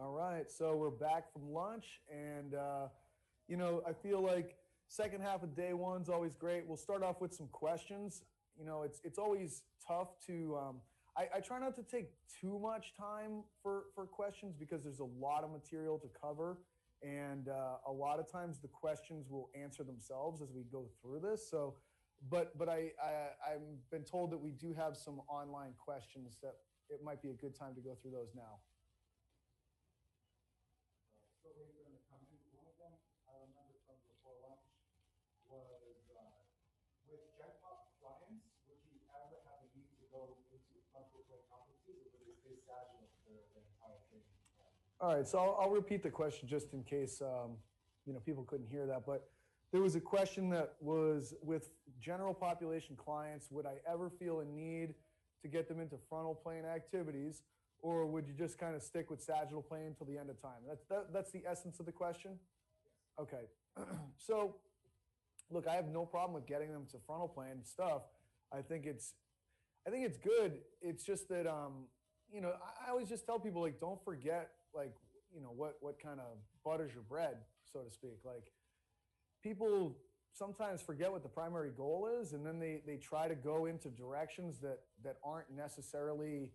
All right, so we're back from lunch, and I feel like second half of day one's always great. We'll start off with some questions. It's always tough to. I try not to take too much time for questions because there's a lot of material to cover, and a lot of times the questions will answer themselves as we go through this. So, I've been told that we do have some online questions that it might be a good time to go through those now. So later in the coming, one of them I remember from before lunch was with Genpop clients, would you ever have a need to go into frontal plane competencies or would they stay sagittal for the entire training plan? All right, so I'll repeat the question just in case people couldn't hear that. But there was a question that was with general population clients: would I ever feel a need to get them into frontal plane activities, or would you just kind of stick with sagittal plane until the end of time? That's the essence of the question. Yes. Okay, so look, I have no problem with getting them to frontal plane stuff. I think it's I think it's good. It's just that I always just tell people, like, don't forget, like, what kind of butters your bread, so to speak. Like, people sometimes forget what the primary goal is, and then they try to go into directions that aren't necessarily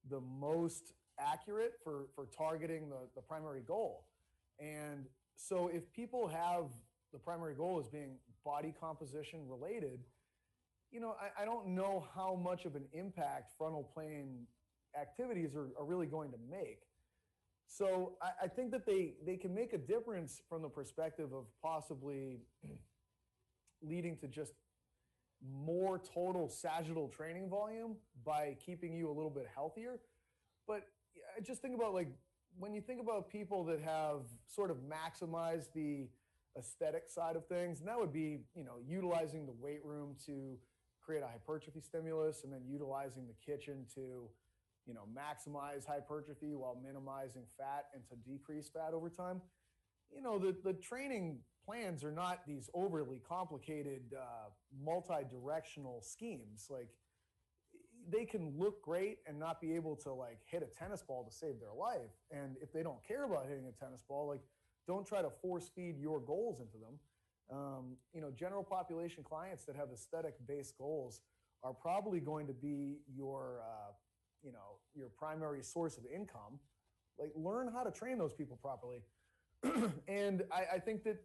the most accurate for targeting the primary goal. And so if people have the primary goal as being body composition related, I don't know how much of an impact frontal plane activities are really going to make. So I think that they can make a difference from the perspective of possibly leading to just more total sagittal training volume by keeping you a little bit healthier. But I just think about, like, when you think about people that have sort of maximized the aesthetic side of things, and that would be, utilizing the weight room to create a hypertrophy stimulus, and then utilizing the kitchen to, maximize hypertrophy while minimizing fat and to decrease fat over time. The training plans are not these overly complicated, multi-directional schemes. Like, they can look great and not be able to, like, hit a tennis ball to save their life. And if they don't care about hitting a tennis ball, like, don't try to force feed your goals into them. General population clients that have aesthetic based goals are probably going to be your primary source of income. Like, learn how to train those people properly. And I think that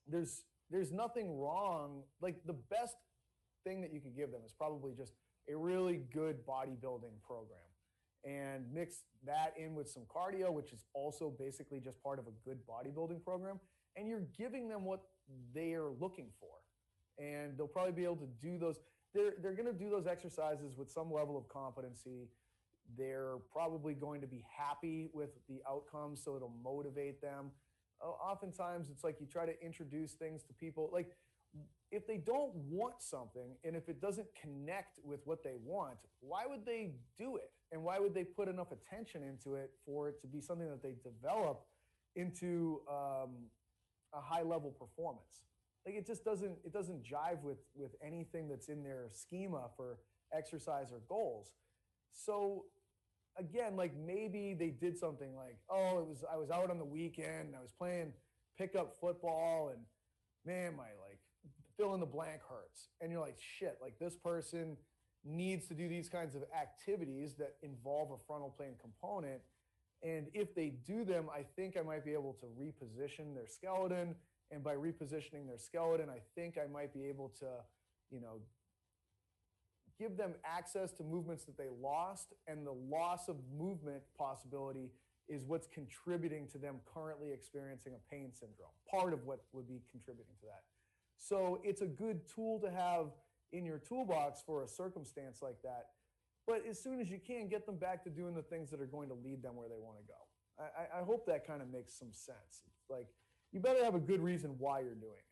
there's nothing wrong. Like, the best thing that you can give them is probably just a really good bodybuilding program, and mix that in with some cardio, which is also basically just part of a good bodybuilding program. And you're giving them what they are looking for, and they'll probably be able to do those. They're going to do those exercises with some level of competency. They're probably going to be happy with the outcomes, so it'll motivate them. Oftentimes, it's like you try to introduce things to people. Like, if they don't want something and if it doesn't connect with what they want, why would they do it? And why would they put enough attention into it for it to be something that they develop into a high level performance? Like, it just doesn't jive with anything that's in their schema for exercise or goals. So again, like, maybe they did something like, oh, I was out on the weekend and I was playing pickup football, and man, my, like, fill in the blank hurts. And you're like, shit, like, this person needs to do these kinds of activities that involve a frontal plane component. And if they do them, I think I might be able to reposition their skeleton. And by repositioning their skeleton, I think I might be able to, give them access to movements that they lost. And the loss of movement possibility is what's contributing to them currently experiencing a pain syndrome. Part of what would be contributing to that. So it's a good tool to have in your toolbox for a circumstance like that. But as soon as you can, get them back to doing the things that are going to lead them where they want to go. I hope that kind of makes some sense. It's like, you better have a good reason why you're doing it.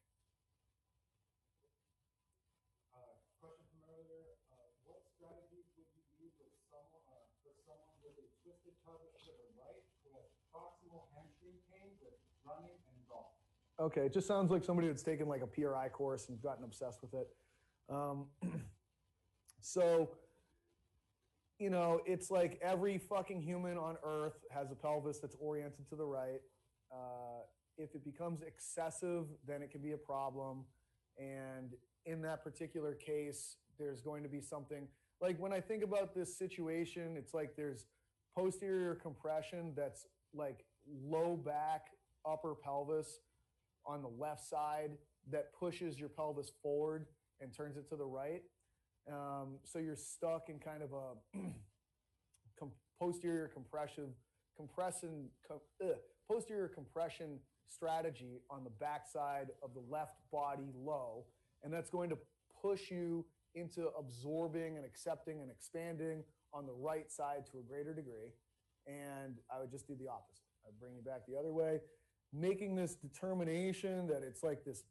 Question from earlier: what strategies would you use with for someone with a twisted pelvic to the right who has proximal hamstring pain with running and golf? Okay, it just sounds like somebody that's taken, like, a PRI course and gotten obsessed with it. So, you know, it's like every fucking human on earth has a pelvis that's oriented to the right. If it becomes excessive, then it can be a problem. And in that particular case, there's going to be something like when I think about this situation, it's like there's posterior compression that's like low back, upper pelvis on the left side that pushes your pelvis forward and turns it to the right. So you're stuck in kind of a posterior posterior compression strategy on the backside of the left body low, and that's going to push you into absorbing and accepting and expanding on the right side to a greater degree. And I would just do the opposite. I'd bring you back the other way, making this determination that it's like this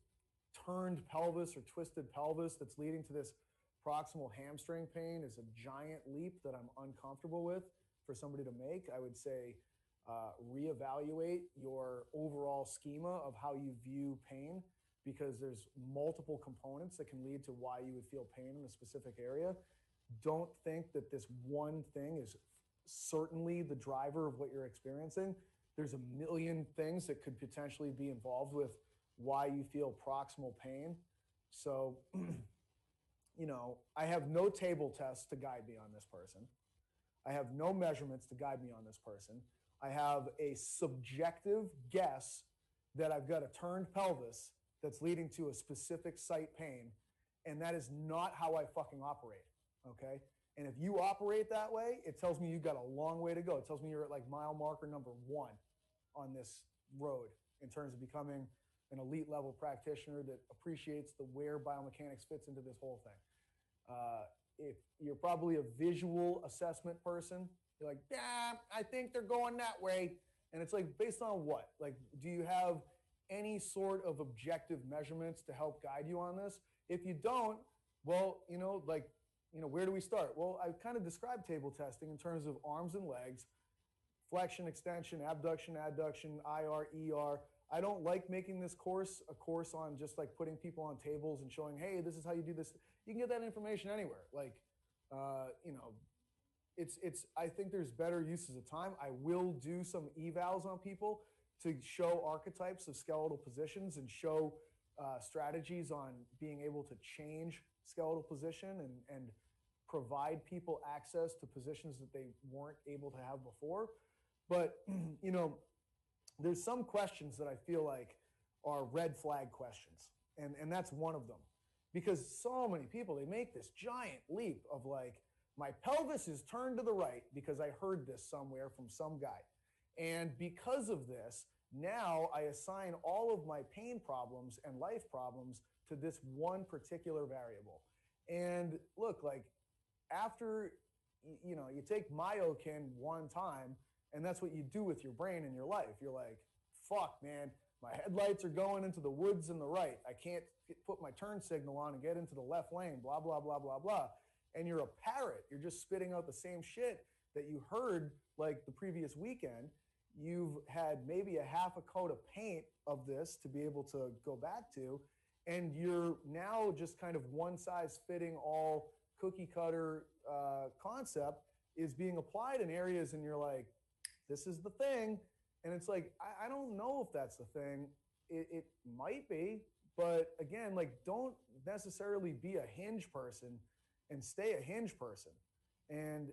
turned pelvis or twisted pelvis that's leading to this proximal hamstring pain is a giant leap that I'm uncomfortable with for somebody to make. I would say reevaluate your overall schema of how you view pain, because there's multiple components that can lead to why you would feel pain in a specific area. Don't think that this one thing is certainly the driver of what you're experiencing. There's a million things that could potentially be involved with why you feel proximal pain. So, you know, I have no table tests to guide me on this person. I have no measurements to guide me on this person. I have a subjective guess that I've got a turned pelvis that's leading to a specific site pain, and that is not how I fucking operate, okay? And if you operate that way, it tells me you've got a long way to go. It tells me you're at like mile marker number 1 on this road in terms of becoming an elite level practitioner that appreciates the where biomechanics fits into this whole thing. If you're probably a visual assessment person, you're like, yeah, I think they're going that way. And it's like, based on what? Like, do you have any sort of objective measurements to help guide you on this? If you don't, well, you know, like, you know, where do we start? Well, I kind of described table testing in terms of arms and legs, flexion, extension, abduction, adduction, IR, ER. I don't like making this course a course on just like putting people on tables and showing, hey, this is how you do this. You can get that information anywhere. Like, you know, I think there's better uses of time. I will do some evals on people to show archetypes of skeletal positions and show strategies on being able to change skeletal position and provide people access to positions that they weren't able to have before. But, you know, there's some questions that I feel like are red flag questions. And that's one of them. Because so many people, they make this giant leap of like, my pelvis is turned to the right because I heard this somewhere from some guy. And because of this, now I assign all of my pain problems and life problems to this one particular variable. And look, like after, you know, you take Myokin one time, and that's what you do with your brain in your life. You're like, fuck, man, my headlights are going into the woods in the right. I can't put my turn signal on and get into the left lane, blah, blah, blah, blah, blah. And you're a parrot. You're just spitting out the same shit that you heard like the previous weekend. You've had maybe a half a coat of paint of this to be able to go back to. And you're now just kind of one size fitting all cookie cutter concept is being applied in areas, and you're like, this is the thing. And it's like, I don't know if that's the thing. It might be, but again, like don't necessarily be a hinge person and stay a hinge person. And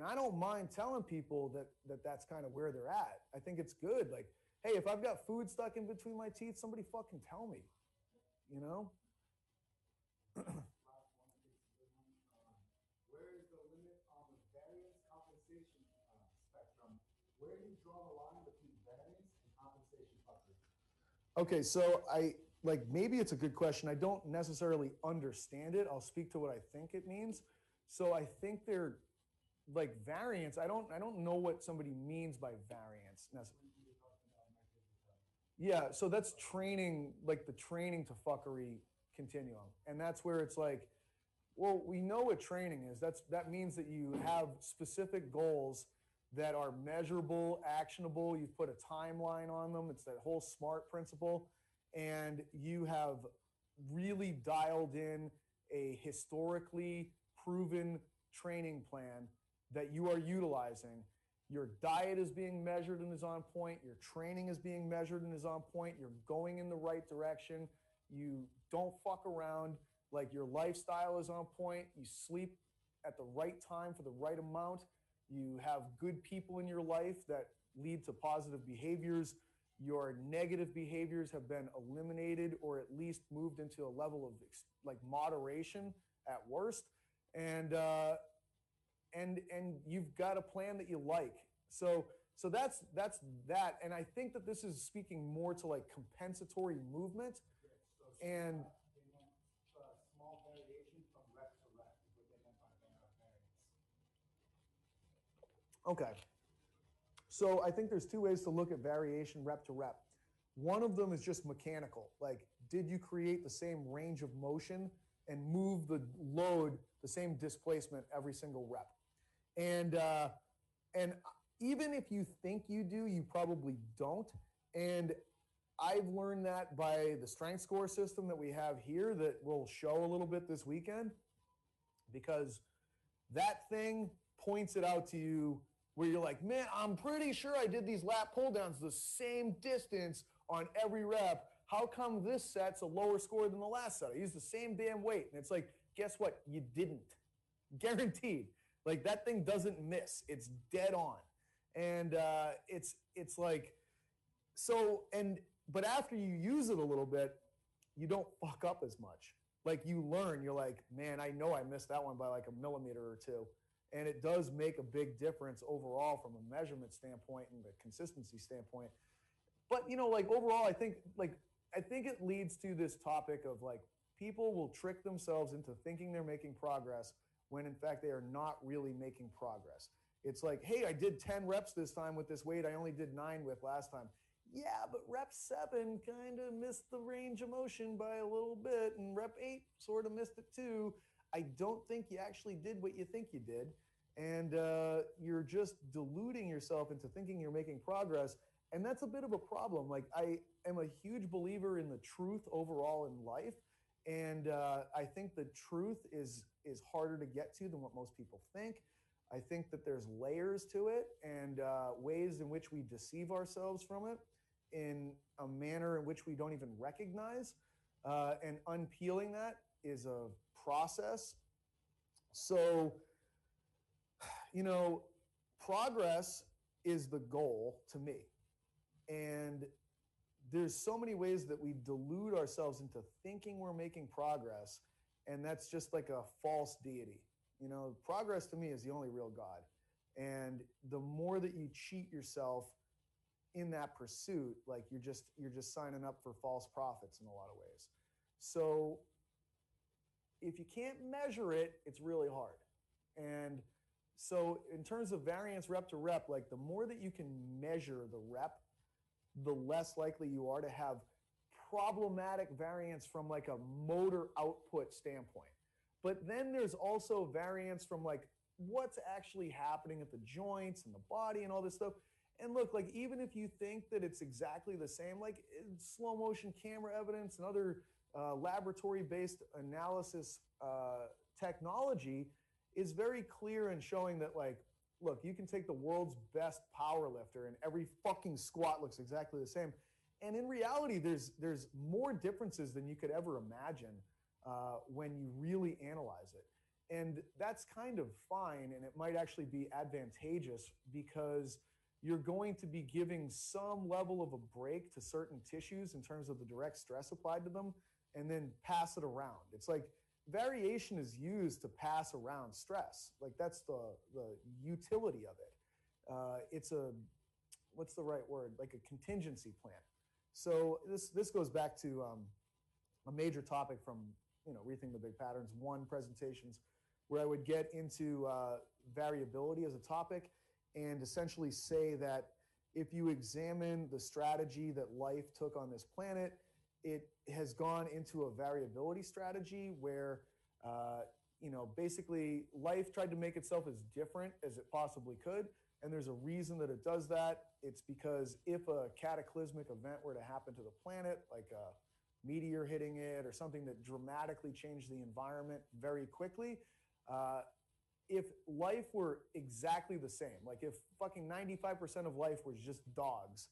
I don't mind telling people that that's kind of where they're at. I think it's good. Like, hey, if I've got food stuck in between my teeth, somebody fucking tell me, you know? Where is the limit on the variance compensation spectrum? Where do you draw the line between variance and compensation buffers? Okay, so maybe it's a good question. I don't necessarily understand it. I'll speak to what I think it means. So I think they're like variance. I don't know what somebody means by variance necessarily. Yeah, so that's training, like the training to fuckery continuum. And that's where it's like, well, we know what training is. That means that you have specific goals that are measurable, actionable. You've put a timeline on them. It's that whole SMART principle. And you have really dialed in a historically proven training plan that you are utilizing. Your diet is being measured and is on point. Your training is being measured and is on point. You're going in the right direction. You don't fuck around. Like your lifestyle is on point. You sleep at the right time for the right amount. You have good people in your life that lead to positive behaviors. Your negative behaviors have been eliminated or at least moved into a level of like moderation at worst. And you've got a plan that you like. So that's that. And I think that this is speaking more to like compensatory movement. And they want small variation from rep to rep is what they meant by variance. okay. So I think there's two ways to look at variation rep to rep. One of them is just mechanical. Like, did you create the same range of motion and move the load the same displacement every single rep? And even if you think you do, you probably don't. And I've learned that by the strength score system that we have here that we'll show a little bit this weekend, because that thing points it out to you where you're like, man, I'm pretty sure I did these lat pull downs the same distance on every rep. How come this set's a lower score than the last set? I used the same damn weight. And it's like, guess what? You didn't. Guaranteed. Like, that thing doesn't miss. It's dead on. And it's like, so, but after you use it a little bit, you don't fuck up as much. Like, you learn, you're like, man, I know I missed that one by like a millimeter or two. And it does make a big difference overall from a measurement standpoint and the consistency standpoint. But, you know, like overall, I think it leads to this topic of like, people will trick themselves into thinking they're making progress when in fact they are not really making progress. It's like, hey, I did 10 reps this time with this weight I only did 9 with last time. Yeah, but rep 7 kind of missed the range of motion by a little bit, and rep 8 sort of missed it too. I don't think you actually did what you think you did, and you're just deluding yourself into thinking you're making progress, and that's a bit of a problem. Like, I am a huge believer in the truth overall in life, and I think the truth is harder to get to than what most people think. I think that there's layers to it and ways in which we deceive ourselves from it in a manner in which we don't even recognize. And unpeeling that is a process. So, you know, progress is the goal to me. And there's so many ways that we delude ourselves into thinking we're making progress, and that's just like a false deity. You know, progress to me is the only real God. And the more that you cheat yourself in that pursuit, like you're just signing up for false prophets in a lot of ways. So if you can't measure it, it's really hard. And so in terms of variance rep to rep, like the more that you can measure the rep, the less likely you are to have problematic variance from like a motor output standpoint. But then there's also variance from like what's actually happening at the joints and the body and all this stuff. And look, like even if you think that it's exactly the same, like slow motion camera evidence and other laboratory-based analysis technology is very clear in showing that, like, look, you can take the world's best power lifter and every fucking squat looks exactly the same. And in reality, there's more differences than you could ever imagine when you really analyze it. And that's kind of fine, and it might actually be advantageous because you're going to be giving some level of a break to certain tissues in terms of the direct stress applied to them, and then pass it around. It's like variation is used to pass around stress. Like that's the utility of it. It's a, what's the right word? Like a contingency plan. So this goes back to a major topic from, you know, Rethink the Big Patterns 1 presentations, where I would get into variability as a topic and essentially say that if you examine the strategy that life took on this planet, it has gone into a variability strategy where, you know, basically life tried to make itself as different as it possibly could. And there's a reason that it does that. It's because if a cataclysmic event were to happen to the planet, like a meteor hitting it or something that dramatically changed the environment very quickly, if life were exactly the same, like if fucking 95% of life was just dogs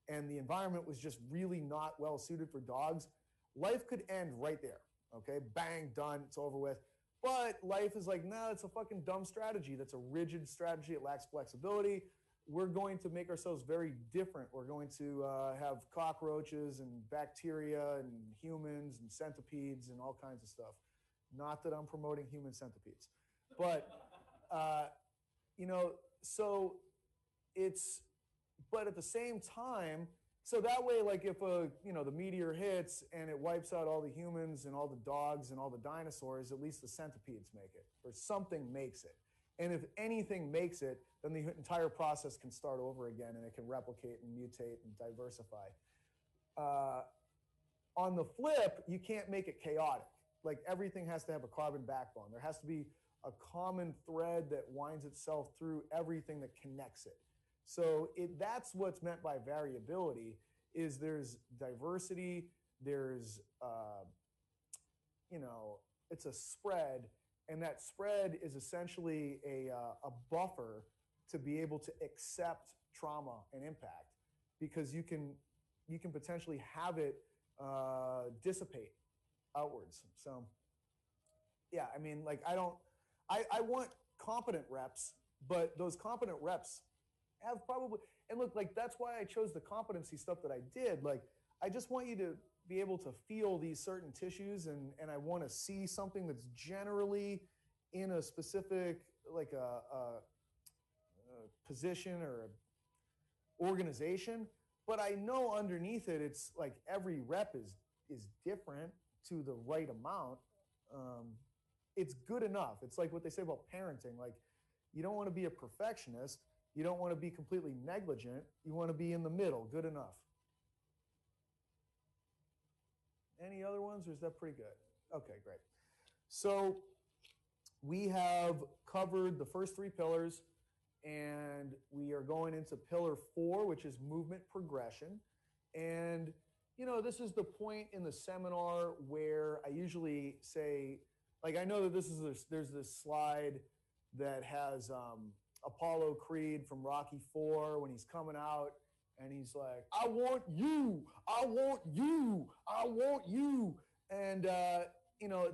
and the environment was just really not well suited for dogs, life could end right there. Okay, bang, done, it's over with. But life is like, no, it's a fucking dumb strategy. That's a rigid strategy. It lacks flexibility. We're going to make ourselves very different. We're going to have cockroaches and bacteria and humans and centipedes and all kinds of stuff. Not that I'm promoting human centipedes, but you know, so it's, but at the same time, so that way, like if the meteor hits and it wipes out all the humans and all the dogs and all the dinosaurs, at least the centipedes make it, or something makes it. And if anything makes it, then the entire process can start over again and it can replicate and mutate and diversify. On the flip, you can't make it chaotic. Like everything has to have a carbon backbone. There has to be a common thread that winds itself through everything that connects it. So that's what's meant by variability, is there's diversity, there's, it's a spread, and that spread is essentially a buffer to be able to accept trauma and impact, because you can potentially have it dissipate outwards. So yeah, I mean, like I want competent reps, but those competent reps have probably, and look, like that's why I chose the competency stuff that I did. Like I just want you to be able to feel these certain tissues, and I want to see something that's generally in a specific, like a position or a organization, but I know underneath it, it's like every rep is different to the right amount. It's good enough. It's like what they say about parenting. Like you don't want to be a perfectionist. You don't want to be completely negligent. You want to be in the middle, good enough. Any other ones, or is that pretty good? Okay, great. So we have covered the first three pillars, and we are going into pillar 4, which is movement progression. And, this is the point in the seminar where I usually say, like, I know that there's this slide that has Apollo Creed from Rocky IV when he's coming out and he's like, I want you, I want you, I want you. And,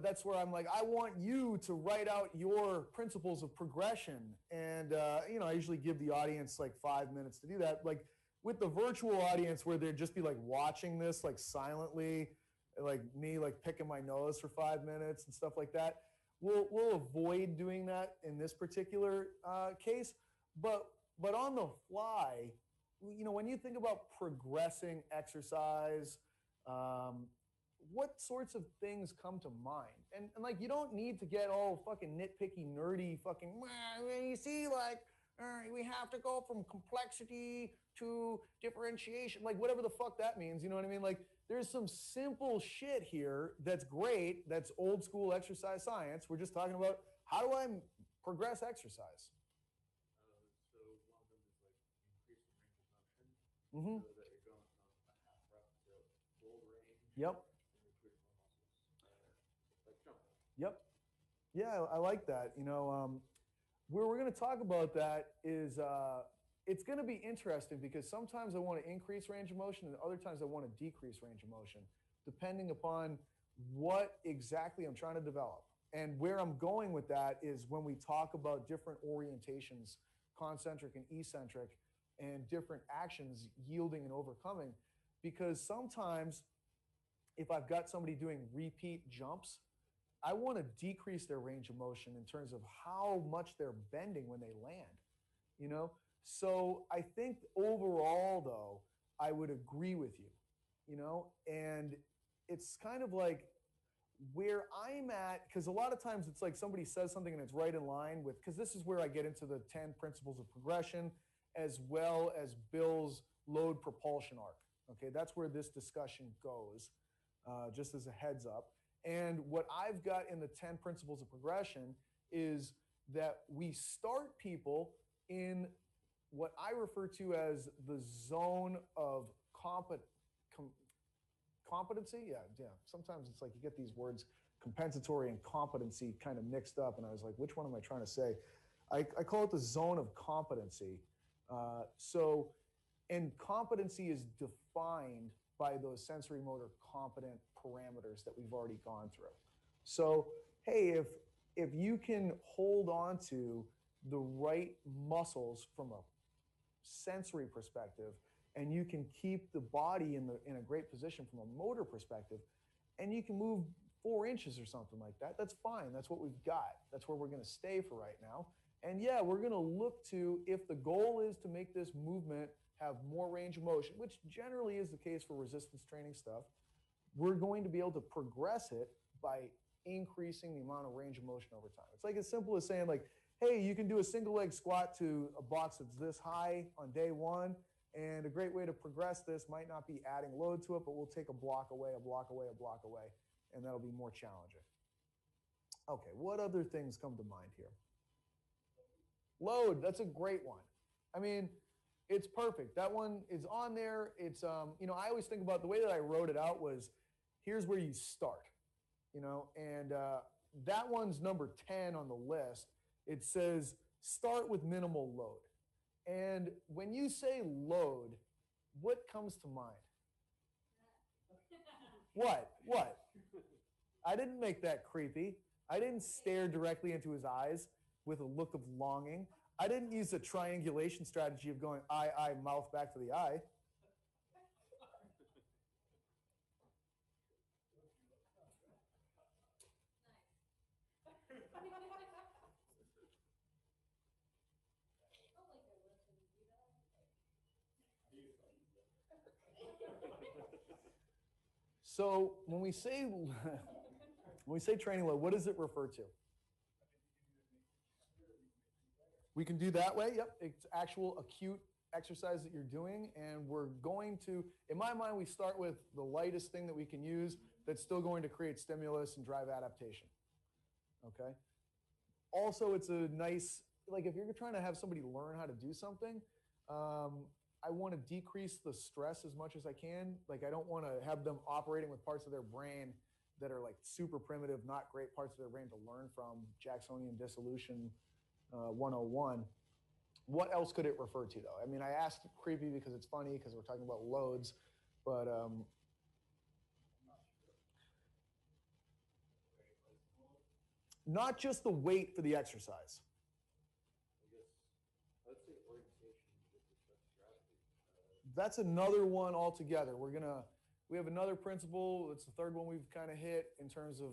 that's where I'm like, I want you to write out your principles of progression. And, I usually give the audience like 5 minutes to do that. Like with the virtual audience where they'd just be like watching this like silently, like me like picking my nose for 5 minutes and stuff like that. We'll avoid doing that in this particular case, but on the fly, when you think about progressing exercise, what sorts of things come to mind? And like you don't need to get all fucking nitpicky, nerdy, fucking. You see, like we have to go from complexity to differentiation, like whatever the fuck that means. You know what I mean? Like there's some simple shit here that's great. That's old school exercise science. We're just talking about how do I progress exercise. So one of them is like increase the range of motion, Mm-hmm. so that you're going from a half rep to full range. Yep. And you're tweaking more muscles, like jumping. Yep. Yeah, I like that. Where we're going to talk about that is it's going to be interesting because sometimes I want to increase range of motion and other times I want to decrease range of motion, depending upon what exactly I'm trying to develop. And where I'm going with that is when we talk about different orientations, concentric and eccentric, and different actions yielding and overcoming. Because sometimes if I've got somebody doing repeat jumps, I want to decrease their range of motion in terms of how much they're bending when they land, So I think overall, though, I would agree with you, and it's kind of like where I'm at, because a lot of times it's like somebody says something and it's right in line with, because this is where I get into the 10 principles of progression as well as Bill's load propulsion arc. Okay, that's where this discussion goes, just as a heads up. And what I've got in the 10 principles of progression is that we start people in what I refer to as the zone of competency. Yeah. Sometimes it's like you get these words compensatory and competency kind of mixed up, and I was like, which one am I trying to say? I call it the zone of competency. And competency is defined by those sensory motor competent parameters that we've already gone through. So, hey, if you can hold on to the right muscles from a sensory perspective, and you can keep the body in a great position from a motor perspective, and you can move 4 inches or something like that, that's fine. That's what we've got. That's where we're going to stay for right now. And yeah, we're going to look to, if the goal is to make this movement have more range of motion, which generally is the case for resistance training stuff, we're going to be able to progress it by increasing the amount of range of motion over time. It's like as simple as saying like, hey, you can do a single leg squat to a box that's this high on day one. And a great way to progress this might not be adding load to it, but we'll take a block away, a block away, a block away, and that'll be more challenging. Okay, what other things come to mind here? Load, that's a great one. I mean, it's perfect. That one is on there. It's, I always think about the way that I wrote it out was, here's where you start, and that one's number 10 on the list. It says, start with minimal load. And when you say load, what comes to mind? What? I didn't make that creepy. I didn't stare directly into his eyes with a look of longing. I didn't use a triangulation strategy of going eye, mouth, back to the eye. So when we say training load, what does it refer to? We can do that way. Yep, it's actual acute exercise that you're doing, and we're going to, in my mind, we start with the lightest thing that we can use that's still going to create stimulus and drive adaptation. Okay. Also, it's a nice, like if you're trying to have somebody learn how to do something, I want to decrease the stress as much as I can. Like I don't want to have them operating with parts of their brain that are like super primitive, not great parts of their brain to learn from. Jacksonian dissolution 101. What else could it refer to though? I mean, I asked creepy because it's funny because we're talking about loads, but not just the weight for the exercise. That's another one altogether. We have another principle. It's the third one we've kind of hit in terms of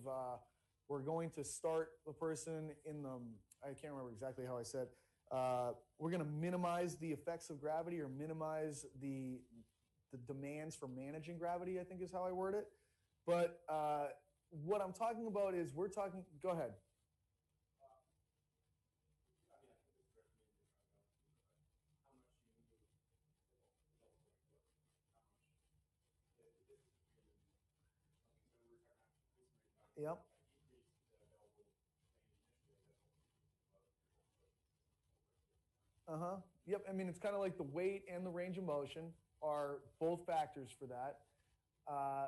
we're going to start the person in the, I can't remember exactly how I said, we're going to minimize the effects of gravity or minimize the demands for managing gravity, I think is how I word it. But what I'm talking about is go ahead. Yep. Yep. I mean, it's kind of like the weight and the range of motion are both factors for that. I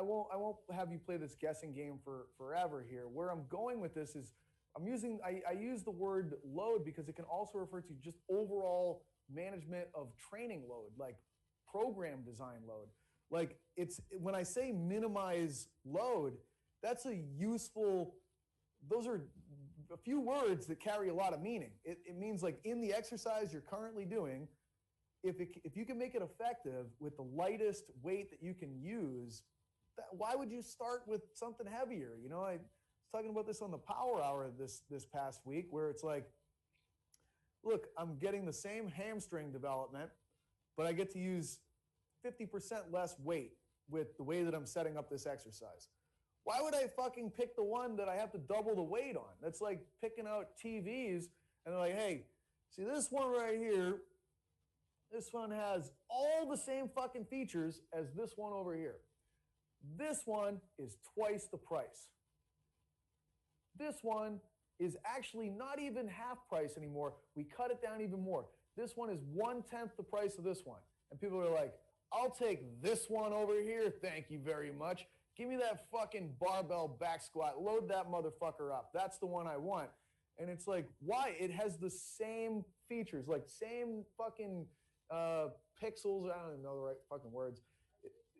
won't have you play this guessing game for forever here. Where I'm going with this is I use the word load because it can also refer to just overall management of training load, like program design load. Like when I say minimize load, that's those are a few words that carry a lot of meaning. It means like in the exercise you're currently doing, if you can make it effective with the lightest weight that you can use, why would you start with something heavier? I was talking about this on the Power Hour this past week where it's like, look, I'm getting the same hamstring development, but I get to use 50% less weight with the way that I'm setting up this exercise. Why would I fucking pick the one that I have to double the weight on? That's like picking out TVs and they're like, hey, see this one right here, this one has all the same fucking features as this one over here. This one is twice the price. This one is actually not even half price anymore. We cut it down even more. This one is 1/10 the price of this one. And people are like, I'll take this one over here, thank you very much. Give me that fucking barbell back squat. Load that motherfucker up. That's the one I want. And it's like, why? It has the same features, like same fucking pixels. I don't even know the right fucking words.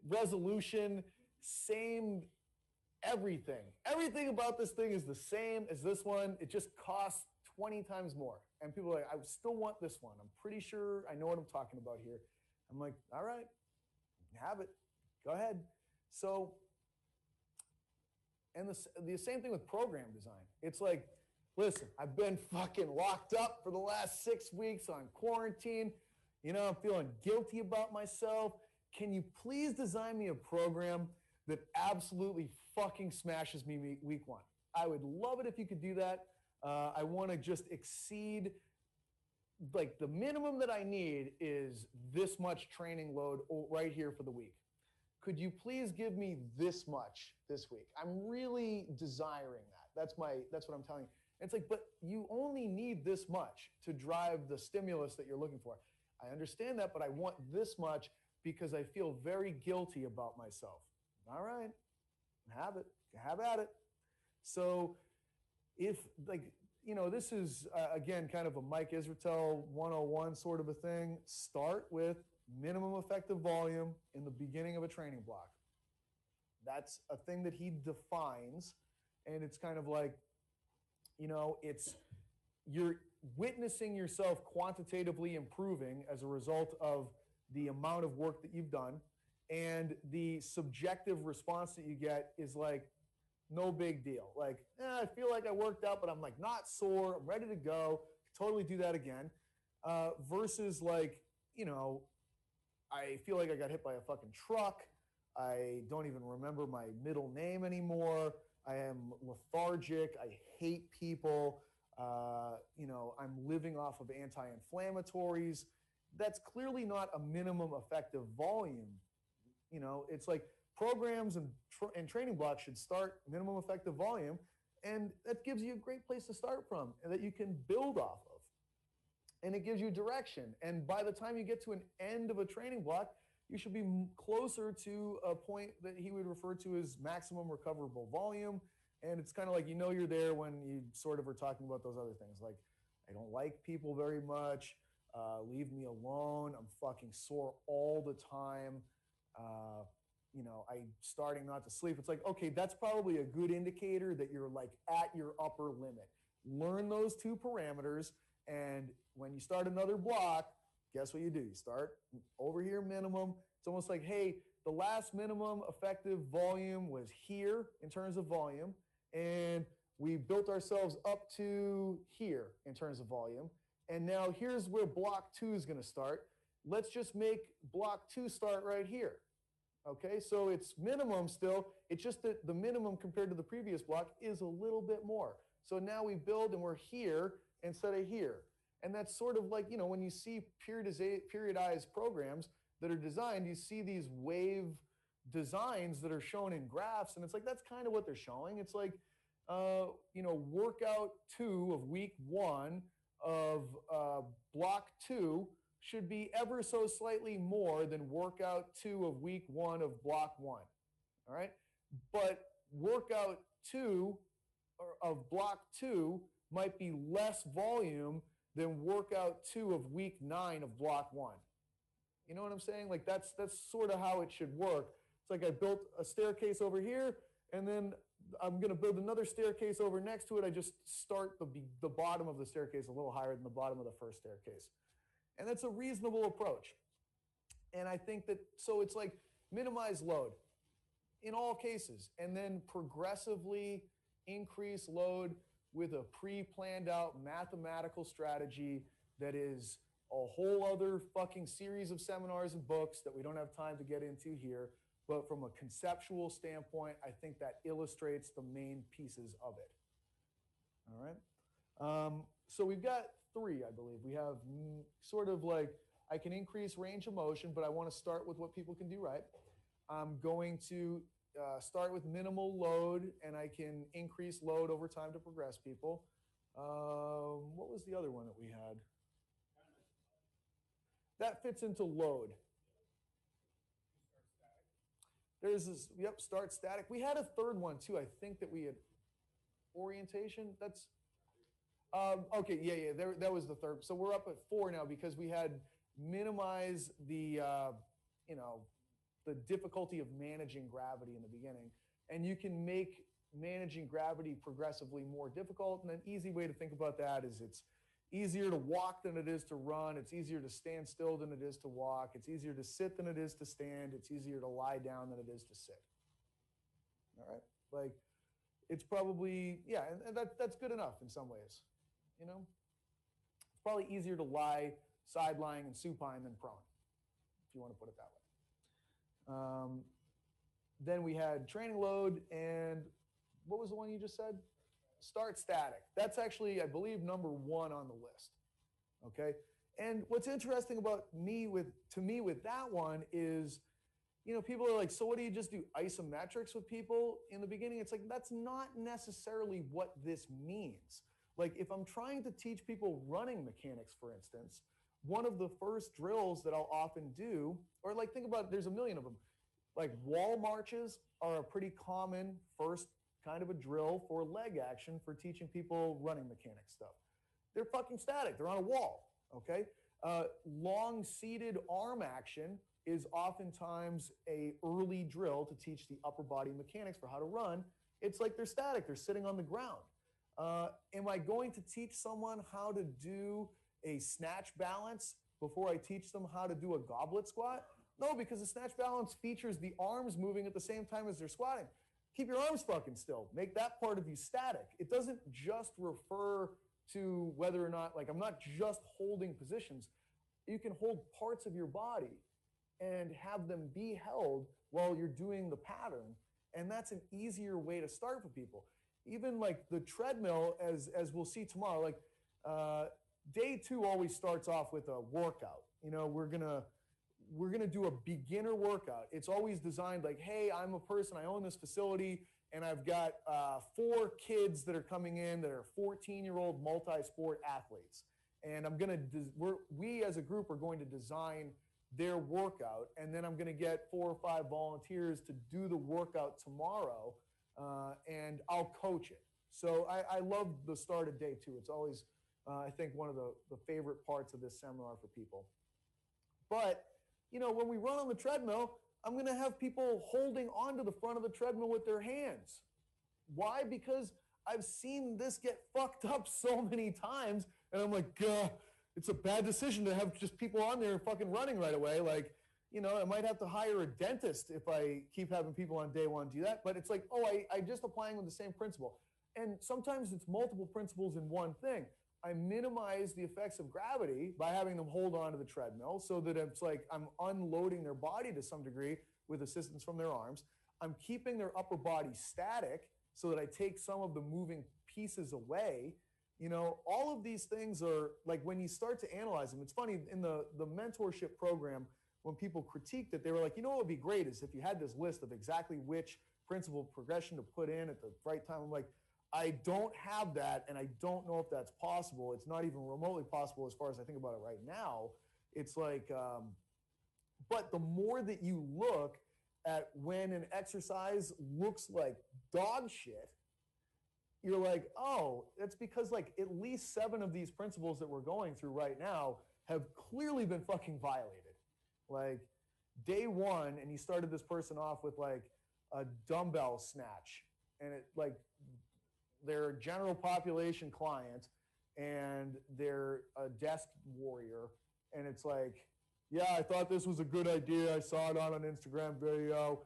Resolution, same everything. Everything about this thing is the same as this one. It just costs 20 times more. And people are like, I still want this one. I'm pretty sure I know what I'm talking about here. I'm like, all right, have it. Go ahead. So, and the same thing with program design. It's like, listen, I've been fucking locked up for the last 6 weeks on quarantine. You know, I'm feeling guilty about myself. Can you please design me a program that absolutely fucking smashes me week one? I would love it if you could do that. I want to just exceed, like, the minimum that I need is this much training load right here for the week. Could you please give me this much this week? I'm really desiring that. That's what I'm telling you. It's like, but you only need this much to drive the stimulus that you're looking for. I understand that, but I want this much because I feel very guilty about myself. All right, have it, have at it. So if, like, you know, this is, again, kind of a Mike Israetel 101 sort of a thing. Start with minimum effective volume in the beginning of a training block. That's a thing that he defines. And it's kind of like, you know, you're witnessing yourself quantitatively improving as a result of the amount of work that you've done. And the subjective response that you get is like, no big deal. Like, I feel like I worked out, but I'm like not sore. I'm ready to go. Totally do that again. Versus like, you know, I feel like I got hit by a fucking truck. I don't even remember my middle name anymore. I am lethargic. I hate people. You know, I'm living off of anti-inflammatories. That's clearly not a minimum effective volume. You know, it's like programs and training blocks should start minimum effective volume, and that gives you a great place to start from and that you can build off of. And it gives you direction. And by the time you get to an end of a training block, you should be closer to a point that he would refer to as maximum recoverable volume. And it's kind of like, you know, you're there when you sort of are talking about those other things. Like, I don't like people very much. Leave me alone. I'm fucking sore all the time. You know, I'm starting not to sleep. It's like, okay, that's probably a good indicator that you're like at your upper limit. Learn those two parameters. And when you start another block, guess what you do? You start over here minimum. It's almost like, hey, the last minimum effective volume was here in terms of volume. And we built ourselves up to here in terms of volume. And now here's where block 2 is going to start. Let's just make block 2 start right here. Okay, so it's minimum still. It's just that the minimum compared to the previous block is a little bit more. So now we build and we're here instead of here. And that's sort of like, you know, when you see periodized programs that are designed, you see these wave designs that are shown in graphs. And it's like, that's kind of what they're showing. It's like, you know, workout 2 of week 1 of block 2 should be ever so slightly more than workout 2 of week 1 of block 1. All right. But workout 2 of block 2 might be less volume than workout 2 of week 9 of block 1. You know what I'm saying? Like that's sort of how it should work. It's like I built a staircase over here, and then I'm going to build another staircase over next to it. I just start the bottom of the staircase a little higher than the bottom of the first staircase. And that's a reasonable approach. And I think that, so it's like minimize load in all cases, and then progressively increase load with a pre-planned out mathematical strategy that is a whole other fucking series of seminars and books that we don't have time to get into here. But from a conceptual standpoint, I think that illustrates the main pieces of it. All right. So we've got 3, I believe. We have sort of like, I can increase range of motion, but I want to start with what people can do right. I'm going to start with minimal load, and I can increase load over time to progress people. What was the other one that we had? That fits into load. There's this, yep, start static. We had a third one too. I think that we had orientation. That's okay. Yeah. That was the third. So we're up at 4 now because we had minimize the the difficulty of managing gravity in the beginning, and you can make managing gravity progressively more difficult. And an easy way to think about that is it's easier to walk than it is to run. It's easier to stand still than it is to walk. It's easier to sit than it is to stand. It's easier to lie down than it is to sit. All right, like it's probably and that's good enough in some ways. You know, it's probably easier to lie side lying and supine than prone, if you want to put it that way. Then we had training load, and what was the one you just said? Start static. That's actually, I believe, number 1 on the list. Okay. And what's interesting about me with that one is, people are like, so what do you just do isometrics with people in the beginning? It's like, that's not necessarily what this means. Like if I'm trying to teach people running mechanics, for instance, one of the first drills that I'll often do, or like think about, there's a million of them. Like wall marches are a pretty common first kind of a drill for leg action for teaching people running mechanics stuff. They're fucking static. They're on a wall, okay? Long seated arm action is oftentimes a early drill to teach the upper body mechanics for how to run. It's like they're static. They're sitting on the ground. Am I going to teach someone how to do a snatch balance before I teach them how to do a goblet squat? No, because the snatch balance features the arms moving at the same time as they're squatting. Keep your arms fucking still. Make that part of you static. It doesn't just refer to whether or not, like, I'm not just holding positions. You can hold parts of your body and have them be held while you're doing the pattern. And that's an easier way to start for people. Even like the treadmill, as we'll see tomorrow, like day 2 always starts off with a workout. We're gonna do a beginner workout. It's always designed like, hey, I'm a person, I own this facility, and I've got 4 kids that are coming in that are 14-year-old multi-sport athletes. And we as a group are going to design their workout, and then I'm gonna get 4 or 5 volunteers to do the workout tomorrow, and I'll coach it. So I love the start of day 2. It's always, I think, one of the favorite parts of this seminar for people. But when we run on the treadmill, I'm going to have people holding onto the front of the treadmill with their hands. Why? Because I've seen this get fucked up so many times, and I'm like, it's a bad decision to have just people on there fucking running right away. Like, I might have to hire a dentist if I keep having people on day 1 do that. But it's like, I just applying with the same principle. And sometimes it's multiple principles in one thing. I minimize the effects of gravity by having them hold on to the treadmill so that it's like I'm unloading their body to some degree with assistance from their arms. I'm keeping their upper body static so that I take some of the moving pieces away. All of these things are like when you start to analyze them. It's funny, in the mentorship program, when people critiqued it, they were like, what would be great is if you had this list of exactly which principle of progression to put in at the right time. I'm like, I don't have that, and I don't know if that's possible. It's not even remotely possible as far as I think about it right now. It's like, but the more that you look at when an exercise looks like dog shit, you're like, oh, it's because like at least 7 of these principles that we're going through right now have clearly been fucking violated. Like day 1, and he started this person off with like a dumbbell snatch, and it like, they're a general population client and they're a desk warrior. And it's like, yeah, I thought this was a good idea. I saw it on an Instagram video.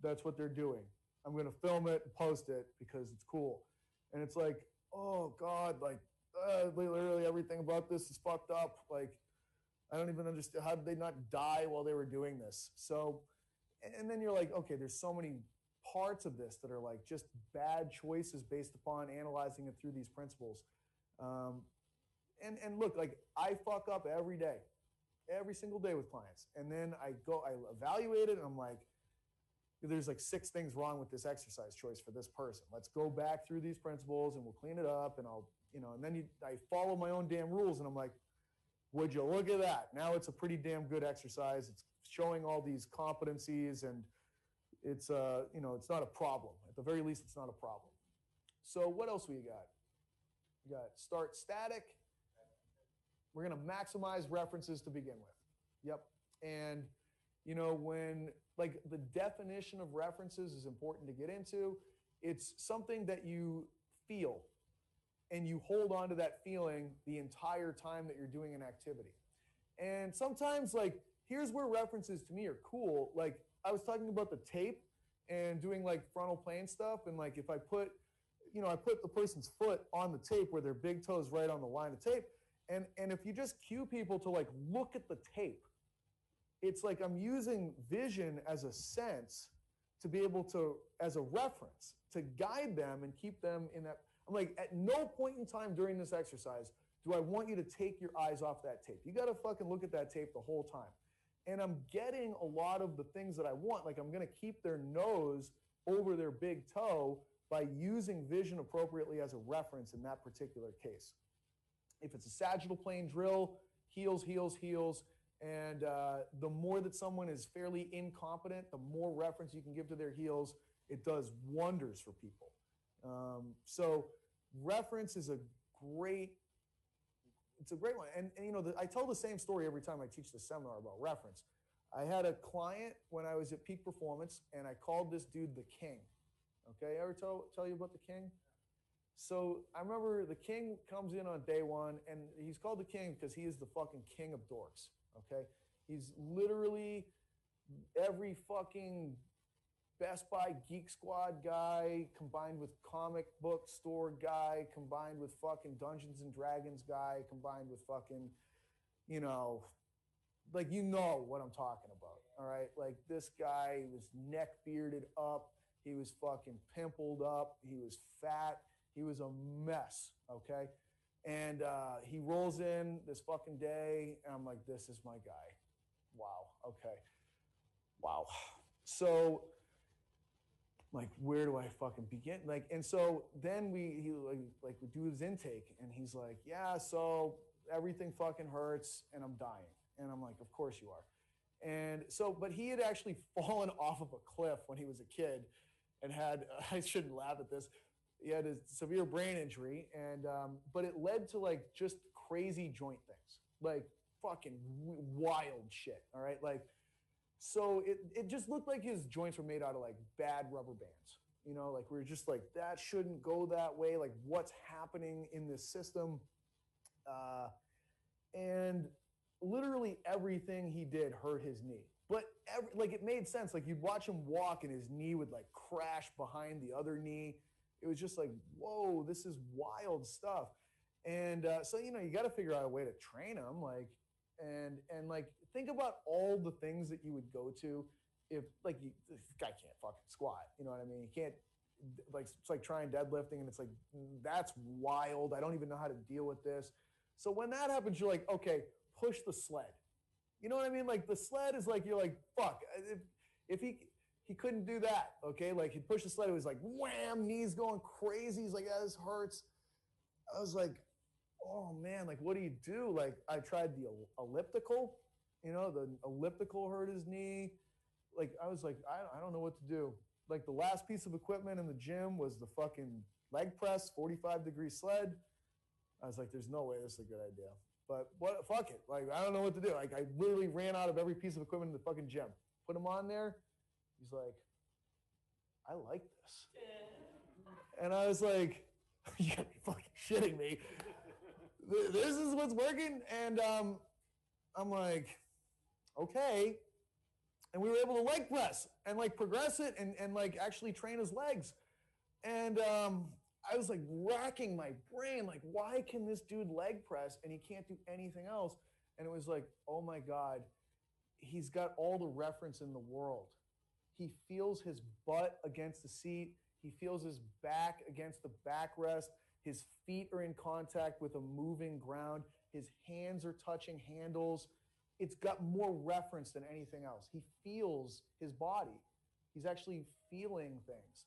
That's what they're doing. I'm going to film it and post it because it's cool. And it's like, oh God, like literally everything about this is fucked up. Like, I don't even understand. How did they not die while they were doing this? So, and then you're like, okay, there's so many parts of this that are like just bad choices based upon analyzing it through these principles. And look, like I fuck up every day, every single day with clients. And then I evaluate it, and I'm like, there's like 6 things wrong with this exercise choice for this person. Let's go back through these principles and we'll clean it up, and I'll, and then I follow my own damn rules, and I'm like, would you look at that? Now it's a pretty damn good exercise. It's showing all these competencies, and it's it's not a problem. At the very least, it's not a problem. So what else we got? We got start static. We're going to maximize references to begin with. Yep. And when like the definition of references is important to get into, it's something that you feel and you hold on to that feeling the entire time that you're doing an activity. And sometimes, like, here's where references to me are cool. Like, I was talking about the tape and doing like frontal plane stuff. And like, if I put the person's foot on the tape where their big toe is right on the line of tape. And if you just cue people to like look at the tape, it's like I'm using vision as a sense to be able to, as a reference, to guide them and keep them in that. I'm like, at no point in time during this exercise do I want you to take your eyes off that tape. You got to fucking look at that tape the whole time. And I'm getting a lot of the things that I want. Like I'm going to keep their nose over their big toe by using vision appropriately as a reference in that particular case. If it's a sagittal plane drill, heels, heels, heels. And the more that someone is fairly incompetent, the more reference you can give to their heels, it does wonders for people. So reference is a great one. And I tell the same story every time I teach the seminar about reference. I had a client when I was at Peak Performance, and I called this dude the King. Okay, ever tell you about the King? So I remember the King comes in on day one, and he's called the King because he is the fucking king of dorks. Okay, he's literally every fucking Best Buy Geek Squad guy combined with comic book store guy combined with fucking Dungeons and Dragons guy combined with fucking, like what I'm talking about. All right, like this guy was neck bearded up, he was fucking pimpled up, he was fat, he was a mess. Okay. And he rolls in this fucking day, and I'm like, this is my guy. Wow. Okay. Wow. So, like, where do I fucking begin? Like, and so then we do his intake, and he's like, yeah, so everything fucking hurts, and I'm dying. And I'm like, of course you are. And so, but he had actually fallen off of a cliff when he was a kid, and had I shouldn't laugh at this. He had a severe brain injury, and but it led to like just crazy joint things, like fucking wild shit. All right, like so it just looked like his joints were made out of like bad rubber bands. Like we were just like that shouldn't go that way. Like what's happening in this system? And literally everything he did hurt his knee. But it made sense. Like you'd watch him walk, and his knee would like crash behind the other knee. It was just like, whoa, this is wild stuff. And so, you got to figure out a way to train them. Like, and like, think about all the things that you would go to if this guy can't fucking squat. You know what I mean? He can't, like, it's like trying deadlifting, and it's like, that's wild. I don't even know how to deal with this. So when that happens, you're like, okay, push the sled. You know what I mean? Like the sled is like, you're like, fuck, if he couldn't do that, okay? Like he'd push the sled, it was like, wham, knees going crazy. He's like, this hurts. I was like, oh man, like what do you do? Like I tried the elliptical, the elliptical hurt his knee. Like I was like, I don't know what to do. Like the last piece of equipment in the gym was the fucking leg press, 45-degree sled. I was like, there's no way this is a good idea. But fuck it. Like, I don't know what to do. Like, I literally ran out of every piece of equipment in the fucking gym. Put him on there. He's like, I like this. And I was like, you gotta be fucking shitting me. This is what's working? And I'm like, okay. And we were able to leg press and like progress it and like actually train his legs. And I was like racking my brain, like, why can this dude leg press and he can't do anything else? And it was like, oh my God, he's got all the reference in the world. He feels his butt against the seat. He feels his back against the backrest. His feet are in contact with a moving ground. His hands are touching handles. It's got more reference than anything else. He feels his body. He's actually feeling things.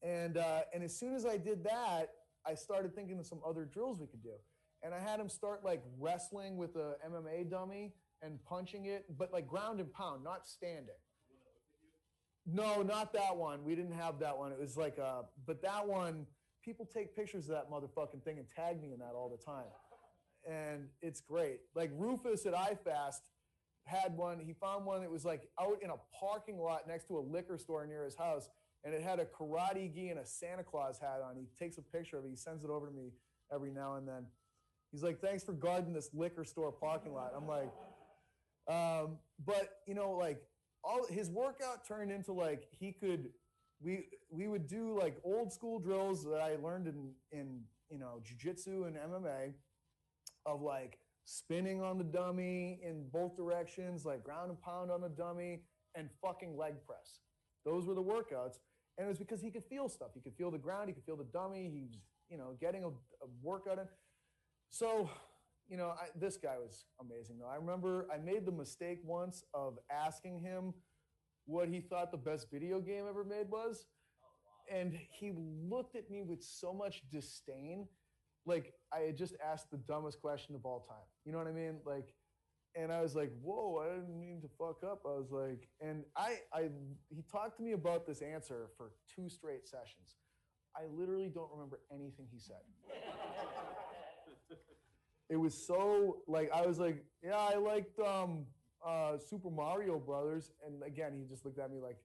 And as soon as I did that, I started thinking of some other drills we could do. And I had him start like wrestling with a MMA dummy and punching it, but like ground and pound, not standing. No, not that one. We didn't have that one. It was like but that one, people take pictures of that motherfucking thing and tag me in that all the time. And it's great. Like Rufus at iFast had one. He found one that was like out in a parking lot next to a liquor store near his house, and it had a karate gi and a Santa Claus hat on. He takes a picture of it. He sends it over to me every now and then. He's like, "Thanks for guarding this liquor store parking lot." I'm like, but you know, like all his workout turned into like we would do like old school drills that I learned in you know jiu-jitsu and MMA of like spinning on the dummy in both directions, like ground and pound on the dummy, and fucking leg press. Those were the workouts. And it was because he could feel stuff. He could feel the ground. He could feel the dummy. He was, you know, getting a workout in. So, you know, this guy was amazing, though. I remember I made the mistake once of asking him what he thought the best video game ever made was. And he looked at me with so much disdain. Like I had just asked the dumbest question of all time. You know what I mean? Like, and I was like, whoa, I didn't mean to fuck up. I was like, and he talked to me about this answer for 2 straight sessions. I literally don't remember anything he said. It was so like, I was like, yeah, I liked Super Mario Brothers. And again, he just looked at me like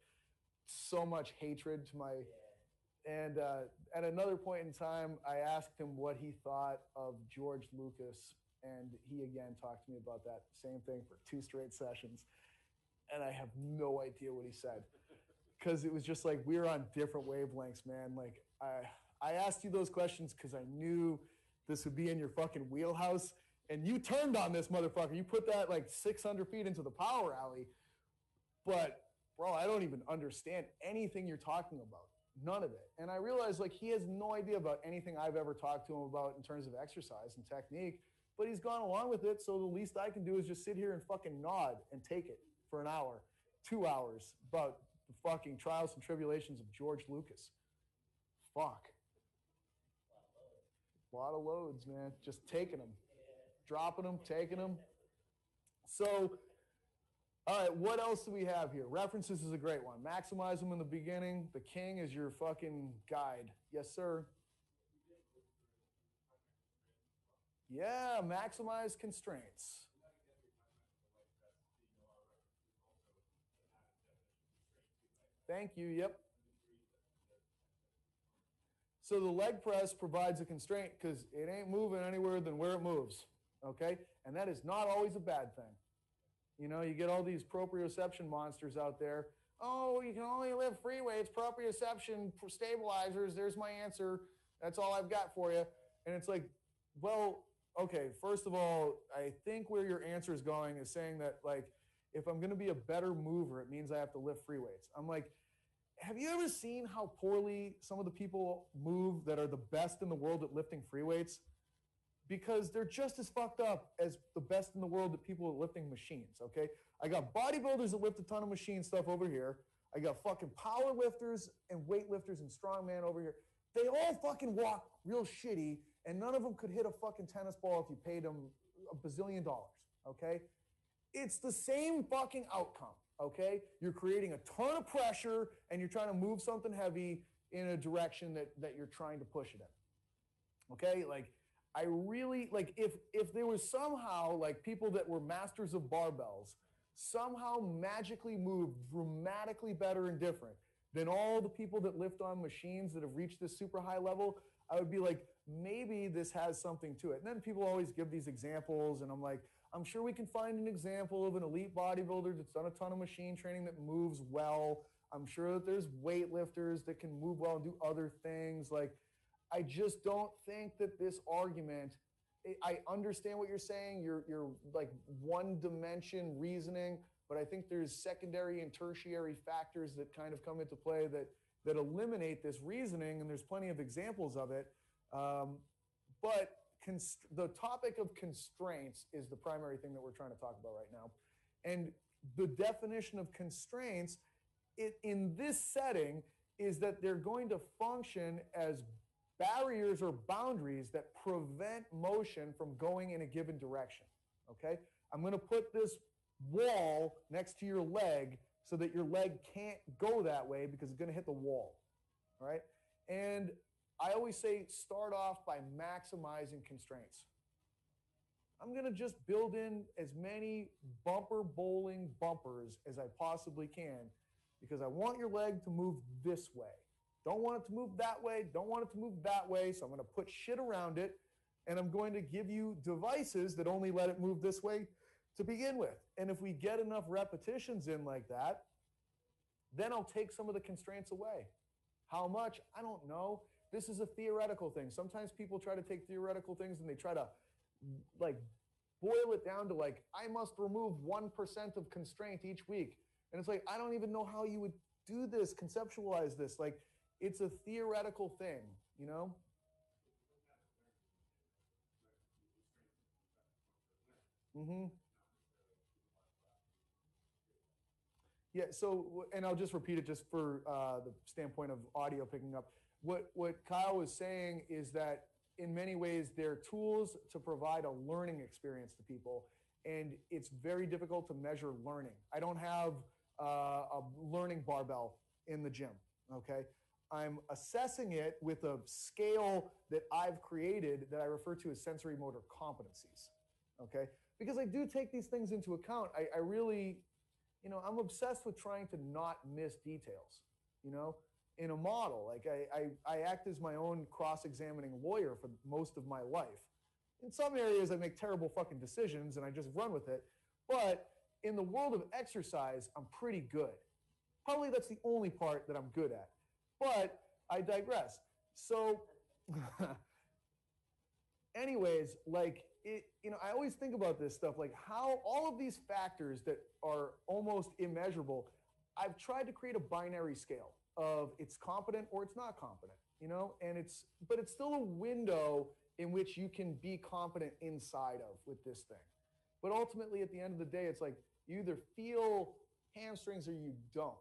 so much hatred to my, and at another point in time, I asked him what he thought of George Lucas. And he again talked to me about that same thing for 2 straight sessions. And I have no idea what he said. Because it was just like, we were on different wavelengths, man. Like, I asked you those questions because I knew this would be in your fucking wheelhouse. And you turned on this motherfucker. You put that like 600 feet into the power alley. But, bro, I don't even understand anything you're talking about. None of it. And I realized like he has no idea about anything I've ever talked to him about in terms of exercise and technique. But he's gone along with it, so the least I can do is just sit here and fucking nod and take it for an hour, 2 hours about the fucking trials and tribulations of George Lucas. Fuck. A lot of loads, man. Just taking them. Dropping them, taking them. So, all right, what else do we have here? References is a great one. Maximize them in the beginning. The king is your fucking guide. Yes, sir. Yeah, maximize constraints. Thank you. Yep. So the leg press provides a constraint because it ain't moving anywhere than where it moves. Okay? And that is not always a bad thing. You know, you get all these proprioception monsters out there. Oh, you can only lift free weights, proprioception stabilizers. There's my answer. That's all I've got for you. And it's like, well, okay, first of all, I think where your answer is going is saying that, like, if I'm going to be a better mover, it means I have to lift free weights. I'm like, have you ever seen how poorly some of the people move that are the best in the world at lifting free weights? Because they're just as fucked up as the best in the world at people at lifting machines, okay? I got bodybuilders that lift a ton of machine stuff over here. I got fucking power lifters and weightlifters and strongman over here. They all fucking walk real shitty, and none of them could hit a fucking tennis ball if you paid them $1 bazillion, okay? It's the same fucking outcome, okay? You're creating a ton of pressure, and you're trying to move something heavy in a direction that you're trying to push it in, okay? Like, I really, like, if there was somehow, like, people that were masters of barbells somehow magically moved dramatically better and different than all the people that lift on machines that have reached this super high level, I would be like, maybe this has something to it. And then people always give these examples, and I'm like, I'm sure we can find an example of an elite bodybuilder that's done a ton of machine training that moves well. I'm sure that there's weightlifters that can move well and do other things. Like, I just don't think that this argument, I understand what you're saying. You're like one dimension reasoning, but I think there's secondary and tertiary factors that kind of come into play that eliminate this reasoning, and there's plenty of examples of it. But the topic of constraints is the primary thing that we're trying to talk about right now. And the definition of constraints in this setting is that they're going to function as barriers or boundaries that prevent motion from going in a given direction, okay? I'm going to put this wall next to your leg so that your leg can't go that way because it's going to hit the wall, right? And I always say start off by maximizing constraints. I'm going to just build in as many bumper bowling bumpers as I possibly can because I want your leg to move this way. Don't want it to move that way. Don't want it to move that way. So I'm going to put shit around it, and I'm going to give you devices that only let it move this way to begin with. And if we get enough repetitions in like that, then I'll take some of the constraints away. How much? I don't know. This is a theoretical thing. Sometimes people try to take theoretical things and they try to like boil it down to like, I must remove 1% of constraint each week. And it's like, I don't even know how you would do this, conceptualize this. Like, it's a theoretical thing, you know? Mm-hmm. Yeah, so, and I'll just repeat it just for the standpoint of audio picking up. What Kyle was saying is that in many ways, they're tools to provide a learning experience to people. And it's very difficult to measure learning. I don't have a learning barbell in the gym, okay? I'm assessing it with a scale that I've created that I refer to as sensory motor competencies, okay? Because I do take these things into account. I really, you know, I'm obsessed with trying to not miss details, you know? In a model, like I act as my own cross-examining lawyer for most of my life. In some areas, I make terrible fucking decisions and I just run with it. But in the world of exercise, I'm pretty good. Probably that's the only part that I'm good at. But I digress. So anyways, like, it, you know, I always think about this stuff, like how all of these factors that are almost immeasurable, I've tried to create a binary scale of it's competent or it's not competent, you know, and but it's still a window in which you can be competent inside of with this thing. But ultimately, at the end of the day, it's like you either feel hamstrings or you don't,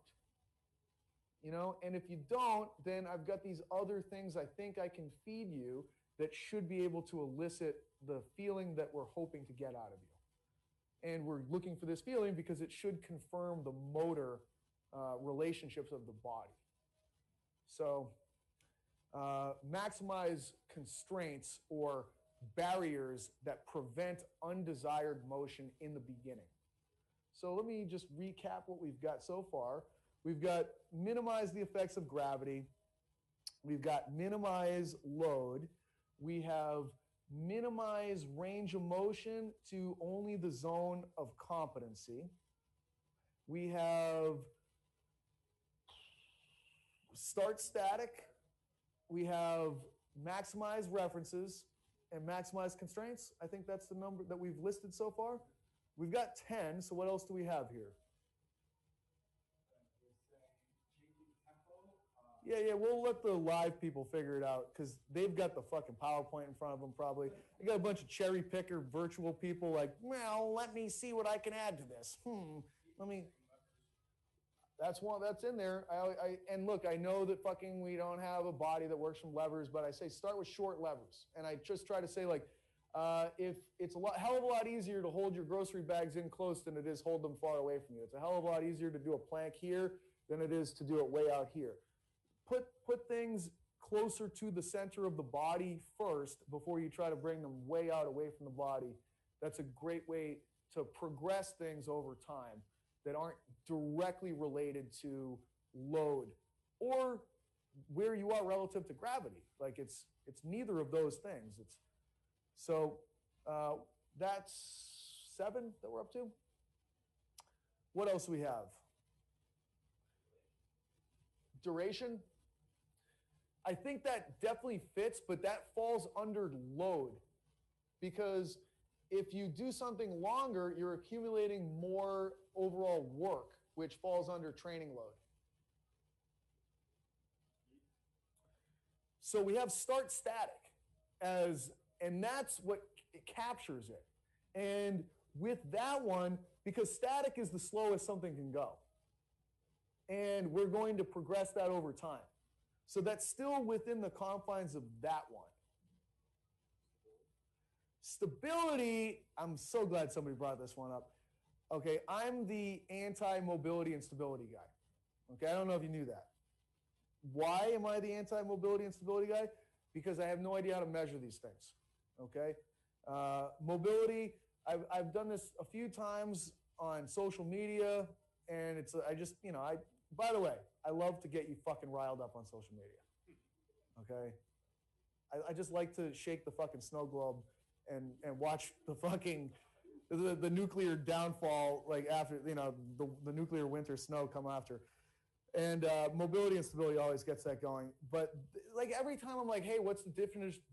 you know, and if you don't, then I've got these other things I think I can feed you that should be able to elicit the feeling that we're hoping to get out of you. And we're looking for this feeling because it should confirm the motor relationships of the body. So maximize constraints or barriers that prevent undesired motion in the beginning. So let me just recap what we've got so far. We've got minimize the effects of gravity. We've got minimize load. We have minimize range of motion to only the zone of competency. We have start static. We have maximize references and maximize constraints. I think that's the number that we've listed so far. We've got 10, so what else do we have here? Yeah, we'll let the live people figure it out because they've got the fucking PowerPoint in front of them probably. They got a bunch of cherry picker virtual people like, well, let me see what I can add to this. Let me. That's one that's in there. And look, I know that fucking we don't have a body that works from levers, but I say start with short levers. And I just try to say like, if it's hell of a lot easier to hold your grocery bags in close than it is hold them far away from you. It's a hell of a lot easier to do a plank here than it is to do it way out here. Put things closer to the center of the body first before you try to bring them way out away from the body. That's a great way to progress things over time that aren't directly related to load or where you are relative to gravity. Like it's neither of those things. That's 7 that we're up to. What else do we have? Duration. I think that definitely fits, but that falls under load because if you do something longer, you're accumulating more overall work, which falls under training load. So we have start static and that's what captures it. And with that one, because static is the slowest something can go. And we're going to progress that over time. So that's still within the confines of that one. Stability, I'm so glad somebody brought this one up. Okay, I'm the anti-mobility and stability guy. Okay, I don't know if you knew that. Why am I the anti-mobility and stability guy? Because I have no idea how to measure these things. Okay, mobility. I've done this a few times on social media, and it's I just I. By the way, I love to get you fucking riled up on social media. Okay, I just like to shake the fucking snow globe and watch the fucking the nuclear downfall, like after the nuclear winter snow come after. And mobility and stability always gets that going. But like every time I'm like, hey, what's the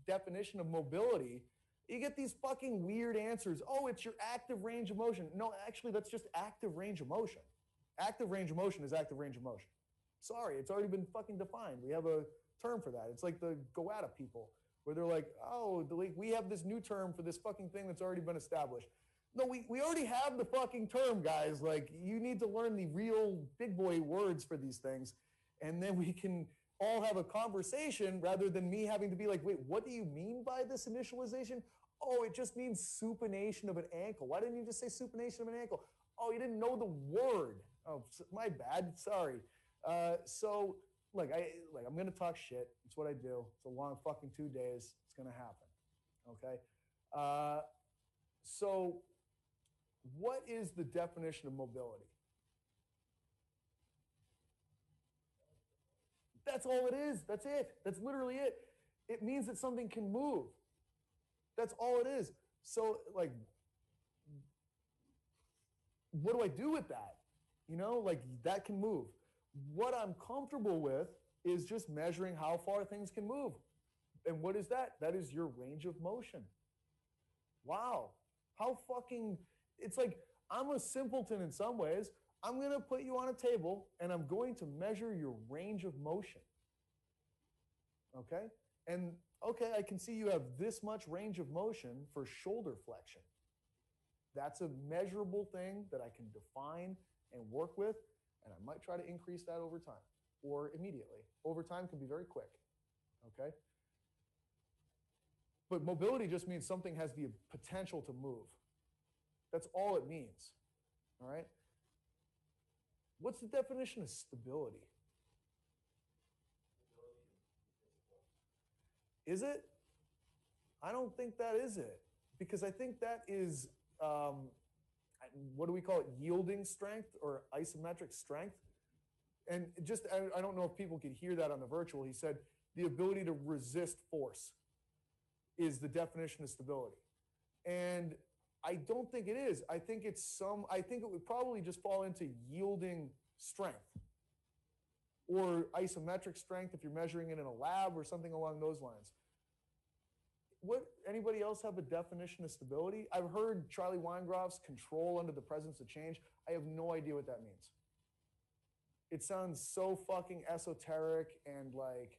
definition of mobility? You get these fucking weird answers. Oh, it's your active range of motion. No, actually, that's just active range of motion. Active range of motion is active range of motion. Sorry, it's already been fucking defined. We have a term for that. It's like the Goata people, where they're like, oh, we have this new term for this fucking thing that's already been established. No, we already have the fucking term, guys. Like, you need to learn the real big boy words for these things, and then we can all have a conversation rather than me having to be like, wait, what do you mean by this initialization? Oh, it just means supination of an ankle. Why didn't you just say supination of an ankle? Oh, you didn't know the word. Oh, my bad. Sorry. So, look, I'm gonna talk shit. It's what I do. It's a long fucking 2 days. It's gonna happen. Okay. So, what is the definition of mobility? That's all it is. That's it. That's literally it. It means that something can move. That's all it is. So, like, what do I do with that? Like, that can move. What I'm comfortable with is just measuring how far things can move. And what is that? That is your range of motion. Wow. How fucking, it's like, I'm a simpleton in some ways. I'm going to put you on a table and I'm going to measure your range of motion. Okay? And okay, I can see you have this much range of motion for shoulder flexion. That's a measurable thing that I can define and work with, and I might try to increase that over time or immediately. Over time can be very quick. Okay? But mobility just means something has the potential to move. That's all it means. All right? What's the definition of stability? Is it? I don't think that is it. Because I think that is, what do we call it? Yielding strength or isometric strength. And just, I don't know if people could hear that on the virtual. He said the ability to resist force is the definition of stability. And I don't think it is. I think it would probably just fall into yielding strength or isometric strength if you're measuring it in a lab or something along those lines. Anybody else have a definition of stability? I've heard Charlie Weingroff's control under the presence of change. I have no idea what that means. It sounds so fucking esoteric and like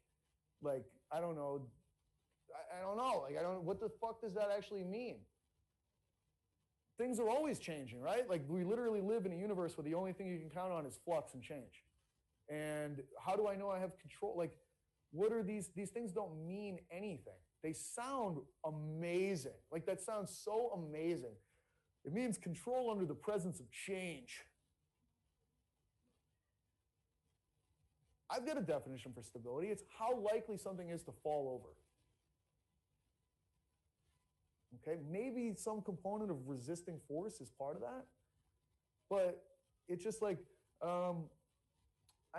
I don't know. I don't know. What the fuck does that actually mean? Things are always changing, right? Like, we literally live in a universe where the only thing you can count on is flux and change. And how do I know I have control? Like, what are these things don't mean anything. They sound amazing. Like, that sounds so amazing. It means control under the presence of change. I've got a definition for stability. It's how likely something is to fall over. Okay, maybe some component of resisting force is part of that, but it's just like, I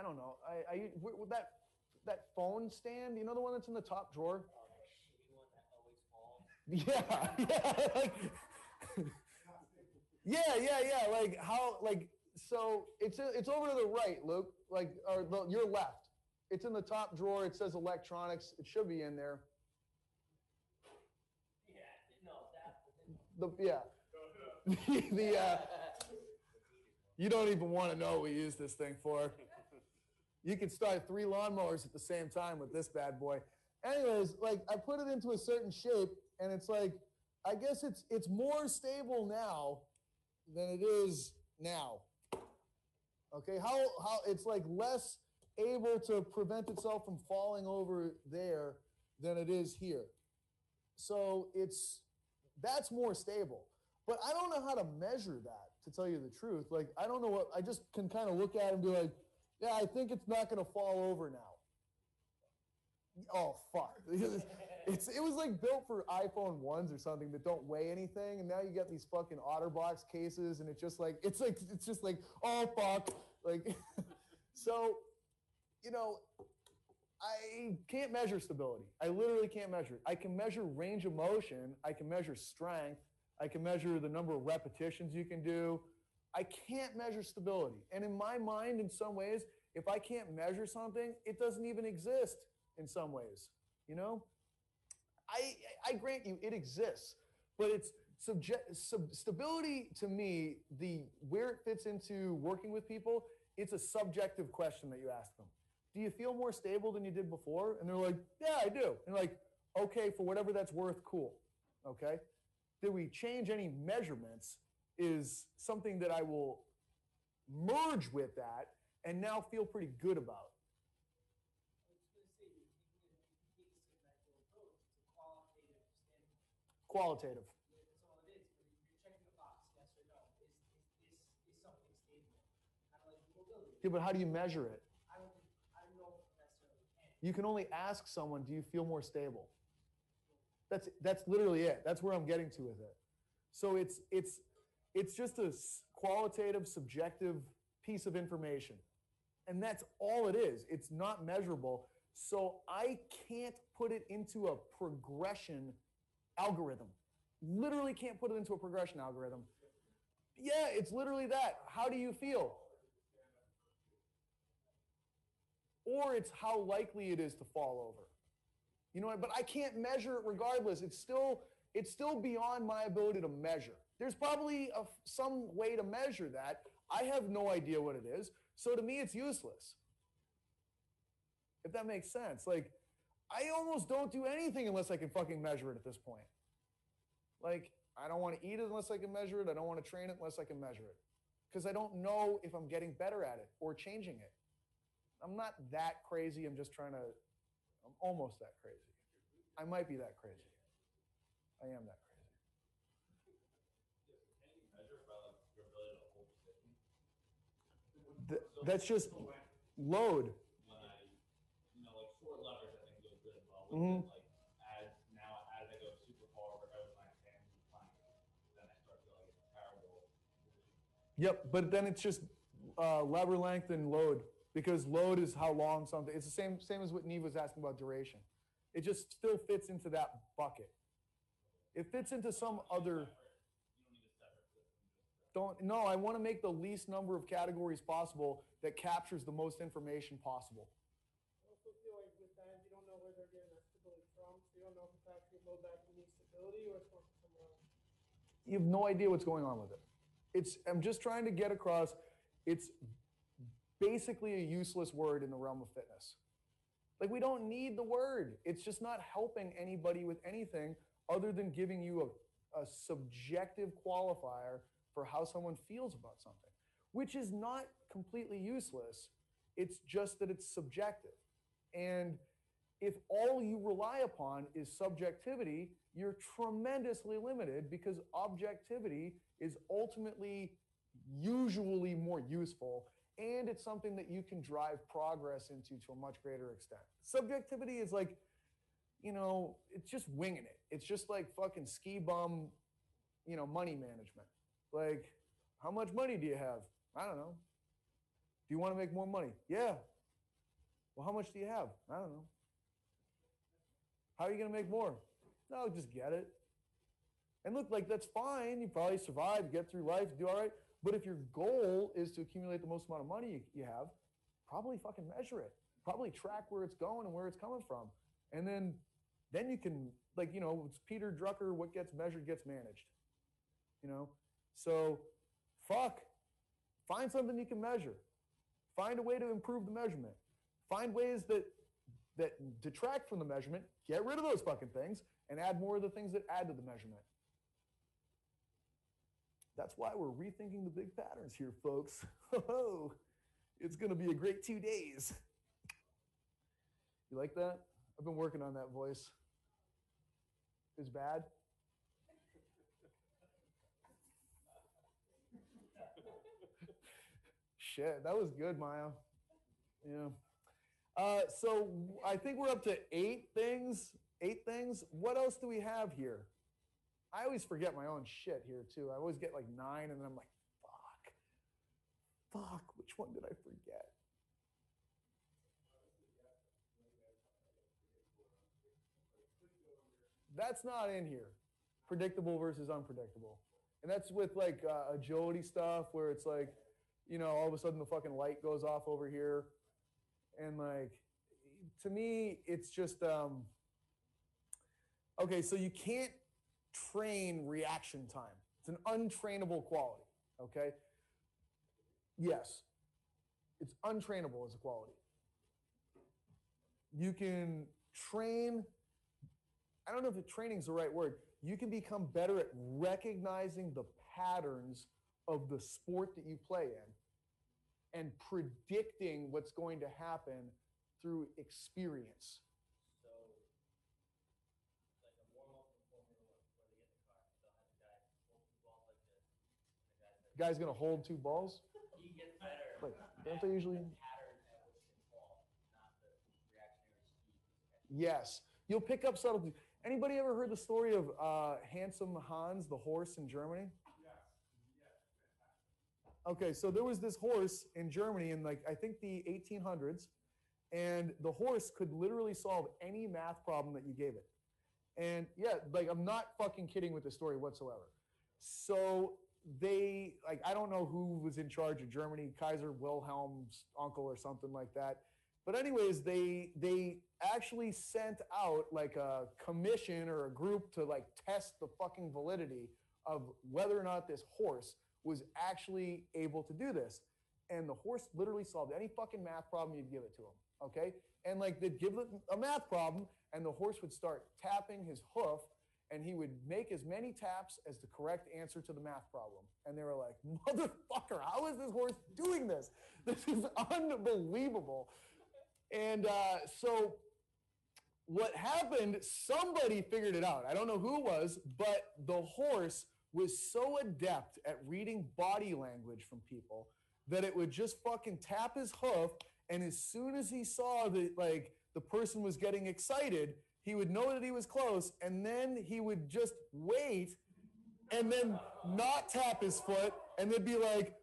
don't know. With that phone stand, you know, the one that's in the top drawer? Yeah, like, yeah. Like, how, like, so it's over to the right, Luke, like, or your left. It's in the top drawer. It says electronics. It should be in there. You don't even want to know what we use this thing for. You can start 3 lawnmowers at the same time with this bad boy. Anyways, like, I put it into a certain shape, and it's like, I guess it's more stable now than it is now. Okay, how it's like less able to prevent itself from falling over there than it is here. So that's more stable. But I don't know how to measure that. to tell you the truth. Like, I don't know what, I just can kind of look at it and be like, yeah, I think it's not going to fall over now. Oh, fuck. It was like built for iPhone 1s or something that don't weigh anything, and now you get these fucking OtterBox cases, and it's just like, oh, fuck. Like, so, you know, I can't measure stability. I literally can't measure it. I can measure range of motion. I can measure strength. I can measure the number of repetitions you can do. I can't measure stability. And in my mind, in some ways, if I can't measure something, it doesn't even exist in some ways. You know? I grant you, it exists. But it's stability to me, where it fits into working with people, it's a subjective question that you ask them. Do you feel more stable than you did before? And they're like, yeah, I do. And like, okay, for whatever that's worth, cool. Okay? Did we change any measurements is something that I will merge with that and now feel pretty good about. I was going to say, you can take a subjective approach. It's a qualitative standpoint. Qualitative. That's all it is. You're checking a box, yes or no. Is something stable? Kind of like mobility. Yeah, but how do you measure it? I don't know if necessarily can. You can only ask someone, do you feel more stable? That's literally it. That's where I'm getting to with it. So it's just a qualitative, subjective piece of information. And that's all it is. It's not measurable. So I can't put it into a progression algorithm. Literally can't put it into a progression algorithm. Yeah, it's literally that. How do you feel? Or it's how likely it is to fall over. You know what? But I can't measure it regardless. It's still beyond my ability to measure. There's probably some way to measure that. I have no idea what it is. So to me, it's useless. If that makes sense. Like, I almost don't do anything unless I can fucking measure it at this point. Like, I don't want to eat it unless I can measure it. I don't want to train it unless I can measure it. Because I don't know if I'm getting better at it or changing it. I'm not that crazy. I'm almost that crazy. I might be that crazy. I am that crazy. Can you measure by like your ability to hold position? That's just load. When I, like short levers, I think goes really well with it. Like as I go super far over my hands and plank, then I start feeling it's terrible. Yep, but then it's just lever length and load, because load is how long something. It's the same as what Neve was asking about duration. It just still fits into that bucket. It fits into some other. No, I want to make the least number of categories possible that captures the most information possible. I also feel like with that, you don't know where they're getting that stability from, so you don't know if it's actually low back and knee stability or it's from somewhere else. You have no idea what's going on with it. I'm just trying to get across, it's basically a useless word in the realm of fitness. Like, we don't need the word. It's just not helping anybody with anything other than giving you a subjective qualifier for how someone feels about something, which is not completely useless. It's just that it's subjective. And if all you rely upon is subjectivity, you're tremendously limited, because objectivity is ultimately usually more useful, and it's something that you can drive progress into to a much greater extent. Subjectivity is like, it's just winging it. It's just like fucking ski bum, money management. Like, how much money do you have? I don't know. Do you want to make more money? Yeah. Well, how much do you have? I don't know. How are you going to make more? No, just get it. And look, like, that's fine. You probably survive, get through life, do all right. But if your goal is to accumulate the most amount of money you have, probably fucking measure it. Probably track where it's going and where it's coming from. And then you can, it's Peter Drucker, what gets measured gets managed. So, find something you can measure. Find a way to improve the measurement. Find ways that detract from the measurement, get rid of those fucking things, and add more of the things that add to the measurement. That's why we're rethinking the big patterns here, folks. It's going to be a great 2 days. You like that? I've been working on that voice. It's bad. Shit, that was good, Maya. Yeah. So I think we're up to 8 things. 8 things. What else do we have here? I always forget my own shit here too. I always get like 9, and then I'm like, fuck. Which one did I forget? That's not in here. Predictable versus unpredictable. And that's with like agility stuff where it's like, you know, all of a sudden the fucking light goes off over here. And like, to me, it's just, okay, so you can't train reaction time. It's an untrainable quality, okay? Yes, it's untrainable as a quality. You can train, I don't know if training is the right word. You can become better at recognizing the patterns of the sport that you play in and predicting what's going to happen through experience. So, like a warm-up in Formula One, before they get in the car, they'll have the guy hold 2 balls like this. And the Guy's gonna hold 2 balls. he gets better. Wait, don't they usually? The pattern at which they fall, not the reactionary speed. Yes, you'll pick up subtlety. Anybody ever heard the story of Handsome Hans, the horse in Germany? Okay, so there was this horse in Germany in like I think the 1800s, and the horse could literally solve any math problem that you gave it. And yeah, like I'm not fucking kidding with the story whatsoever. So they like I don't know who was in charge of Germany, Kaiser Wilhelm's uncle or something like that. But anyways, they actually sent out like a commission or a group to like test the fucking validity of whether or not this horse was actually able to do this. And the horse literally solved any fucking math problem you'd give it to him, okay? And like they'd give it a math problem and the horse would start tapping his hoof and he would make as many taps as the correct answer to the math problem. And they were like, motherfucker, how is this horse doing this? This is unbelievable. And so what happened, somebody figured it out. I don't know who it was, but the horse was so adept at reading body language from people that it would just fucking tap his hoof, and as soon as he saw that like the person was getting excited, he would know that he was close, and then he would just wait and then not tap his foot, and they'd be like,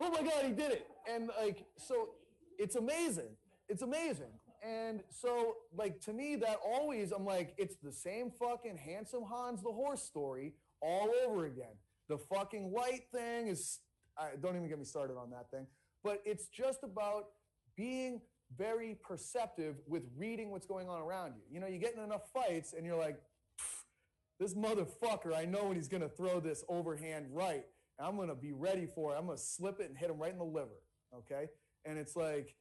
oh my God, he did it. And like, so it's amazing. It's amazing. And so, like, to me, that always, I'm like, it's the same fucking Handsome Hans the horse story all over again. The fucking light thing is, don't even get me started on that thing. But it's just about being very perceptive with reading what's going on around you. You know, you get in enough fights and you're like, this motherfucker, I know when he's going to throw this overhand right. And I'm going to be ready for it. I'm going to slip it and hit him right in the liver. Okay? And it's like,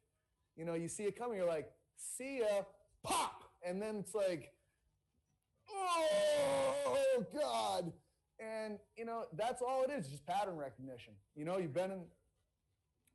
you know, you see it coming, you're like, see ya, pop! And then it's like, oh, God. And, you know, that's all it is, just pattern recognition. You know, you've been in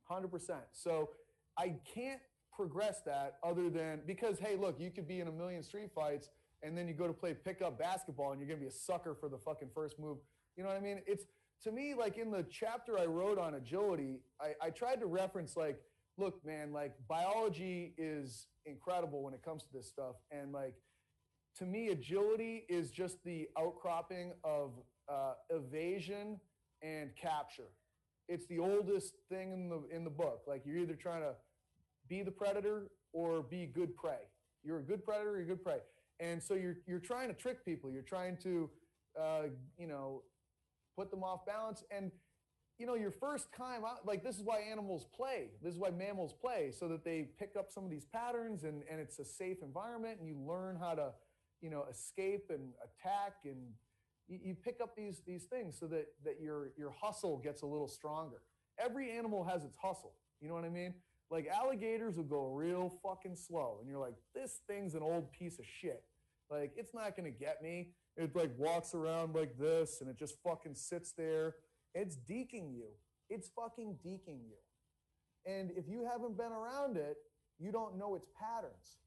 100%. So I can't progress that other than, because, hey, look, you could be in a million street fights and then you go to play pickup basketball and you're going to be a sucker for the fucking first move. You know what I mean? It's, to me, like in the chapter I wrote on agility, I tried to reference like, look, man, like biology is incredible when it comes to this stuff. And like, to me, agility is just the outcropping of evasion and capture. It's the oldest thing in the book. Like you're either trying to be the predator or be good prey. You're a good predator, you're good prey. And so you're trying to trick people. You're trying to, you know, put them off balance. And you know, your first time out, like this is why animals play. This is why mammals play, so that they pick up some of these patterns and it's a safe environment and you learn how to, you know, escape and attack, and you pick up these things so that your hustle gets a little stronger. Every animal has its hustle. You know what I mean? Like alligators will go real fucking slow and you're like, this thing's an old piece of shit. Like it's not gonna get me. It like walks around like this and it just fucking sits there. It's deking you. It's fucking deking you. And if you haven't been around it, you don't know its patterns,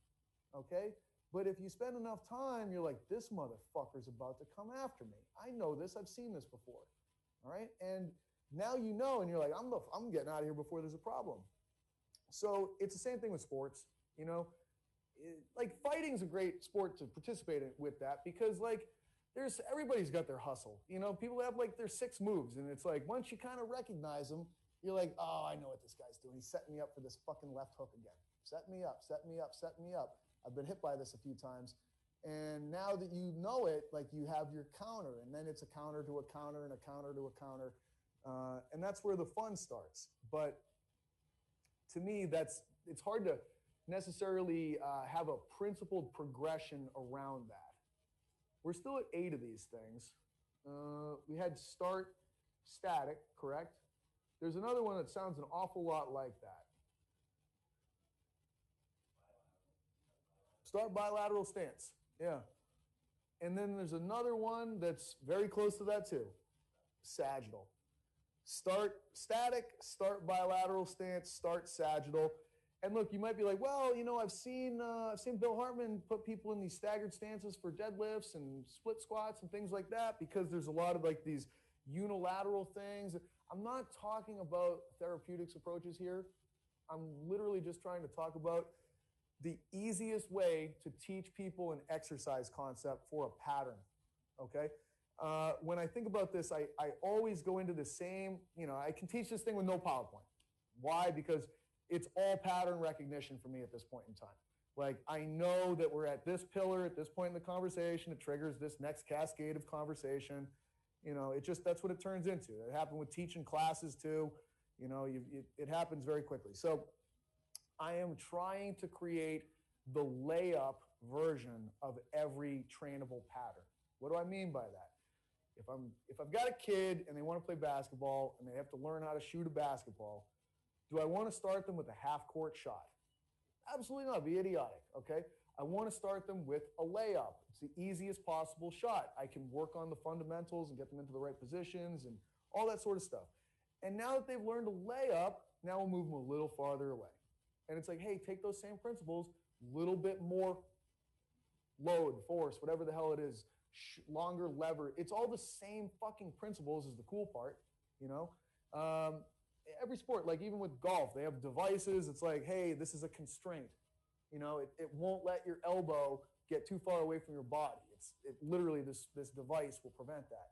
okay? But if you spend enough time, you're like, this motherfucker's about to come after me. I know this. I've seen this before, all right? And Now you know, and you're like, I'm getting out of here before there's a problem. So it's the same thing with sports, you know. Like fighting's a great sport to participate in with that because like everybody's got their hustle. You know, people have like their 6 moves, and it's like once you kind of recognize them, you're like, oh, I know what this guy's doing. He's setting me up for this fucking left hook again. Set me up, set me up, set me up. I've been hit by this a few times. And now that you know it, like you have your counter, and then it's a counter to a counter and a counter to a counter. And that's where the fun starts. But to me, it's hard to necessarily have a principled progression around that. We're still at 8 of these things. We had start static, correct? There's another one that sounds an awful lot like that. Start bilateral stance, yeah. And then there's another one that's very close to that too, sagittal. Start static, start bilateral stance, start sagittal. And look, you might be like, well, you know, I've seen Bill Hartman put people in these staggered stances for deadlifts and split squats and things like that because there's a lot of like these unilateral things. I'm not talking about therapeutics approaches here. I'm literally just trying to talk about the easiest way to teach people an exercise concept for a pattern, okay? When I think about this, I always go into the same, you know, I can teach this thing with no PowerPoint. Why? Because it's all pattern recognition for me at this point in time. Like, I know that we're at this pillar at this point in the conversation. It triggers this next cascade of conversation. You know, that's what it turns into. It happened with teaching classes too. You know, it happens very quickly. So I am trying to create the layup version of every trainable pattern. What do I mean by that? If I've got a kid and they want to play basketball and they have to learn how to shoot a basketball, do I want to start them with a half-court shot? Absolutely not. It'd be idiotic, okay? I want to start them with a layup. It's the easiest possible shot. I can work on the fundamentals and get them into the right positions and all that sort of stuff. And now that they've learned a layup, now we'll move them a little farther away. And it's like, hey, take those same principles, little bit more load, force, whatever the hell it is, longer lever. It's all the same fucking principles is the cool part, you know? Every sport, like even with golf, they have devices. It's like, hey, this is a constraint. You know, it won't let your elbow get too far away from your body. It literally, this device will prevent that.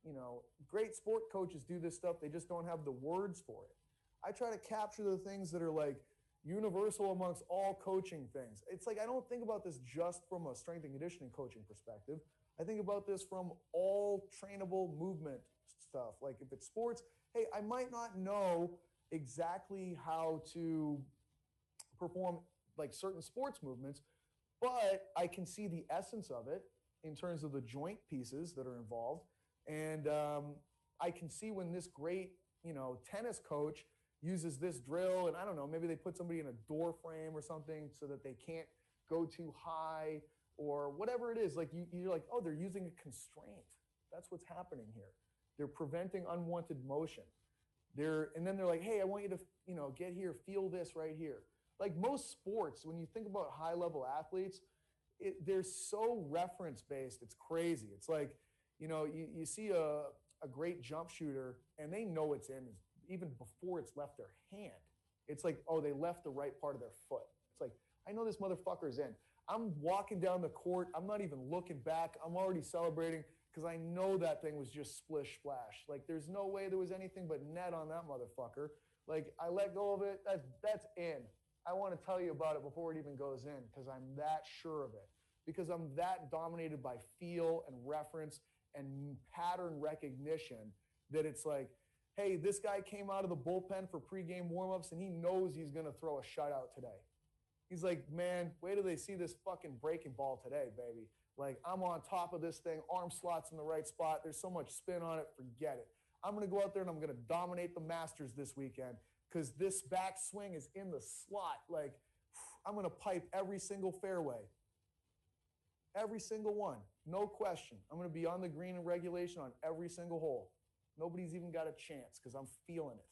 You know, great sport coaches do this stuff. They just don't have the words for it. I try to capture the things that are like universal amongst all coaching things. It's like I don't think about this just from a strength and conditioning coaching perspective. I think about this from all trainable movement stuff. Like if it's sports, hey, I might not know exactly how to perform like certain sports movements, but I can see the essence of it in terms of the joint pieces that are involved. And I can see when this great, you know, tennis coach uses this drill, and I don't know, maybe they put somebody in a door frame or something so that they can't go too high or whatever it is. Like you're like, oh, they're using a constraint. That's what's happening here. They're preventing unwanted motion. And then they're like, hey, I want you to, you know, get here, feel this right here. Like most sports, when you think about high-level athletes, they're so reference-based. It's crazy. It's like, you know, you see a great jump shooter, and they know it's in even before it's left their hand. It's like, oh, they left the right part of their foot. It's like, I know this motherfucker's in. I'm walking down the court. I'm not even looking back. I'm already celebrating because I know that thing was just splish splash. Like, there's no way there was anything but net on that motherfucker. Like, I let go of it. That's in. I want to tell you about it before it even goes in because I'm that sure of it. Because I'm that dominated by feel and reference and pattern recognition that it's like, hey, this guy came out of the bullpen for pregame warmups and he knows he's going to throw a shutout today. He's like, man, wait till they see this fucking breaking ball today, baby. Like, I'm on top of this thing, arm slots in the right spot. There's so much spin on it, forget it. I'm going to go out there and I'm going to dominate the Masters this weekend because this backswing is in the slot. Like, I'm going to pipe every single fairway. Every single one, no question. I'm going to be on the green in regulation on every single hole. Nobody's even got a chance because I'm feeling it.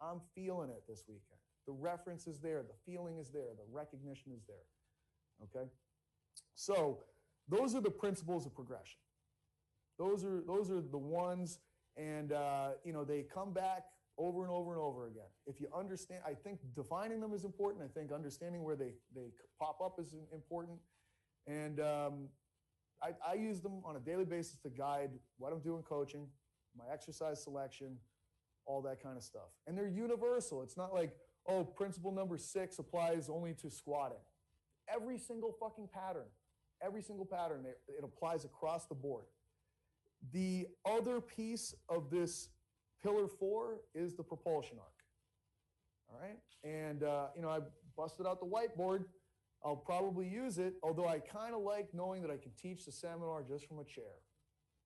I'm feeling it this weekend. The reference is there. The feeling is there. The recognition is there. Okay? So those are the principles of progression. Those are the ones, And, you know, they come back over and over and over again. If you understand, I think defining them is important. I think understanding where they pop up is important. And I use them on a daily basis to guide what I'm doing coaching, my exercise selection, all that kind of stuff. And they're universal. It's not like, oh, principle number 6 applies only to squatting. Every single fucking pattern, it applies across the board. The other piece of this pillar 4 is the propulsion arc. All right. And, you know, I busted out the whiteboard. I'll probably use it, although I kind of like knowing that I can teach the seminar just from a chair.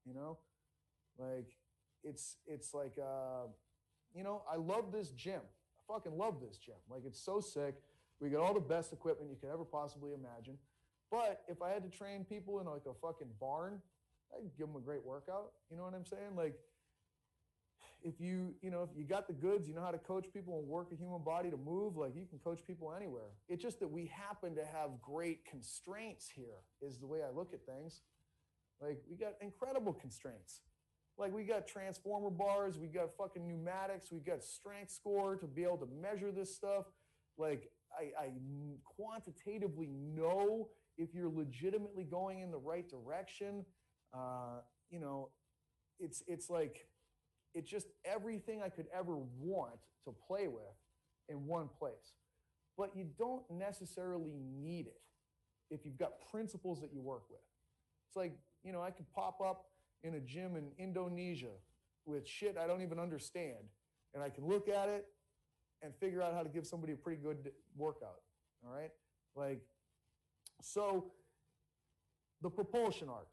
You know, like it's like, you know, I love this gym. I fucking love this gym. Like, it's so sick. We got all the best equipment you could ever possibly imagine. But if I had to train people in like a fucking barn, I'd give them a great workout. You know what I'm saying? Like, if you got the goods, you know how to coach people and work a human body to move, like, you can coach people anywhere. It's just that we happen to have great constraints here, is the way I look at things. Like, we got incredible constraints. Like, we got transformer bars, we got fucking pneumatics, we got strength score to be able to measure this stuff. Like, I quantitatively know if you're legitimately going in the right direction. You know, it's like, it's just everything I could ever want to play with in one place. But you don't necessarily need it if you've got principles that you work with. It's like, you know, I could pop up in a gym in Indonesia with shit I don't even understand, and I can look at it and figure out how to give somebody a pretty good workout. All right? Like, so the propulsion arc.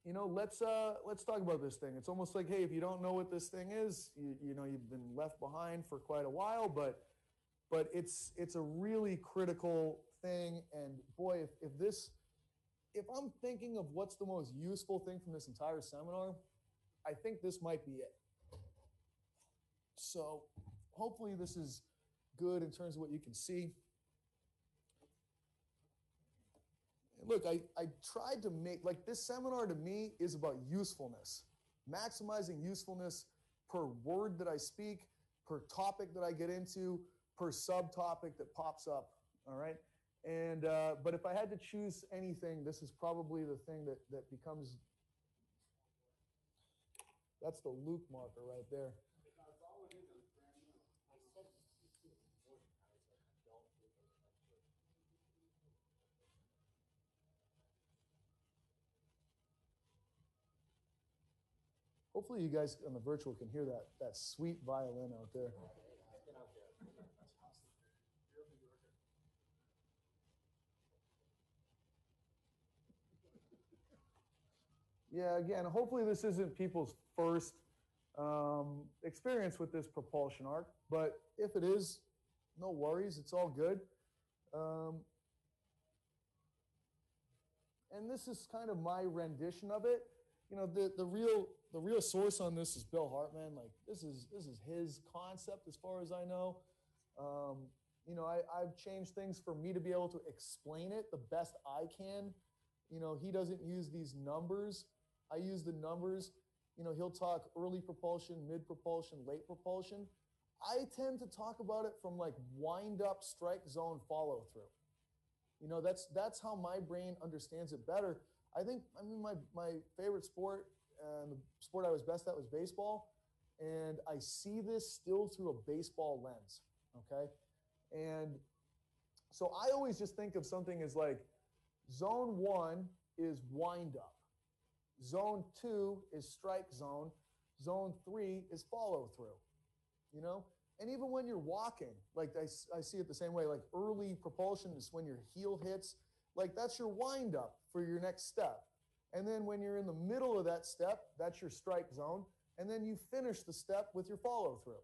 You know, let's talk about this thing. It's almost like, hey, if you don't know what this thing is, you know, you've been left behind for quite a while, but it's a really critical thing. And boy, if I'm thinking of what's the most useful thing from this entire seminar, I think this might be it. So hopefully this is good in terms of what you can see. Look, I tried to make, like, this seminar to me is about usefulness, maximizing usefulness per word that I speak, per topic that I get into, per subtopic that pops up, all right? And, but if I had to choose anything, this is probably the thing that becomes, that's the Luke marker right there. Hopefully you guys on the virtual can hear that sweet violin out there. Yeah, again, hopefully this isn't people's first experience with this propulsion arc, but if it is, no worries, it's all good. And this is kind of my rendition of it. You know, the real source on this is Bill Hartman. Like, this is his concept as far as I know. You know, I've changed things for me to be able to explain it the best I can. You know, he doesn't use these numbers. I use the numbers. You know, he'll talk early propulsion, mid propulsion, late propulsion. I tend to talk about it from like wind up, strike zone, follow through. You know, that's how my brain understands it better. I mean, my favorite sport, the sport I was best at was baseball. And I see this still through a baseball lens, okay? And so I always just think of something as like, zone 1 is wind up. Zone 2 is strike zone. Zone 3 is follow through, you know? And even when you're walking, like I see it the same way, like early propulsion is when your heel hits, like that's your wind up for your next step. And then when you're in the middle of that step, that's your strike zone. And then you finish the step with your follow through.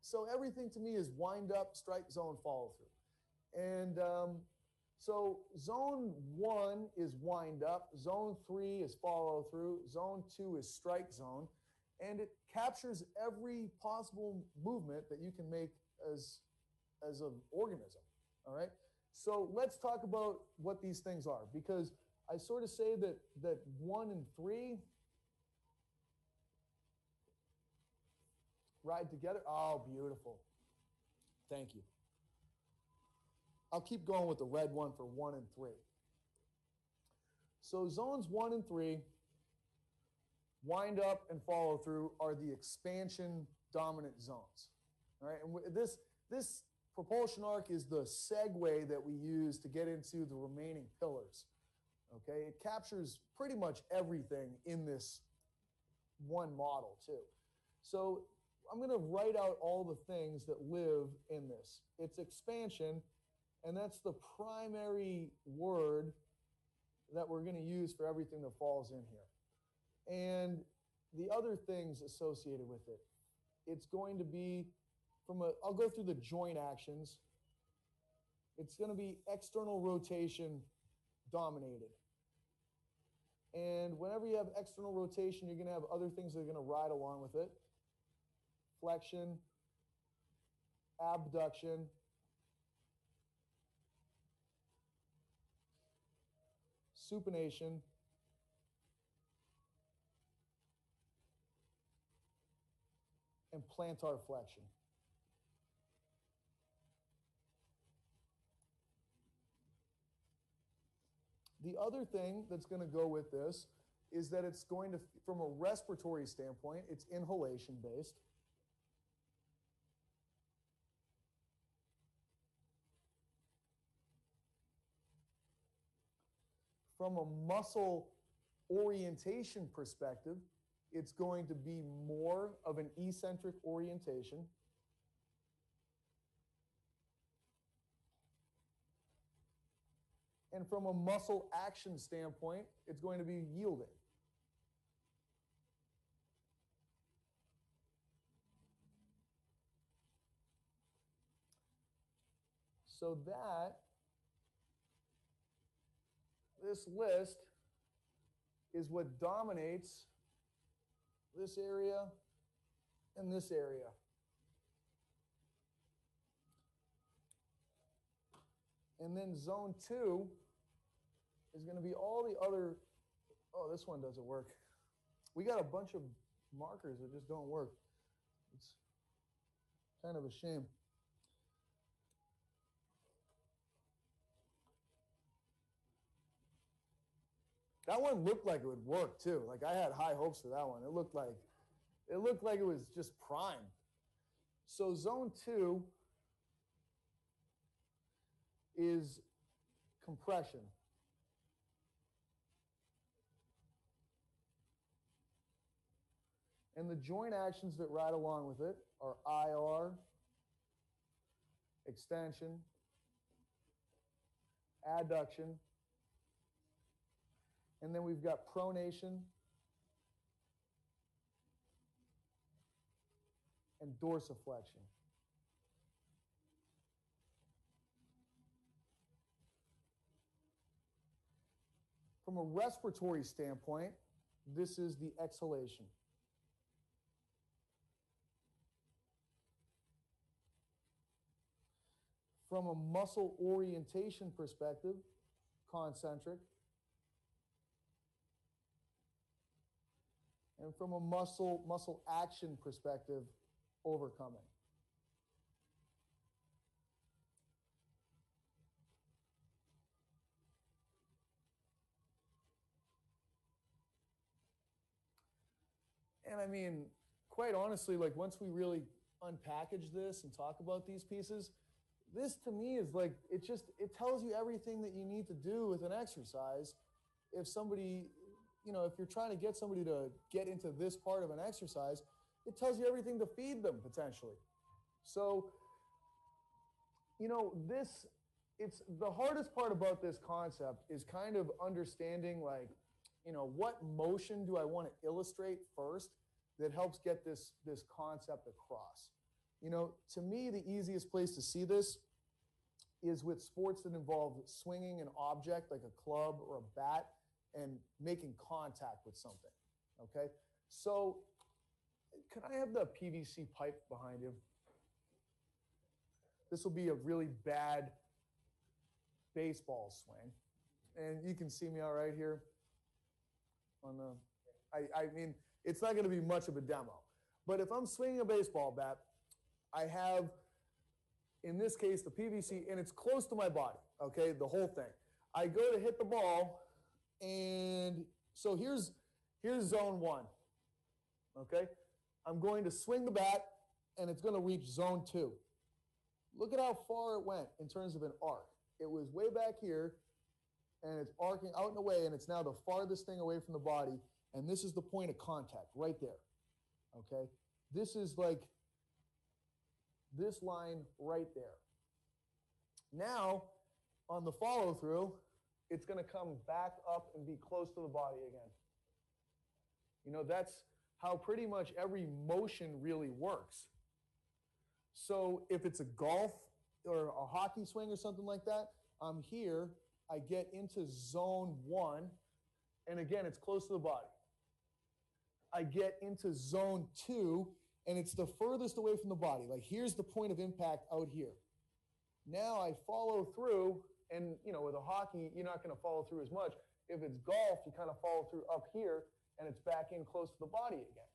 So everything to me is wind up, strike zone, follow through. And so zone 1 is wind up, zone 3 is follow through, zone 2 is strike zone, and it captures every possible movement that you can make as an organism, all right? So let's talk about what these things are, because I sort of say that 1 and 3 ride together. Oh, beautiful. Thank you. I'll keep going with the red one for 1 and 3. So zones 1 and 3, wind up and follow through, are the expansion dominant zones. All right, and this propulsion arc is the segue that we use to get into the remaining pillars. Okay, it captures pretty much everything in this one model too. So I'm going to write out all the things that live in this. It's expansion, and that's the primary word that we're going to use for everything that falls in here. And the other things associated with it, it's going to be I'll go through the joint actions. It's going to be external rotation dominated. And whenever you have external rotation, you're going to have other things that are going to ride along with it. Flexion, abduction, supination, and plantar flexion. The other thing that's going to go with this is that it's going to, from a respiratory standpoint, it's inhalation based. From a muscle orientation perspective, it's going to be more of an eccentric orientation. And from a muscle action standpoint, it's going to be yielding. So this list is what dominates this area and this area. And then zone 2 is going to be all the other, oh, this one doesn't work. We got a bunch of markers that just don't work. It's kind of a shame. That one looked like it would work too. Like I had high hopes for that one. It looked like it was just prime. So zone 2 is compression. And the joint actions that ride along with it are IR, extension, adduction, and then we've got pronation and dorsiflexion. From a respiratory standpoint, this is the exhalation. From a muscle orientation perspective, concentric. And from a muscle action perspective, overcoming. And I mean, quite honestly, like once we really unpackage this and talk about these pieces, this to me is like, it tells you everything that you need to do with an exercise. If somebody, if you're trying to get somebody to get into this part of an exercise, it tells you everything to feed them potentially. So, it's the hardest part about this concept is kind of understanding like, what motion do I want to illustrate first that helps get this concept across. To me, the easiest place to see this is with sports that involve swinging an object like a club or a bat and making contact with something, okay? So could I have the PVC pipe behind you? This will be a really bad baseball swing. And you can see me all right here. I mean, it's not going to be much of a demo. But if I'm swinging a baseball bat, I have, in this case, the PVC, and it's close to my body, okay, the whole thing. I go to hit the ball, and so here's zone 1, okay? I'm going to swing the bat, and it's going to reach zone 2. Look at how far it went in terms of an arc. It was way back here, and it's arcing out and away, and it's now the farthest thing away from the body, and this is the point of contact right there, okay? This is like this line right there. Now, on the follow-through, it's going to come back up and be close to the body again. You know, that's how pretty much every motion really works. So if it's a golf or a hockey swing or something like that, I'm here, I get into zone 1, and again, it's close to the body. I get into zone 2, and it's the furthest away from the body. Like, here's the point of impact out here. Now I follow through, and you know, with a hockey, you're not going to follow through as much. If it's golf, you kind of follow through up here, and it's back in close to the body again.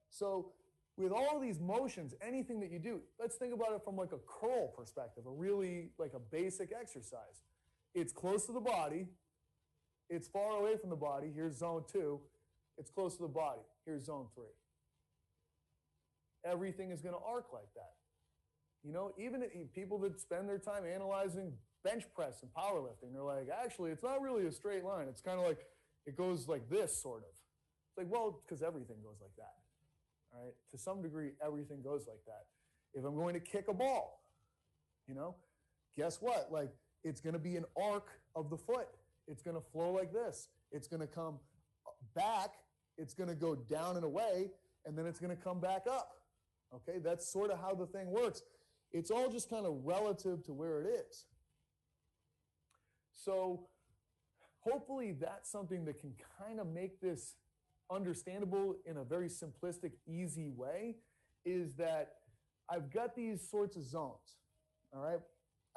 So with all these motions, anything that you do, let's think about it from like a curl perspective, a really like a basic exercise. It's close to the body. It's far away from the body. Here's zone 2. It's close to the body. Here's zone 3. Everything is going to arc like that. You know, even people that spend their time analyzing bench press and powerlifting, they're like, actually, it's not really a straight line. It's kind of like, it goes like this, sort of. It's like, well, because everything goes like that. All right? To some degree, everything goes like that. If I'm going to kick a ball, you know, guess what? Like, it's going to be an arc of the foot. It's going to flow like this. It's going to come back. It's going to go down and away, and then it's going to come back up. Okay, that's sort of how the thing works. It's all just kind of relative to where it is. So hopefully that's something that can kind of make this understandable in a very simplistic, easy way, is that I've got these sorts of zones, all right?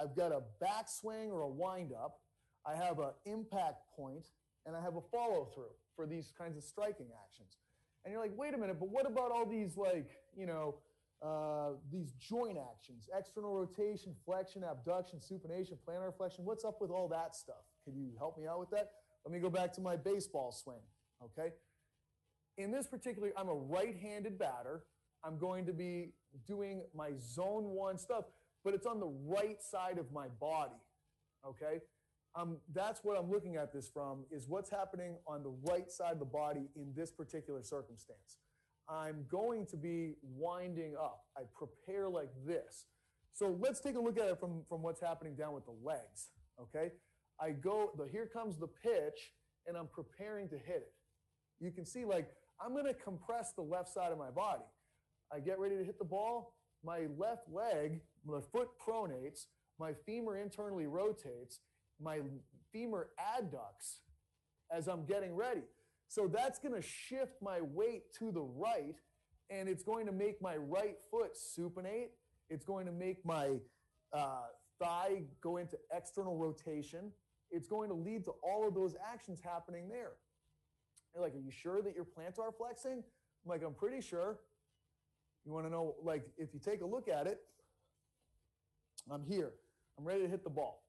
I've got a backswing or a windup. I have an impact point, and I have a follow-through for these kinds of striking actions. And you're like, wait a minute, but what about all these, like, you know, these joint actions, external rotation, flexion, abduction, supination, plantar flexion? What's up with all that stuff? Can you help me out with that? Let me go back to my baseball swing, okay? In this particular, I'm a right-handed batter. I'm going to be doing my zone 1 stuff, but it's on the right side of my body, okay? That's what I'm looking at this from, is what's happening on the right side of the body in this particular circumstance. I'm going to be winding up. I prepare like this. So let's take a look at it from what's happening down with the legs, okay? Here comes the pitch, and I'm preparing to hit it. You can see, like, I'm going to compress the left side of my body. I get ready to hit the ball. My left leg, my foot pronates, my femur internally rotates, my femur adducts as I'm getting ready. So that's going to shift my weight to the right, and it's going to make my right foot supinate. It's going to make my thigh go into external rotation. It's going to lead to all of those actions happening there. You're like, are you sure that you're plantar flexing? I'm like, I'm pretty sure. You want to know, like, if you take a look at it, I'm here. I'm ready to hit the ball,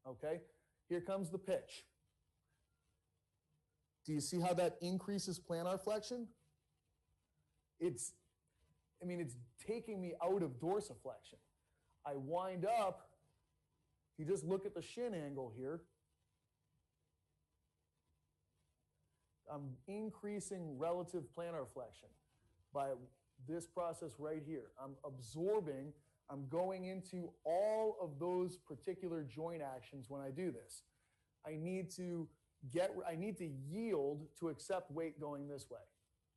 okay? Here comes the pitch. Do you see how that increases plantar flexion? It's taking me out of dorsiflexion. I wind up, if you just look at the shin angle here, I'm increasing relative plantar flexion by this process right here. I'm absorbing, I'm going into all of those particular joint actions when I do this. I need to yield to accept weight going this way.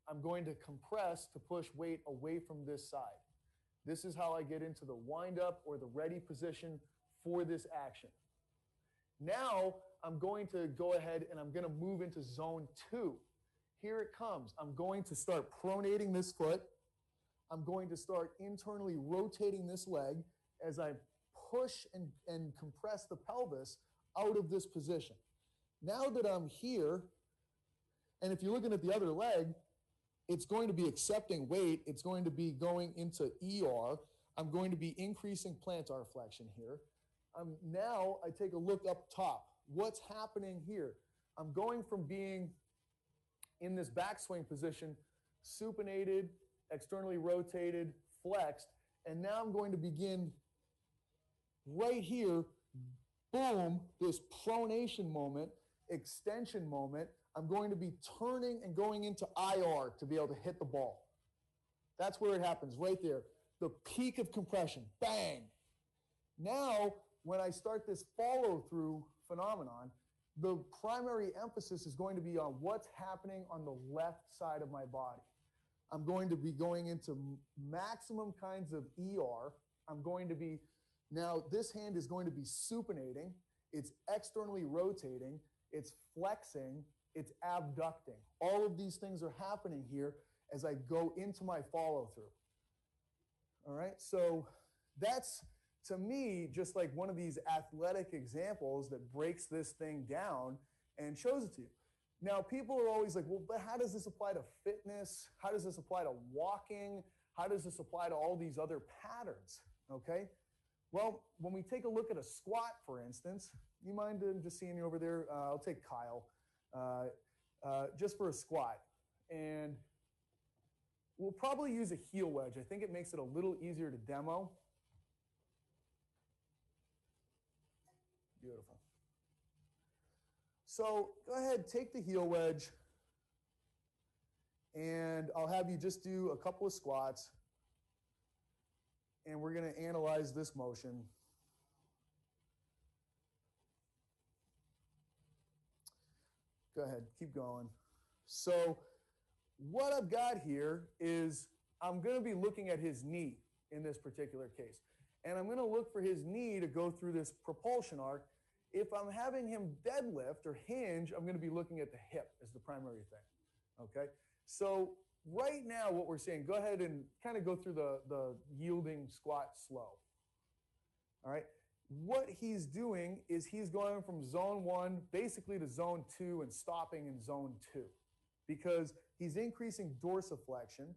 I'm going to compress to push weight away from this side. This is how I get into the wind up or the ready position for this action. Now I'm going to go ahead and I'm going to move into zone 2. Here it comes. I'm going to start pronating this foot. I'm going to start internally rotating this leg as I push and compress the pelvis out of this position. Now that I'm here, and if you're looking at the other leg, it's going to be accepting weight. It's going to be going into ER. I'm going to be increasing plantar flexion here. Now I take a look up top. What's happening here? I'm going from being in this backswing position, supinated, externally rotated, flexed, and now I'm going to begin right here, boom, this pronation moment, extension moment. I'm going to be turning and going into IR to be able to hit the ball. That's where it happens, right there. The peak of compression, bang. Now, when I start this follow-through phenomenon, the primary emphasis is going to be on what's happening on the left side of my body. I'm going to be going into maximum kinds of ER. I'm going to be, now this hand is going to be supinating, it's externally rotating, it's flexing, it's abducting. All of these things are happening here as I go into my follow-through. All right, so that's, to me, just like one of these athletic examples that breaks this thing down and shows it to you. Now, people are always like, well, but how does this apply to fitness? How does this apply to walking? How does this apply to all these other patterns? Okay, well, when we take a look at a squat, for instance, you mind just seeing you over there? I'll take Kyle, just for a squat. And we'll probably use a heel wedge. I think it makes it a little easier to demo. Beautiful. So go ahead, take the heel wedge, and I'll have you just do a couple of squats, and we're going to analyze this motion. Go ahead, keep going. So what I've got here is I'm going to be looking at his knee in this particular case. And I'm going to look for his knee to go through this propulsion arc. If I'm having him deadlift or hinge, I'm going to be looking at the hip as the primary thing. Okay? So right now what we're seeing, go ahead and kind of go through the yielding squat slow. All right? What he's doing is he's going from zone 1 basically to zone 2 and stopping in zone 2 because he's increasing dorsiflexion.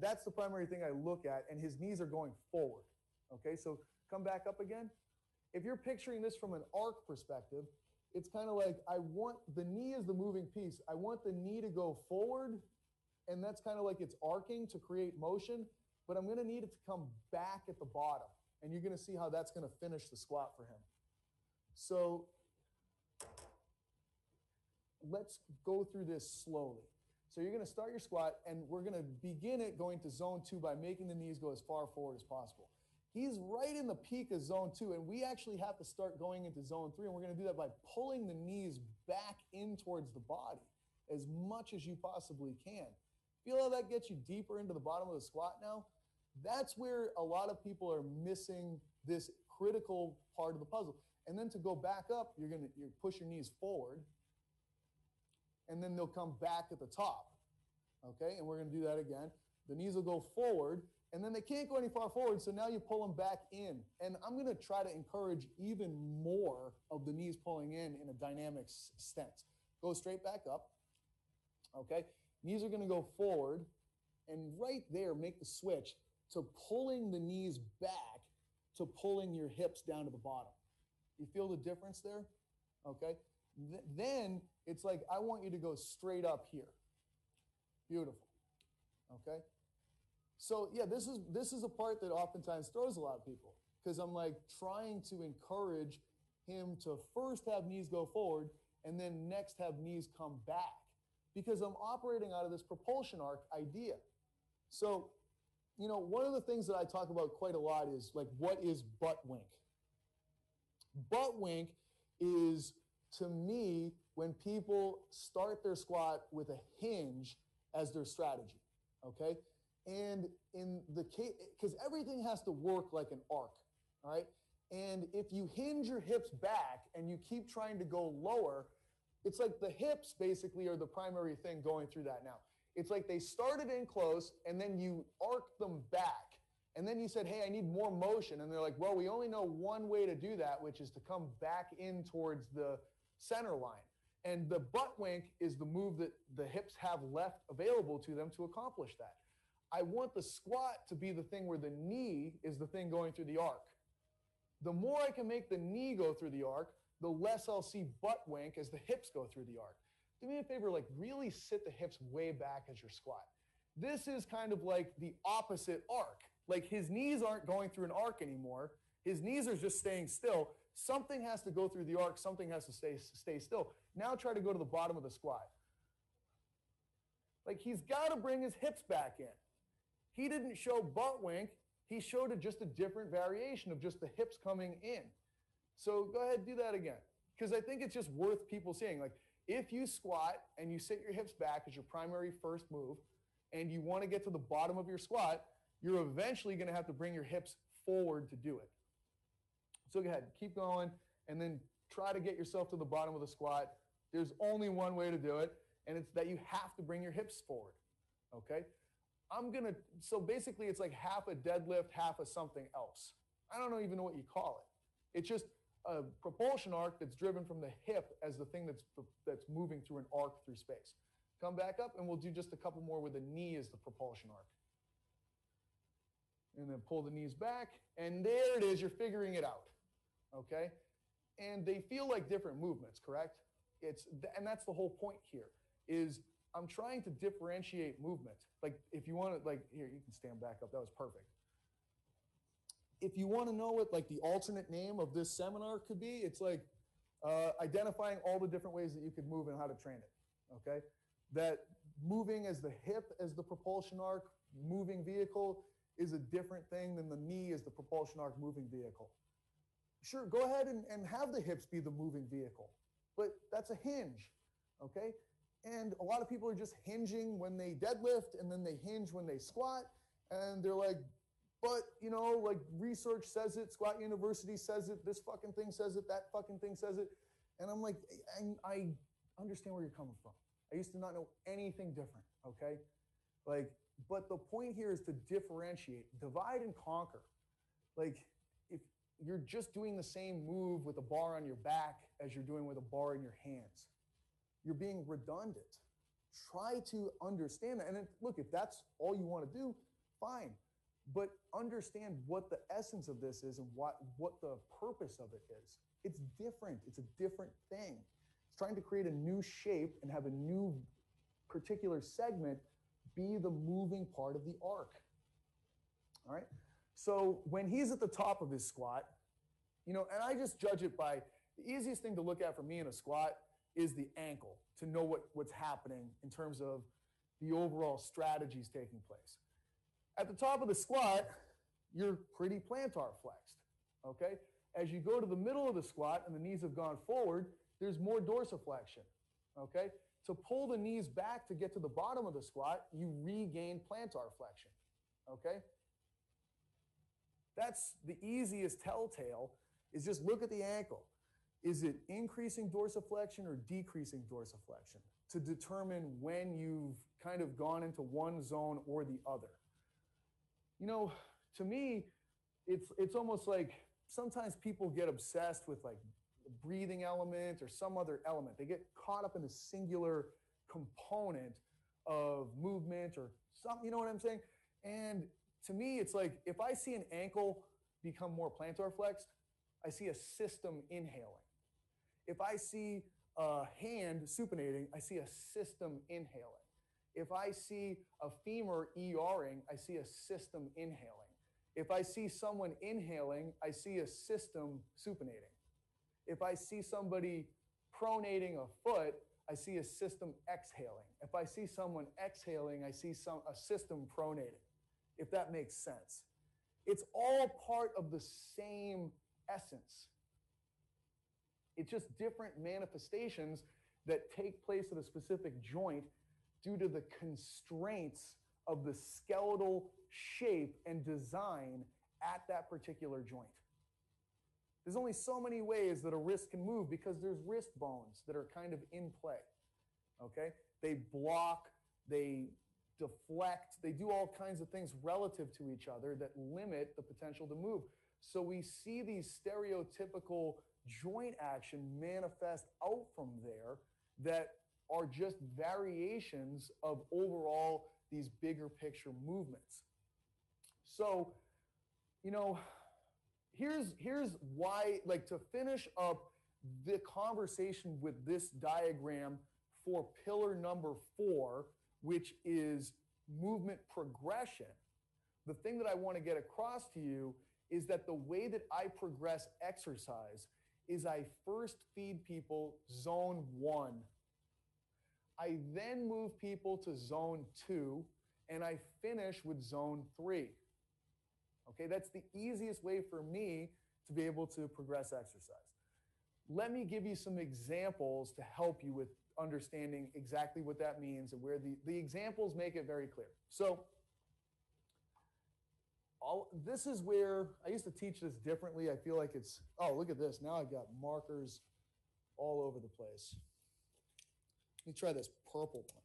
That's the primary thing I look at, and his knees are going forward. Okay, so come back up again. If you're picturing this from an arc perspective, it's kind of like I want the knee is the moving piece. I want the knee to go forward, and that's kind of like it's arcing to create motion, but I'm going to need it to come back at the bottom, and you're going to see how that's going to finish the squat for him. So let's go through this slowly. So you're going to start your squat, and we're going to begin it going to zone 2 by making the knees go as far forward as possible. He's right in the peak of zone 2, and we actually have to start going into zone 3, and we're going to do that by pulling the knees back in towards the body as much as you possibly can. Feel how that gets you deeper into the bottom of the squat now? That's where a lot of people are missing this critical part of the puzzle. And then to go back up, you push your knees forward, and then they'll come back at the top. Okay, and we're going to do that again. The knees will go forward, and then they can't go any far forward, so now you pull them back in. And I'm going to try to encourage even more of the knees pulling in a dynamic stance. Go straight back up. Okay, knees are going to go forward, and right there, make the switch to pulling the knees back to pulling your hips down to the bottom. You feel the difference there? Okay, then it's like I want you to go straight up here. Beautiful. Okay. So yeah, this is a part that oftentimes throws a lot of people because I'm like trying to encourage him to first have knees go forward and then next have knees come back because I'm operating out of this propulsion arc idea. So, you know, one of the things that I talk about quite a lot is like, what is butt wink? Butt wink is, to me, when people start their squat with a hinge as their strategy, okay? And in the case, because everything has to work like an arc, all right? And if you hinge your hips back and you keep trying to go lower, it's like the hips basically are the primary thing going through that now. It's like they started in close and then you arc them back. And then you said, hey, I need more motion. And they're like, well, we only know one way to do that, which is to come back in towards the center line. And the butt wink is the move that the hips have left available to them to accomplish that. I want the squat to be the thing where the knee is the thing going through the arc. The more I can make the knee go through the arc, the less I'll see butt wink as the hips go through the arc. Do me a favor, like really sit the hips way back as your squat. This is kind of like the opposite arc. Like his knees aren't going through an arc anymore. His knees are just staying still. Something has to go through the arc. Something has to stay still. Now try to go to the bottom of the squat. Like he's got to bring his hips back in. He didn't show butt wink. He showed just a different variation of just the hips coming in. So go ahead and do that again. Because I think it's just worth people seeing. Like if you squat and you sit your hips back as your primary first move, and you want to get to the bottom of your squat, you're eventually going to have to bring your hips forward to do it. So go ahead, keep going, and then try to get yourself to the bottom of the squat. There's only one way to do it, and it's that you have to bring your hips forward, okay? So basically it's like half a deadlift, half a something else. I don't even know what you call it. It's just a propulsion arc that's driven from the hip as the thing that's moving through an arc through space. Come back up, and we'll do just a couple more where the knee is the propulsion arc. And then pull the knees back, and there it is. You're figuring it out, okay? And they feel like different movements, correct? And that's the whole point here, is I'm trying to differentiate movement. Like if you want to, like here, you can stand back up. That was perfect. If you want to know what like the alternate name of this seminar could be, it's like identifying all the different ways that you could move and how to train it, okay? That moving as the hip as the propulsion arc, moving vehicle is a different thing than the knee as the propulsion arc moving vehicle. Sure, go ahead and have the hips be the moving vehicle, but that's a hinge, okay? And a lot of people are just hinging when they deadlift, and then they hinge when they squat, and they're like, but, you know, like research says it, Squat University says it, this fucking thing says it, that fucking thing says it. And I'm like, I understand where you're coming from. I used to not know anything different, okay? Like, but the point here is to differentiate, divide and conquer. Like, if you're just doing the same move with a bar on your back as you're doing with a bar in your hands, you're being redundant. Try to understand that. And then, look, if that's all you want to do, fine. But understand what the essence of this is and what the purpose of it is. It's different. It's a different thing. It's trying to create a new shape and have a new particular segment be the moving part of the arc. All right? So when he's at the top of his squat, you know, and I just judge it by the easiest thing to look at for me in a squat is the ankle to know what's happening in terms of the overall strategies taking place. At the top of the squat, you're pretty plantar flexed, okay? As you go to the middle of the squat and the knees have gone forward, there's more dorsiflexion, okay? To pull the knees back to get to the bottom of the squat, you regain plantar flexion, okay? That's the easiest telltale, is just look at the ankle. Is it increasing dorsiflexion or decreasing dorsiflexion to determine when you've kind of gone into one zone or the other? You know, to me, it's almost like sometimes people get obsessed with like the breathing element or some other element. They get caught up in a singular component of movement or something, you know what I'm saying? And to me, it's like if I see an ankle become more plantar flexed, I see a system inhaling. If I see a hand supinating, I see a system inhaling. If I see a femur ERing, I see a system inhaling. If I see someone inhaling, I see a system supinating. If I see somebody pronating a foot, I see a system exhaling. If I see someone exhaling, I see a system pronating, if that makes sense. It's all part of the same essence. It's just different manifestations that take place at a specific joint due to the constraints of the skeletal shape and design at that particular joint. There's only so many ways that a wrist can move because there's wrist bones that are kind of in play, okay? They block, they deflect, they do all kinds of things relative to each other that limit the potential to move. So we see these stereotypical joint action manifest out from there that are just variations of overall these bigger picture movements. So, you know, here's why, like, to finish up the conversation with this diagram for pillar number 4, which is movement progression. The thing that I want to get across to you is that the way that I progress exercise is I first feed people zone 1. I then move people to zone 2, and I finish with zone 3. Okay, that's the easiest way for me to be able to progress exercise. Let me give you some examples to help you with understanding exactly what that means and where the examples make it very clear. So this is where I used to teach this differently. I feel like it's, oh, look at this. Now I've got markers all over the place. Let me try this purple one.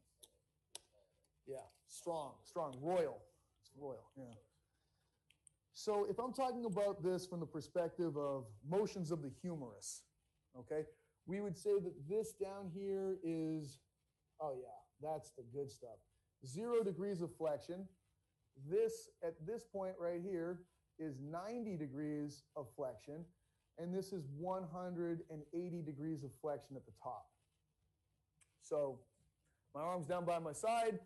Yeah, strong, royal. It's royal, yeah. So if I'm talking about this from the perspective of motions of the humerus, okay, we would say that this down here is, oh yeah, that's the good stuff. 0 degrees of flexion. This, at this point right here, is 90 degrees of flexion, and this is 180 degrees of flexion at the top. So my arm's down by my side.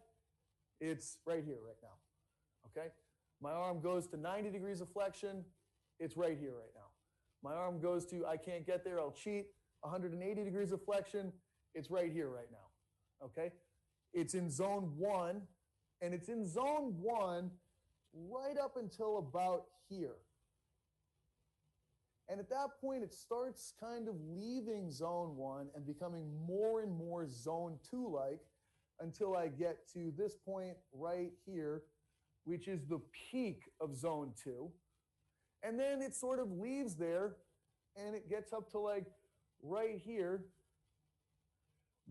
It's right here right now, okay? My arm goes to 90 degrees of flexion. It's right here right now. My arm goes to, I can't get there, I'll cheat, 180 degrees of flexion. It's right here right now, okay? It's in zone 1, and it's in zone 1 right up until about here. And at that point, it starts kind of leaving zone 1 and becoming more and more zone 2-like until I get to this point right here, which is the peak of zone 2. And then it sort of leaves there and it gets up to like right here,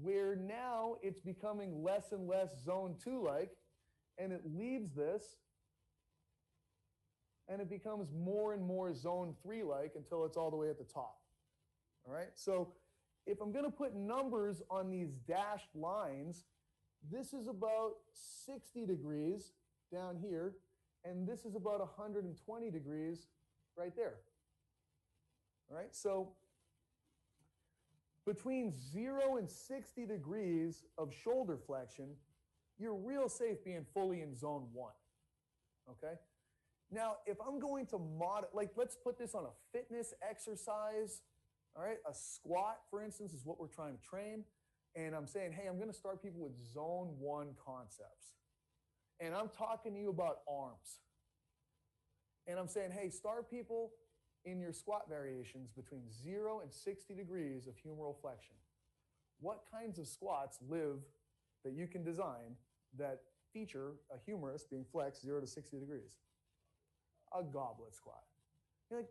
where now it's becoming less and less zone 2-like, and it leaves this and it becomes more and more zone 3-like until it's all the way at the top. All right, so if I'm going to put numbers on these dashed lines, this is about 60 degrees down here, and this is about 120 degrees right there. All right, so between 0 and 60 degrees of shoulder flexion, you're real safe being fully in zone 1. Okay? Now, if I'm going to let's put this on a fitness exercise. All right, a squat, for instance, is what we're trying to train. And I'm saying, hey, I'm going to start people with zone 1 concepts. And I'm talking to you about arms. And I'm saying, hey, start people in your squat variations between 0 and 60 degrees of humeral flexion. What kinds of squats live that you can design that feature a humerus being flexed 0 to 60 degrees? A goblet squat. You're like,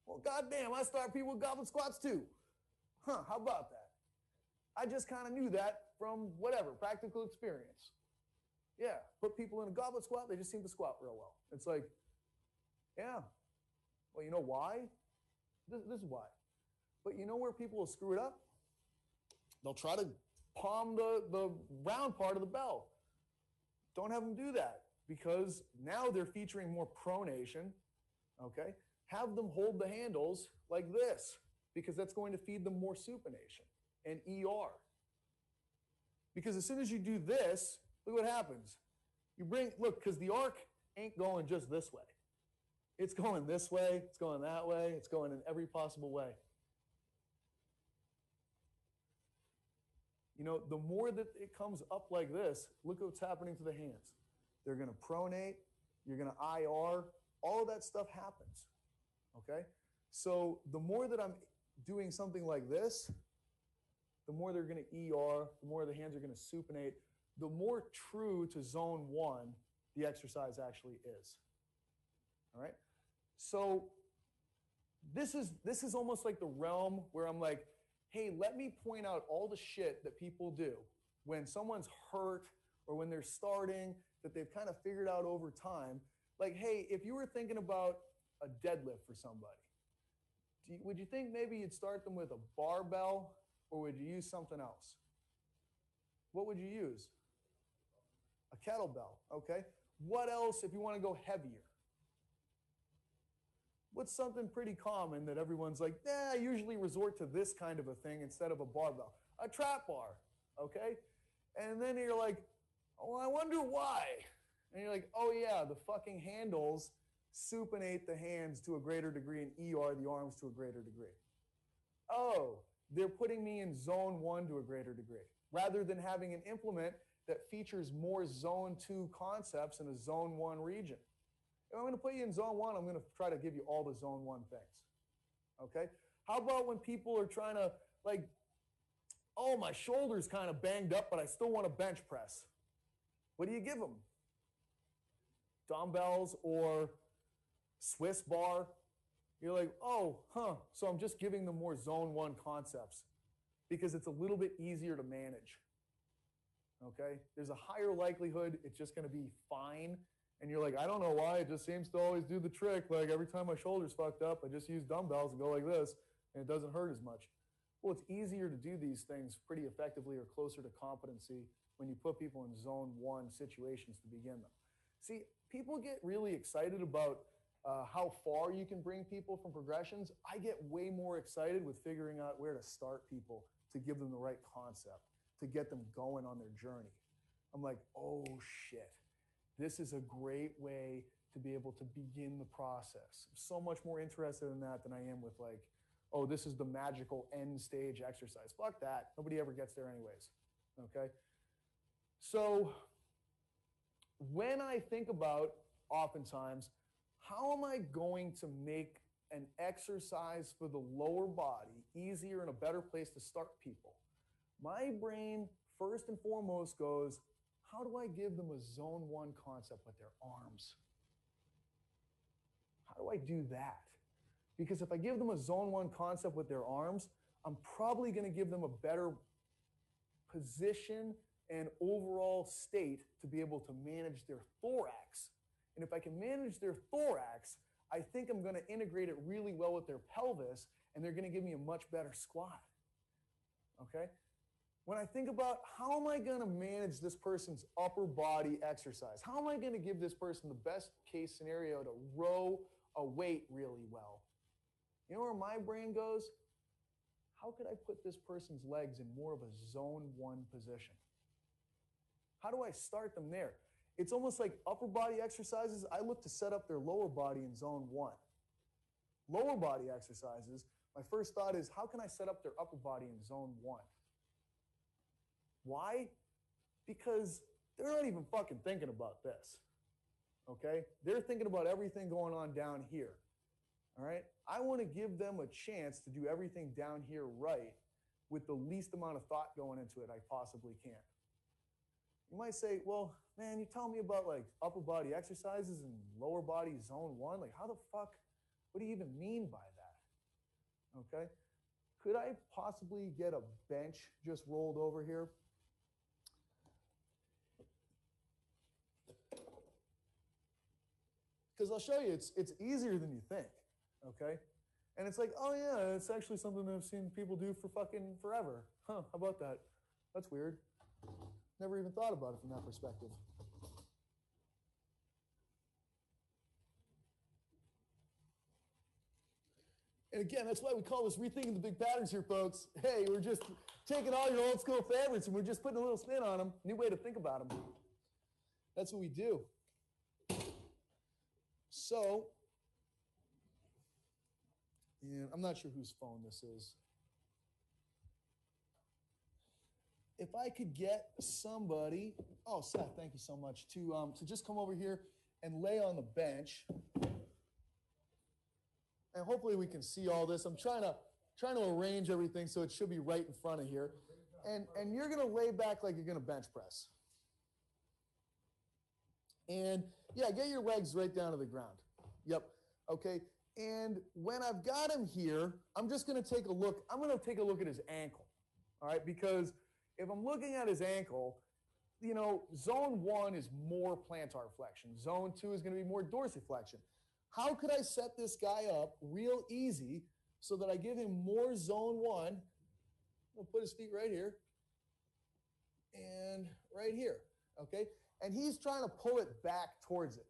well, goddamn, I start people with goblet squats too. Huh, how about that? I just kind of knew that from whatever, practical experience. Yeah, put people in a goblet squat, they just seem to squat real well. It's like, yeah. Well, you know why? This is why. But you know where people will screw it up? They'll try to palm the round part of the bell. Don't have them do that, because now they're featuring more pronation, okay? Have them hold the handles like this, because that's going to feed them more supination and ER. Because as soon as you do this, look what happens. Look, because the arc ain't going just this way. It's going this way, it's going that way, it's going in every possible way. You know, the more that it comes up like this, look what's happening to the hands. They're going to pronate, you're going to IR, all of that stuff happens, okay? So the more that I'm doing something like this, the more they're going to ER, the more the hands are going to supinate, the more true to zone 1 the exercise actually is, all right? So this is almost like the realm where I'm like, hey, let me point out all the shit that people do when someone's hurt or when they're starting that they've kind of figured out over time. Like, hey, if you were thinking about a deadlift for somebody, would you think maybe you'd start them with a barbell, or would you use something else? What would you use? A kettlebell, okay? What else if you want to go heavier? What's something pretty common that everyone's like, I usually resort to this kind of a thing instead of a barbell? A trap bar, okay? And then you're like, oh, I wonder why. And you're like, oh yeah, the fucking handles supinate the hands to a greater degree and ER the arms to a greater degree. Oh, they're putting me in zone 1 to a greater degree, rather than having an implement that features more zone 2 concepts in a zone 1 region. If I'm going to put you in zone 1, I'm going to try to give you all the zone 1 things. Okay? How about when people are trying to, like, oh, my shoulder's kind of banged up, but I still want to bench press? What do you give them? Dumbbells or Swiss bar? You're like, oh, so I'm just giving them more zone 1 concepts because it's a little bit easier to manage. Okay? There's a higher likelihood it's just going to be fine. And you're like, I don't know why. It just seems to always do the trick. Like every time my shoulder's fucked up, I just use dumbbells and go like this, and it doesn't hurt as much. Well, it's easier to do these things pretty effectively or closer to competency when you put people in zone 1 situations to begin them. See, people get really excited about how far you can bring people from progressions. I get way more excited with figuring out where to start people to give them the right concept, to get them going on their journey. I'm like, oh shit, this is a great way to be able to begin the process. I'm so much more interested in that than I am with like, oh, this is the magical end stage exercise. Fuck that. Nobody ever gets there anyways. Okay? So when I think about oftentimes, how am I going to make an exercise for the lower body easier and a better place to start people? My brain, first and foremost, goes, how do I give them a zone 1 concept with their arms? How do I do that? Because if I give them a zone 1 concept with their arms, I'm probably going to give them a better position and overall state to be able to manage their thorax. And if I can manage their thorax, I think I'm going to integrate it really well with their pelvis, and they're going to give me a much better squat. Okay? When I think about how am I going to manage this person's upper body exercise, how am I going to give this person the best case scenario to row a weight really well? You know where my brain goes? How could I put this person's legs in more of a zone 1 position? How do I start them there? It's almost like upper body exercises. I look to set up their lower body in zone 1. Lower body exercises, my first thought is, how can I set up their upper body in zone 1? Why? Because they're not even fucking thinking about this. Okay? They're thinking about everything going on down here. All right? I want to give them a chance to do everything down here right with the least amount of thought going into it I possibly can. You might say, well, man, you tell me about like upper body exercises and lower body zone 1. Like, how the fuck, what do you even mean by that? Okay? Could I possibly get a bench just rolled over here? Because I'll show you, it's easier than you think, okay? And it's like, oh yeah, it's actually something that I've seen people do for fucking forever. Huh, how about that? That's weird. Never even thought about it from that perspective. And again, that's why we call this Rethinking the Big Patterns here, folks. Hey, we're just taking all your old school favorites and we're just putting a little spin on them. New way to think about them. That's what we do. So, and I'm not sure whose phone this is. If I could get somebody, oh, Seth, thank you so much, to just come over here and lay on the bench. And hopefully we can see all this. I'm trying to arrange everything so it should be right in front of here. And you're going to lay back like you're going to bench press. And yeah, get your legs right down to the ground. Yep. Okay. And when I've got him here, I'm just going to take a look. I'm going to take a look at his ankle. All right. Because if I'm looking at his ankle, you know, zone 1 is more plantar flexion. Zone 2 is going to be more dorsiflexion. How could I set this guy up real easy so that I give him more zone 1? I'll put his feet right here. and right here, okay? And he's trying to pull it back towards it.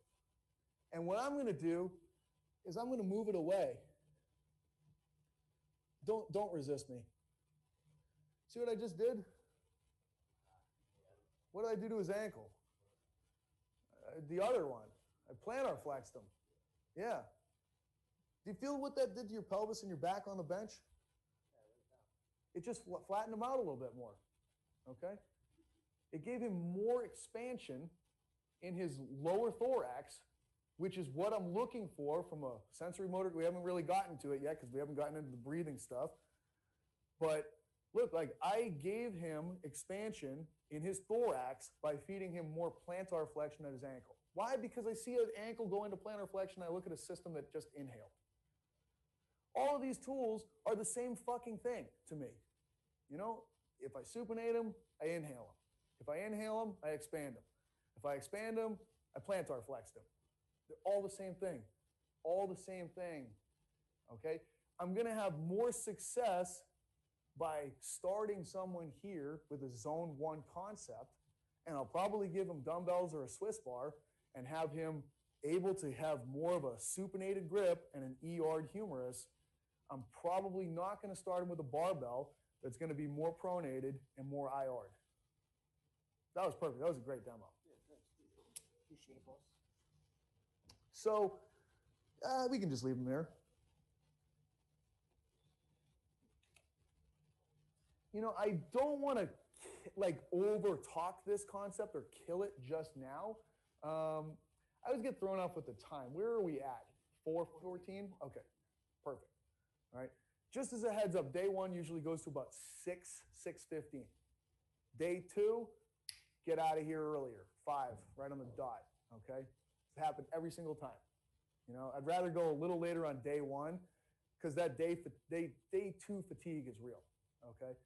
And what I'm going to do is I'm going to move it away. Don't resist me. See what I just did? What did I do to his ankle? The other one. I plantar flexed him. Yeah. Do you feel what that did to your pelvis and your back on the bench? It just flattened him out a little bit more. Okay? It gave him more expansion in his lower thorax, which is what I'm looking for from a sensory motor. We haven't really gotten to it yet because we haven't gotten into the breathing stuff. But look, like I gave him expansion in his thorax by feeding him more plantar flexion at his ankle. Why? Because I see an ankle go into plantar flexion. I look at a system that just inhaled. All of these tools are the same fucking thing to me. You know, if I supinate them, I inhale them. If I inhale them, I expand them. If I expand them, I plantar flex them. They're all the same thing. All the same thing. Okay? I'm going to have more success by starting someone here with a zone 1 concept, and I'll probably give him dumbbells or a Swiss bar and have him able to have more of a supinated grip and an ER'd humerus. I'm probably not going to start him with a barbell that's going to be more pronated and more IR'd. That was perfect. That was a great demo. So we can just leave him there. You know, I don't want to like over talk this concept or kill it just now. I always get thrown off with the time. Where are we at? 4:14? Okay, perfect. All right. Just as a heads up, day 1 usually goes to about 6:15. Day 2, get out of here earlier. 5, right on the dot. Okay, it's happened every single time. You know, I'd rather go a little later on day 1 because that day 2 fatigue is real. Okay,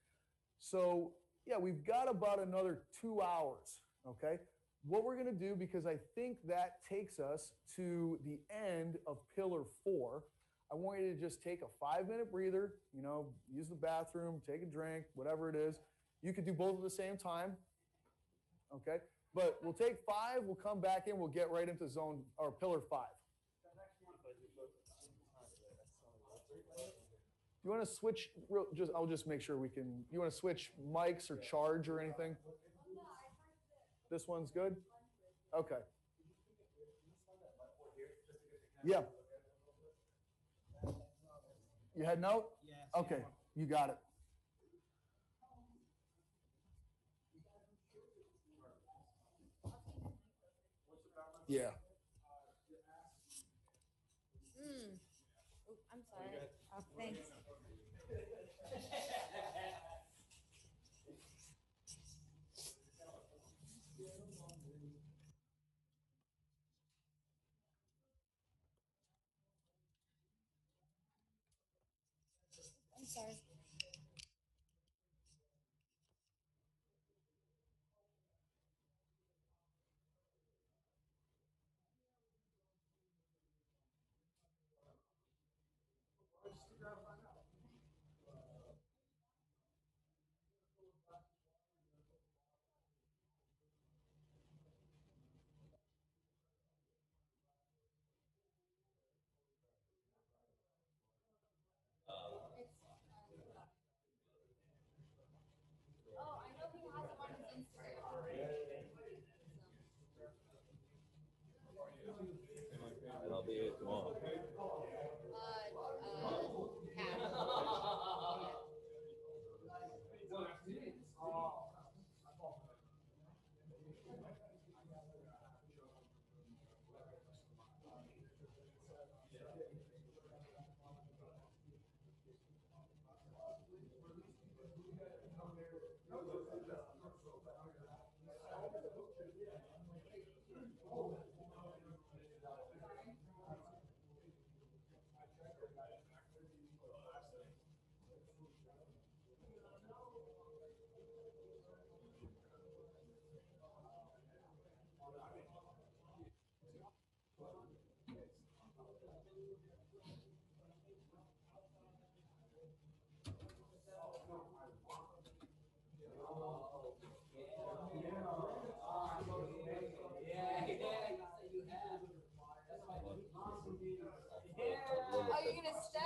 so yeah, we've got about another 2 hours. Okay, what we're going to do, because I think that takes us to the end of pillar 4. I want you to just take a 5-minute breather, you know, use the bathroom, take a drink, whatever it is. You could do both at the same time, okay? But we'll take 5, we'll come back in, we'll get right into zone or pillar 5. You want to switch, I'll just make sure we can, you want to switch mics or charge or anything? This one's good? Okay. Yeah. You heading out? Yeah. Okay, you got it. Yeah. Oh, I'm sorry. Oh, thanks. I'm sorry.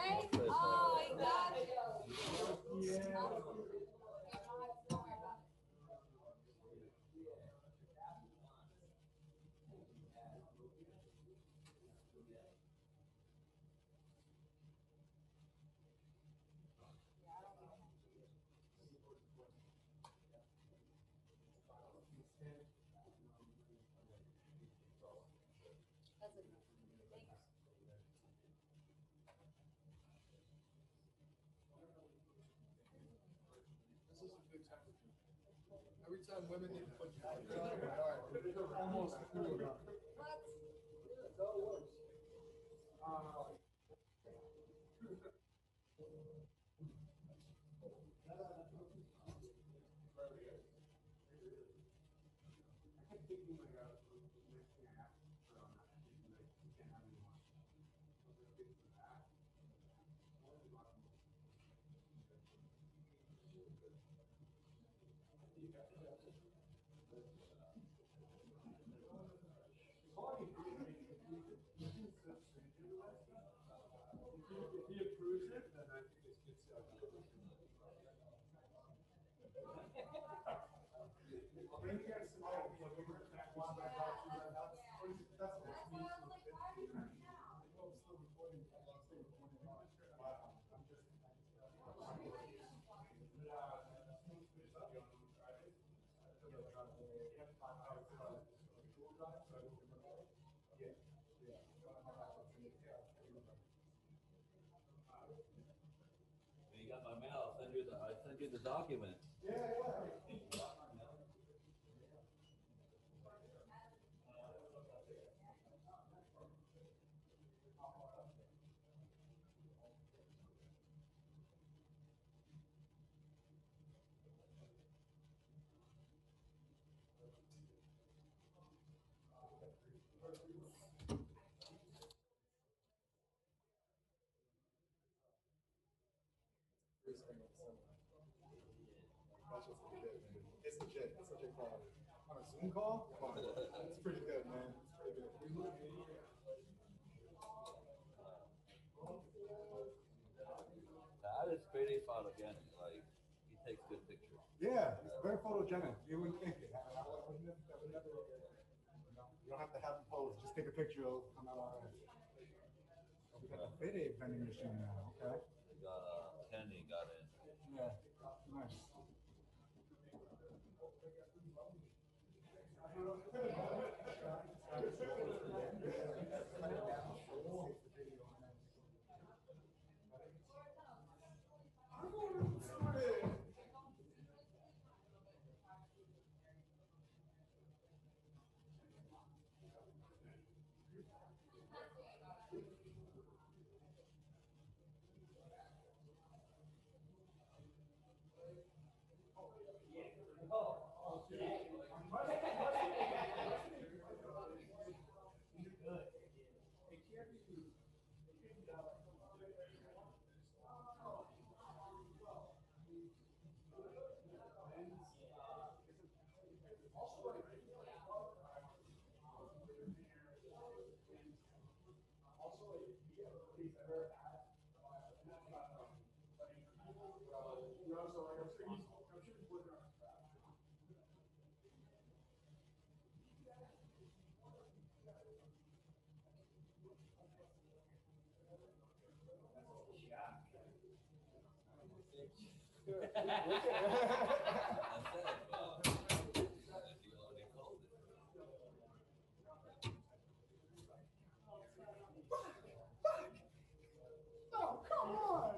Right? Oh, I got you. That's enough. Thanks. This is a good temperature. Every time women need to put jackets on, they're almost cool enough. What? That's how it works. I kept thinking like next thing I have to put on that, like, you can't have any more. So they're big for that. If he approves it, then I think it's good stuff. I'll bring you guys some more, you know, we're gonna have one back out to that house. That's what it's me. I know I'm still recording, I'm still recording. I'm just. You got my mail, I sent you the document. It's legit, it's such a call. On a Zoom call? Come on, it's pretty good, man, it's pretty good. That is pretty photogenic, like, he takes good pictures. Yeah, it's very photogenic, you wouldn't think it. I would never, you don't have to have him pose, just take a picture, it'll come out all right. Oh, we got the Fede vending machine now, okay? We got, Kenny got in. Yeah, nice. Oh, come on!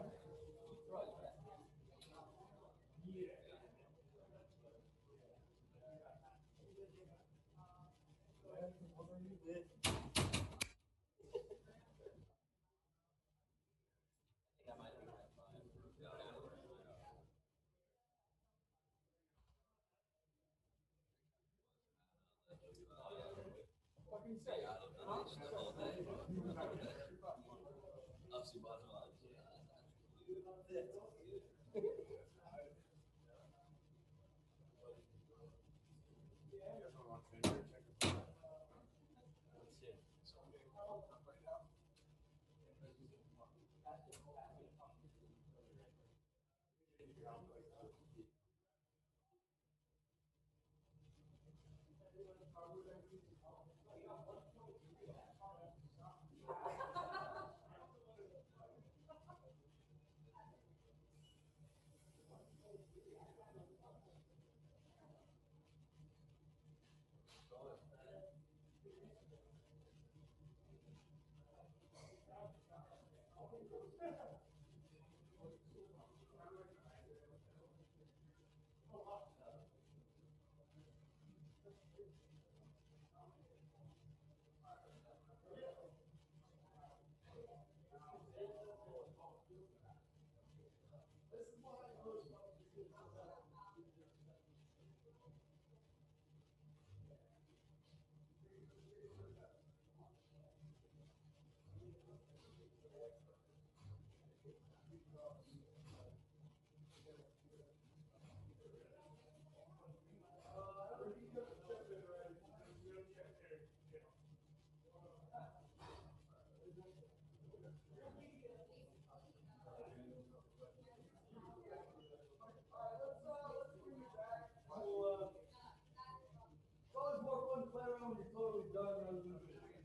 It's always more fun to play around when you're totally done rather than finishing.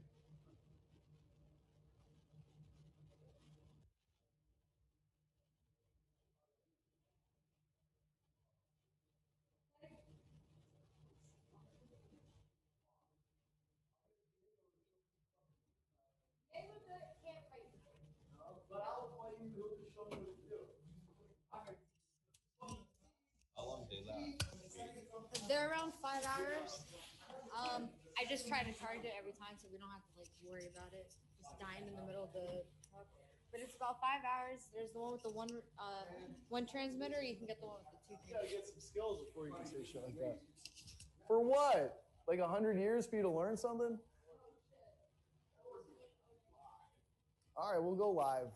They would can't fight. But I'll play you who can show me what to do. Okay. How long did that? They're around 5 hours. I just try to charge it every time so we don't have to like worry about it. Just dying in the middle of the truck. But it's about 5 hours. There's the one with the one transmitter. You can get the one with the two. You gotta get some skills before you can say shit like that. For what? Like 100 years for you to learn something? All right, we'll go live.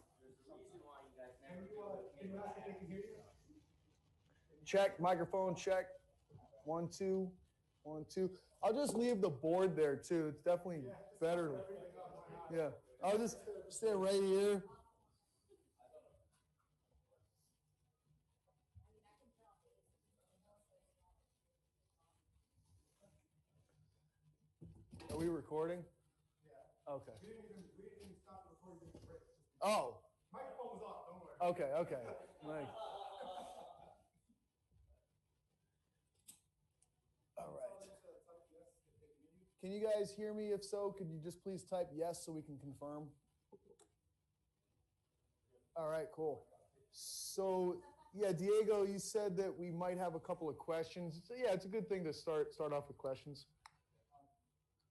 Check, microphone check. 1, 2, 1, 2. I'll just leave the board there too. It's definitely better. Yeah, I'll just stay right here. Are we recording? Yeah. Okay. We didn't even stop recording this break. Oh, Microphone was off, don't worry. okay, okay. Nice. All right. Can you guys hear me? If so, could you just please type yes so we can confirm? All right, cool. So, yeah, Diego, you said that we might have a couple of questions. So, yeah, it's a good thing to start off with questions.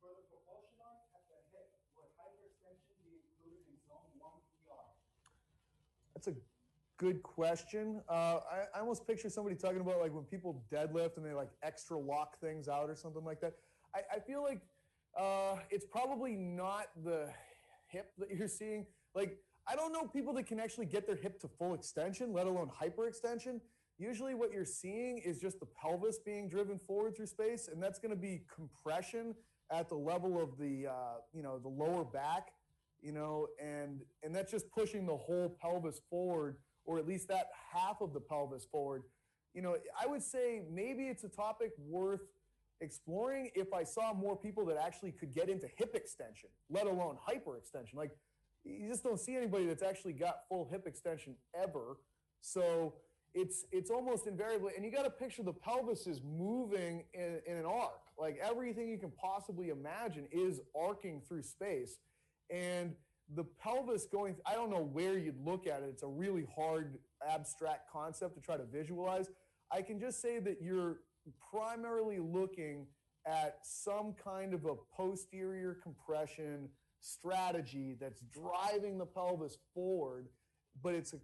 For the propulsion arm at the hip, would hyperextension be included in zone 1 PR? That's a good question. I almost picture somebody talking about like when people deadlift and they like extra lock things out or something like that. I feel like it's probably not the hip that you're seeing. Like, I don't know people that can actually get their hip to full extension, let alone hyperextension. Usually what you're seeing is just the pelvis being driven forward through space, and that's going to be compression at the level of the the lower back, and that's just pushing the whole pelvis forward, or at least that half of the pelvis forward. I would say maybe it's a topic worth exploring if I saw more people that actually could get into hip extension, let alone hyperextension. Like, you just don't see anybody that's actually got full hip extension ever. So it's almost invariably, and you got to picture the pelvis is moving in an arc. Like, everything you can possibly imagine is arcing through space. And the pelvis going, I don't know where you'd look at it. It's a really hard abstract concept to try to visualize. I can just say that you're primarily looking at some kind of a posterior compression strategy that's driving the pelvis forward, but it's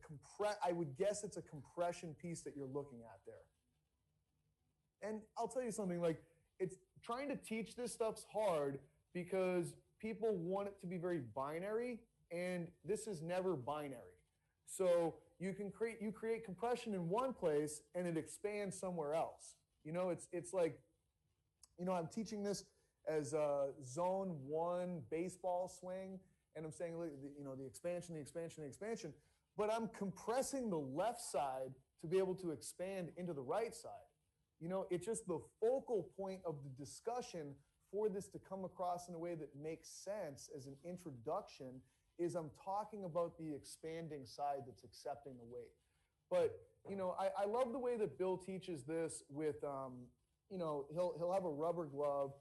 I would guess it's a compression piece that you're looking at there. And I'll tell you something, like, it's trying to teach this stuff's hard because people want it to be very binary, and this is never binary. So you create compression in one place and it expands somewhere else. It's like, I'm teaching this as a zone 1 baseball swing, and I'm saying, the expansion, but I'm compressing the left side to be able to expand into the right side. You know, it's just the focal point of the discussion for this to come across in a way that makes sense as an introduction is I'm talking about the expanding side that's accepting the weight. But, you know, I love the way that Bill teaches this with, you know, he'll have a rubber glove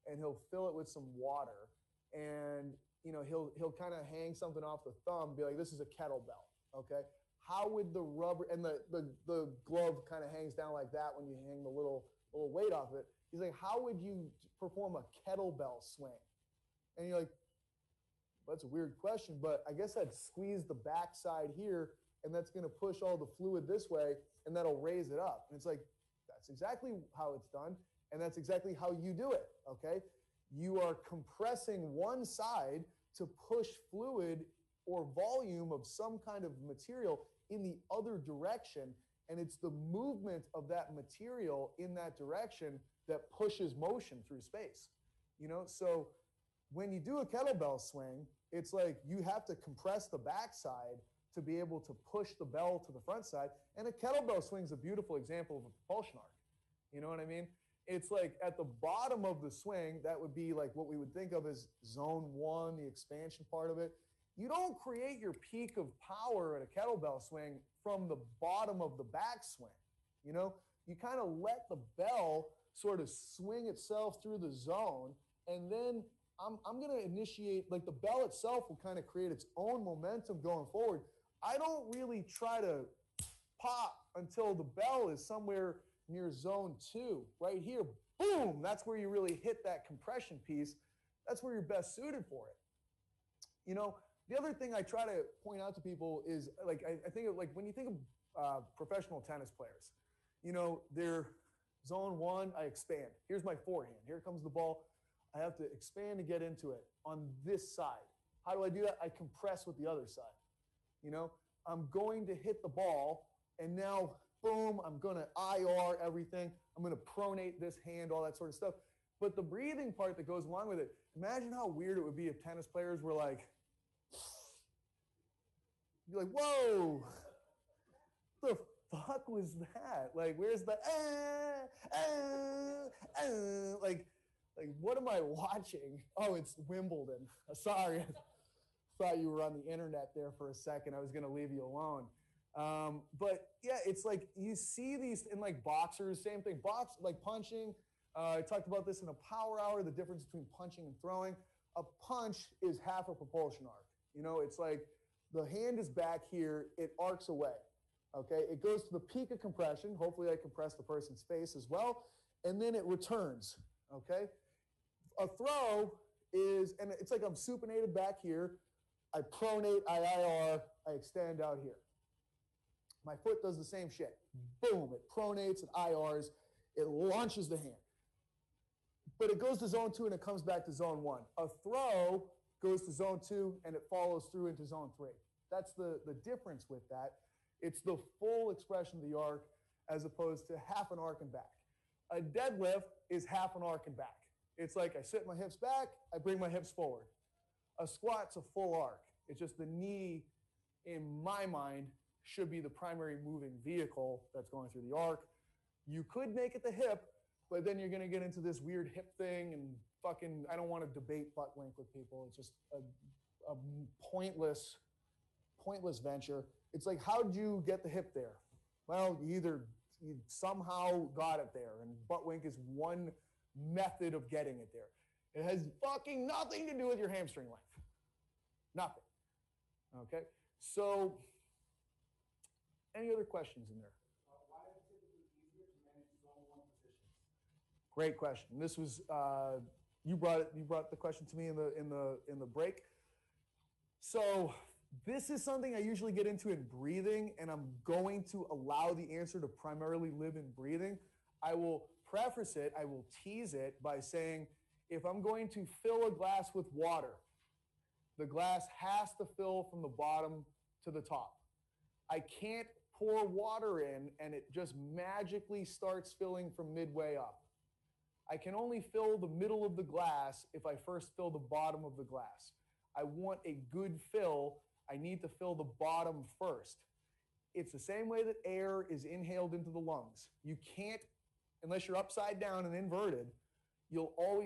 and he'll fill it with some water, and, you know, he'll kind of hang something off the thumb, be like, this is a kettlebell, okay? How would the rubber, and the glove kind of hangs down like that when you hang the little weight off it. He's like, how would you perform a kettlebell swing? And you're like, that's a weird question, but I guess I'd squeeze the backside here, and that's going to push all the fluid this way, and that'll raise it up. And it's like, that's exactly how it's done, and that's exactly how you do it, okay? You are compressing one side to push fluid or volume of some kind of material in the other direction, and it's the movement of that material in that direction that pushes motion through space. You know, so when you do a kettlebell swing, it's like you have to compress the backside to be able to push the bell to the front side. And a kettlebell swing is a beautiful example of a propulsion arc. You know what I mean? It's like at the bottom of the swing, that would be like what we would think of as zone one, the expansion part of it. You don't create your peak of power at a kettlebell swing from the bottom of the backswing. You know, you kind of let the bell sort of swing itself through the zone, and then I'm going to initiate, like the bell itself will kind of create its own momentum going forward. I don't really try to pop until the bell is somewhere near zone 2. Right here, boom, that's where you really hit that compression piece. That's where you're best suited for it. You know, the other thing I try to point out to people is, like, I think of, like, when you think of professional tennis players, you know, they're zone 1, I expand. Here's my forehand. Here comes the ball. I have to expand to get into it on this side. How do I do that? I compress with the other side. You know, I'm going to hit the ball, and now, boom, I'm going to IR everything. I'm going to pronate this hand, all that sort of stuff. But the breathing part that goes along with it, imagine how weird it would be if tennis players were like, you're like, whoa, what the fuck was that? Like, where's the, like, what am I watching? Oh, it's Wimbledon. Sorry, I thought you were on the internet there for a second. I was going to leave you alone. But yeah, it's like you see these in like boxers, same thing. Like punching. I talked about this in a power hour, the difference between punching and throwing. A punch is half a propulsion arc. You know, it's like the hand is back here, it arcs away. Okay, it goes to the peak of compression. Hopefully I compress the person's face as well. And then it returns. Okay. A throw is, and it's like I'm supinated back here. I pronate, I IR, I extend out here. My foot does the same shit. Boom, it pronates, it IRs, it launches the hand. But it goes to zone 2 and it comes back to zone 1. A throw goes to zone 2 and it follows through into zone 3. That's the difference with that. It's the full expression of the arc as opposed to half an arc and back. A deadlift is half an arc and back. It's like I sit my hips back, I bring my hips forward. A squat's a full arc. It's just the knee, in my mind, should be the primary moving vehicle that's going through the arc. You could make it the hip, but then you're going to get into this weird hip thing and fucking, I don't want to debate butt link with people. It's just a pointless venture. It's like, how'd you get the hip there? Well, you somehow got it there, and butt wink is one method of getting it there. It has fucking nothing to do with your hamstring length. Nothing. Okay? So, any other questions in there? Why is it typically easier to manage zone 1 positions? Great question. This was you brought the question to me in the break. So this is something I usually get into in breathing, and I'm going to allow the answer to primarily live in breathing. I will preface it, I will tease it by saying, if I'm going to fill a glass with water, the glass has to fill from the bottom to the top. I can't pour water in and it just magically starts filling from midway up. I can only fill the middle of the glass if I first fill the bottom of the glass. I want a good fill. I need to fill the bottom first. It's the same way that air is inhaled into the lungs. You can't, unless you're upside down and inverted,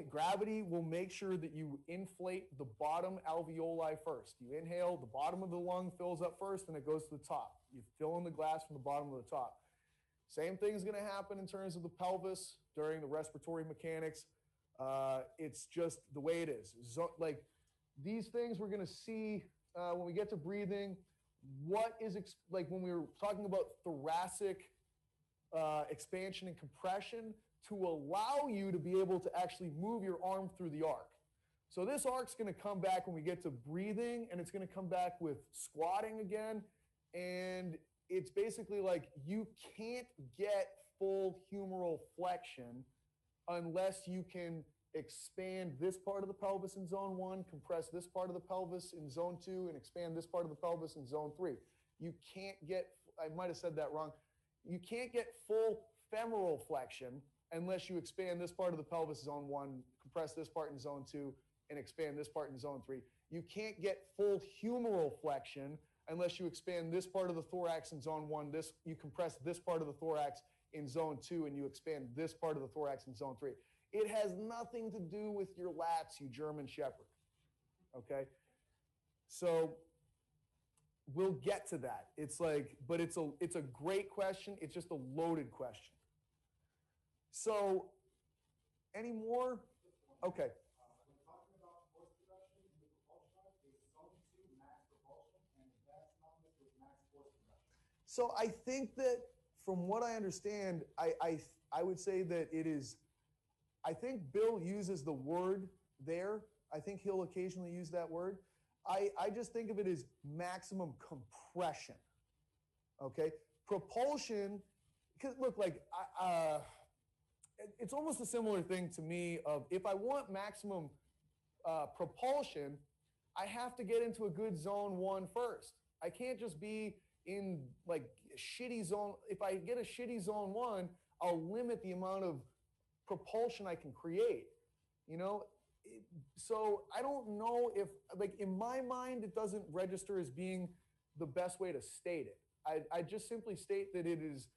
gravity will make sure that you inflate the bottom alveoli first. You inhale, the bottom of the lung fills up first, and it goes to the top. You fill in the glass from the bottom to the top. Same thing is going to happen in terms of the pelvis during the respiratory mechanics. It's just the way it is. Like these things we're going to see when we get to breathing. What is like when we were talking about thoracic expansion and compression to allow you to be able to actually move your arm through the arc. So this arc's going to come back when we get to breathing, and it's going to come back with squatting again. And it's basically like you can't get full humeral flexion unless you can expand this part of the pelvis in zone 1, compress this part of the pelvis in zone 2, and expand this part of the pelvis in zone 3. You can't get, I might have said that wrong, you can't get full femoral flexion unless you expand this part of the pelvis in zone 1, compress this part in zone 2, and expand this part in zone 3. You can't get full humeral flexion unless you expand this part of the thorax in zone 1, you compress this part of the thorax in zone 2, and you expand this part of the thorax in zone 3. It has nothing to do with your lats, you German Shepherd. Okay? So we'll get to that. It's like, but it's a great question. It's just a loaded question. So, any more? Okay. When talking about force production in the propulsion, is zone 2 max propulsion and advanced numbness with max force production? So I think that from what I understand, I would say that it is, I think Bill uses the word there. I think he'll occasionally use that word. I just think of it as maximum compression. Okay? Propulsion, because look, like, it's almost a similar thing to me of if I want maximum propulsion, I have to get into a good zone 1 first. I can't just be in like shitty zone. If I get a shitty zone 1, I'll limit the amount of propulsion I can create, you know? So I don't know if, like, in my mind, it doesn't register as being the best way to state it. I just simply state that it is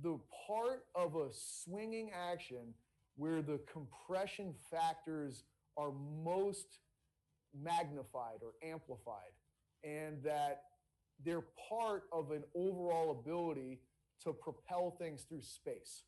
the part of a swinging action where the compression factors are most magnified or amplified, and that they're part of an overall ability to propel things through space.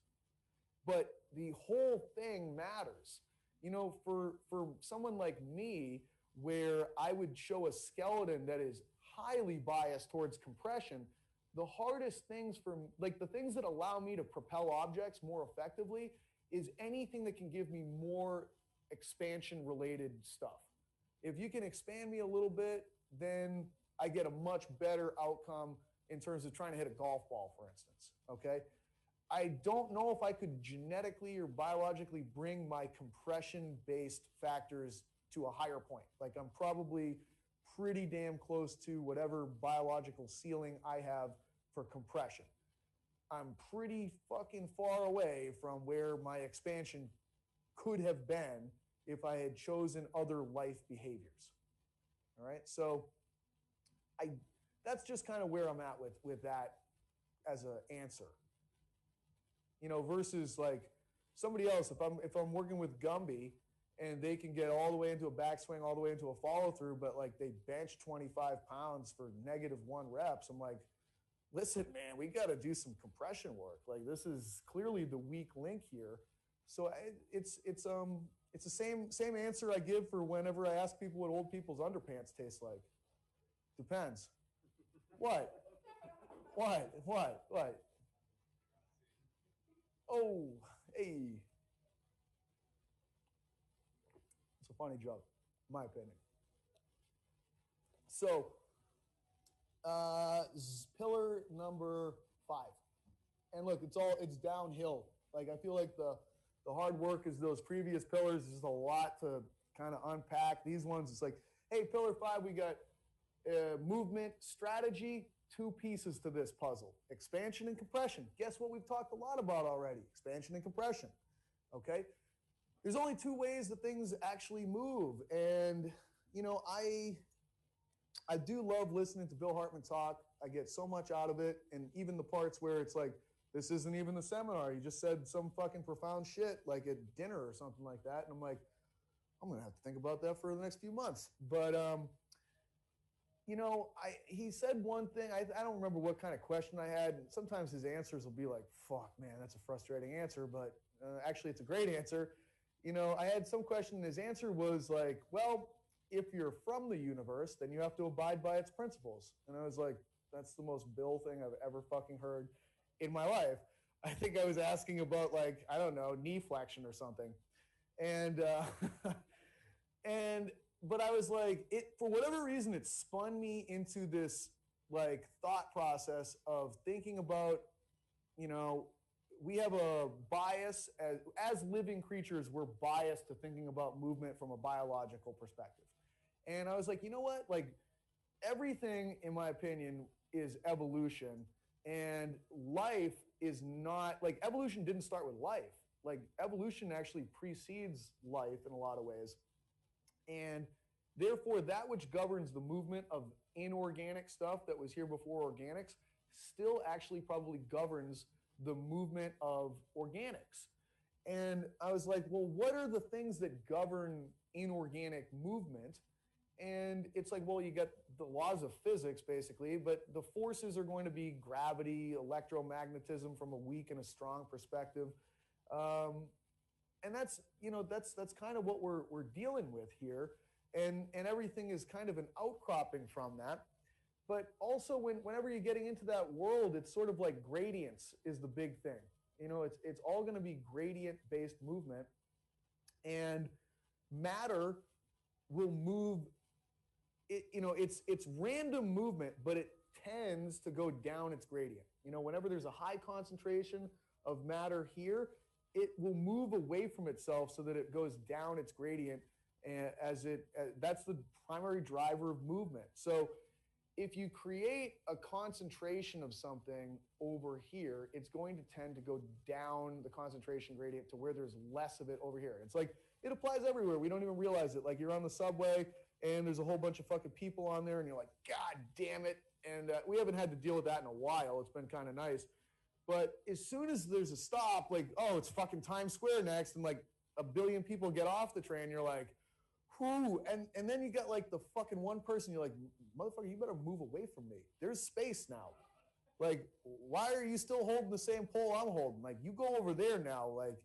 But the whole thing matters. You know, for someone like me, where I would show a skeleton that is highly biased towards compression, the hardest things for, like the things that allow me to propel objects more effectively is anything that can give me more expansion related stuff. If you can expand me a little bit, then I get a much better outcome in terms of trying to hit a golf ball, for instance, okay? I don't know if I could genetically or biologically bring my compression-based factors to a higher point. Like I'm probably pretty damn close to whatever biological ceiling I have for compression. I'm pretty fucking far away from where my expansion could have been if I had chosen other life behaviors. All right, so that's just kind of where I'm at with that as an answer. You know, versus like somebody else, if I'm working with Gumby and they can get all the way into a backswing, all the way into a follow through, but like they bench 25 pounds for -1 reps, I'm like, listen, man, we got to do some compression work. Like this is clearly the weak link here. So it's the same answer I give for whenever I ask people what old people's underpants taste like. Depends. What? Oh, hey. It's a funny joke, in my opinion. So, pillar number 5. And look, it's downhill. Like, I feel like the hard work is those previous pillars. There's just a lot to kind of unpack. These ones, it's like, hey, pillar 5, we got movement strategy, 2 pieces to this puzzle. Expansion and compression. Guess what we've talked a lot about already? Expansion and compression. Okay? There's only 2 ways that things actually move. And, you know, I do love listening to Bill Hartman talk. I get so much out of it, and even the parts where it's like, this isn't even the seminar. He just said some fucking profound shit like at dinner or something like that, and I'm like, I'm gonna have to think about that for the next few months. But you know, he said one thing. I don't remember what kind of question I had. Sometimes his answers will be like, "Fuck, man, that's a frustrating answer," but actually, it's a great answer. You know, I had some question, and his answer was like, "Well, if you're from the universe, then you have to abide by its principles." And I was like, "That's the most Bill thing I've ever fucking heard in my life." I think I was asking about like, I don't know, knee flexion or something, and and but I was like, it for whatever reason, it spun me into this like thought process of thinking about, you know, we have a bias as living creatures, we're biased to thinking about movement from a biological perspective. And I was like, you know what? Like everything, in my opinion, is evolution. And life is not like evolution didn't start with life. Like evolution actually precedes life in a lot of ways. And therefore, that which governs the movement of inorganic stuff that was here before organics still actually probably governs the movement of organics. And I was like, well, what are the things that govern inorganic movement? And it's like, well, you got the laws of physics basically, but the forces are going to be gravity, electromagnetism from a weak and a strong perspective. And that's, you know, that's kind of what we're dealing with here. And everything is kind of an outcropping from that. But also whenever you're getting into that world, it's sort of like gradients is the big thing. You know, it's all going to be gradient-based movement. And matter will move, you know, it's random movement, but it tends to go down its gradient. You know, whenever there's a high concentration of matter here, it will move away from itself so that it goes down its gradient, and that's the primary driver of movement. So if you create a concentration of something over here, it's going to tend to go down the concentration gradient to where there's less of it over here. It's like, it applies everywhere. We don't even realize it. Like you're on the subway and there's a whole bunch of fucking people on there and you're like, God damn it. And we haven't had to deal with that in a while. It's been kind of nice. But as soon as there's a stop, like, oh, it's fucking Times Square next, and like a billion people get off the train, you're like, whoo. And then you got like the fucking one person, you're like, motherfucker, you better move away from me. There's space now. Like, why are you still holding the same pole I'm holding? Like, you go over there now, like,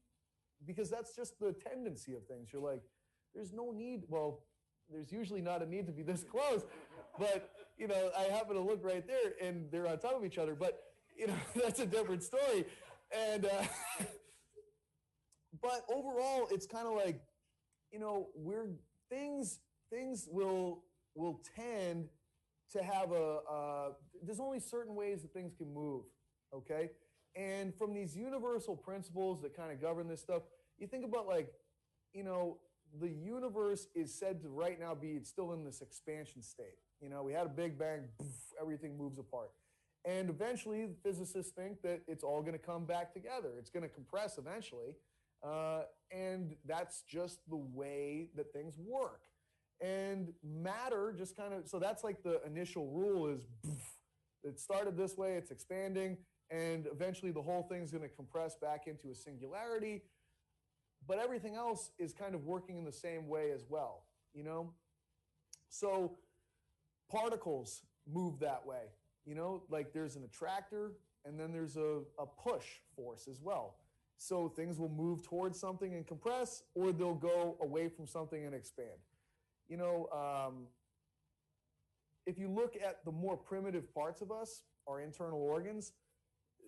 because that's just the tendency of things. You're like, there's no need. Well, there's usually not a need to be this close, but you know, I happen to look right there and they're on top of each other, but you know, that's a different story. And, but overall, it's kind of like, you know, things will tend to have there's only certain ways that things can move, okay? And from these universal principles that kind of govern this stuff, you think about like, you know, the universe is said to right now be still in this expansion state. You know, we had a big bang, poof, everything moves apart. And eventually, physicists think that it's all going to come back together. It's going to compress eventually. And that's just the way that things work. And matter just kind of, so that's like the initial rule is, poof, it started this way, it's expanding, and eventually the whole thing's going to compress back into a singularity. But everything else is kind of working in the same way as well, you know? So particles move that way. You know, like there's an attractor and then there's a push force as well. So things will move towards something and compress, or they'll go away from something and expand. You know, if you look at the more primitive parts of us, our internal organs,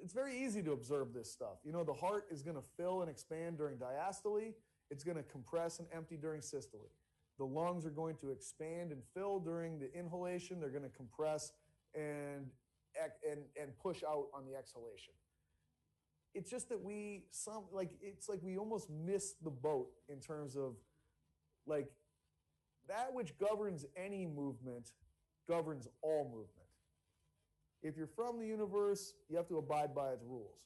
it's very easy to observe this stuff. You know, the heart is going to fill and expand during diastole. It's going to compress and empty during systole. The lungs are going to expand and fill during the inhalation. They're going to compress and push out on the exhalation. It's just that it's like we almost miss the boat in terms of like that which governs any movement governs all movement. If you're from the universe, you have to abide by its rules.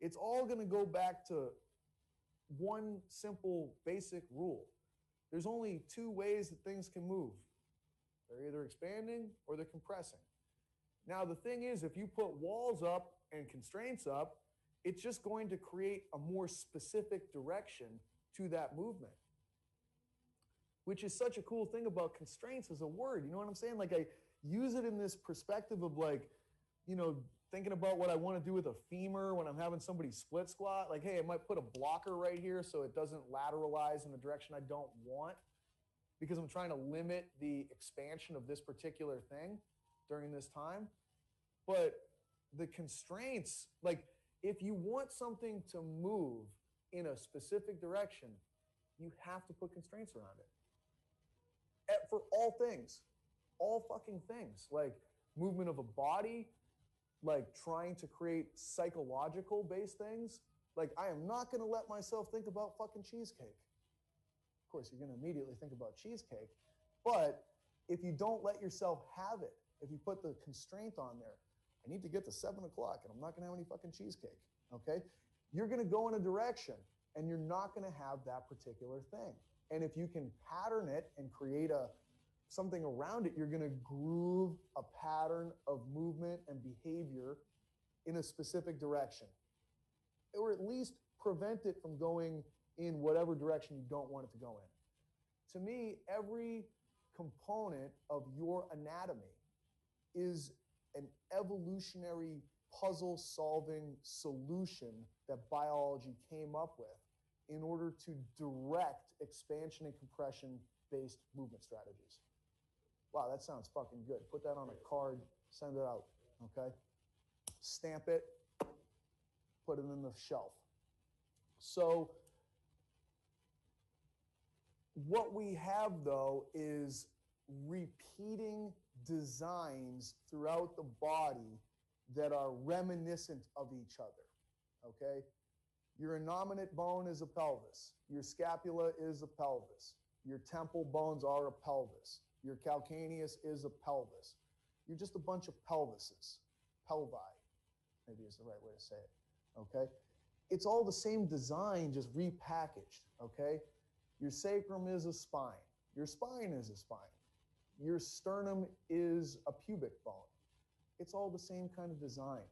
It's all going to go back to one simple basic rule. There's only two ways that things can move. They're either expanding or they're compressing. Now, the thing is, if you put walls up and constraints up, it's just going to create a more specific direction to that movement, which is such a cool thing about constraints as a word. You know what I'm saying? Like, I use it in this perspective of, like, you know, thinking about what I want to do with a femur when I'm having somebody split squat. Like, hey, I might put a blocker right here so it doesn't lateralize in the direction I don't want, because I'm trying to limit the expansion of this particular thing during this time. But the constraints, like, if you want something to move in a specific direction, you have to put constraints around it. For all things, all fucking things, like movement of a body, like trying to create psychological based things. Like, I am not going to let myself think about fucking cheesecake. Of course, you're going to immediately think about cheesecake. But if you don't let yourself have it, if you put the constraint on there, I need to get to 7 o'clock and I'm not going to have any fucking cheesecake. Okay? You're going to go in a direction and you're not going to have that particular thing. And if you can pattern it and create something around it, you're going to groove a pattern of movement and behavior in a specific direction, or at least prevent it from going in whatever direction you don't want it to go in. To me, every component of your anatomy is an evolutionary puzzle-solving solution that biology came up with in order to direct expansion and compression-based movement strategies. Wow, that sounds fucking good. Put that on a card, send it out, okay? Stamp it, put it in the shelf. So what we have, though, is repeating designs throughout the body that are reminiscent of each other, okay? Your innominate bone is a pelvis. Your scapula is a pelvis. Your temple bones are a pelvis. Your calcaneus is a pelvis. You're just a bunch of pelvises. Pelvi, maybe is the right way to say it, okay? It's all the same design, just repackaged, okay? Your sacrum is a spine. Your spine is a spine. Your sternum is a pubic bone. It's all the same kind of design.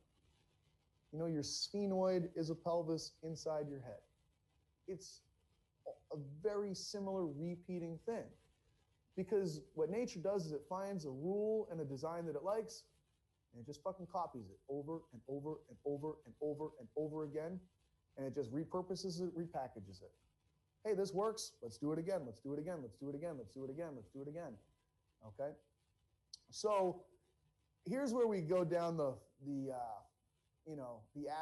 You know, your sphenoid is a pelvis inside your head. It's a very similar repeating thing. Because what nature does is it finds a rule and a design that it likes, and it just fucking copies it over and over and over and over and over again, and it just repurposes it, repackages it. Hey, this works. Let's do it again. Let's do it again. Let's do it again. Let's do it again. Let's do it again. Okay? So here's where we go down the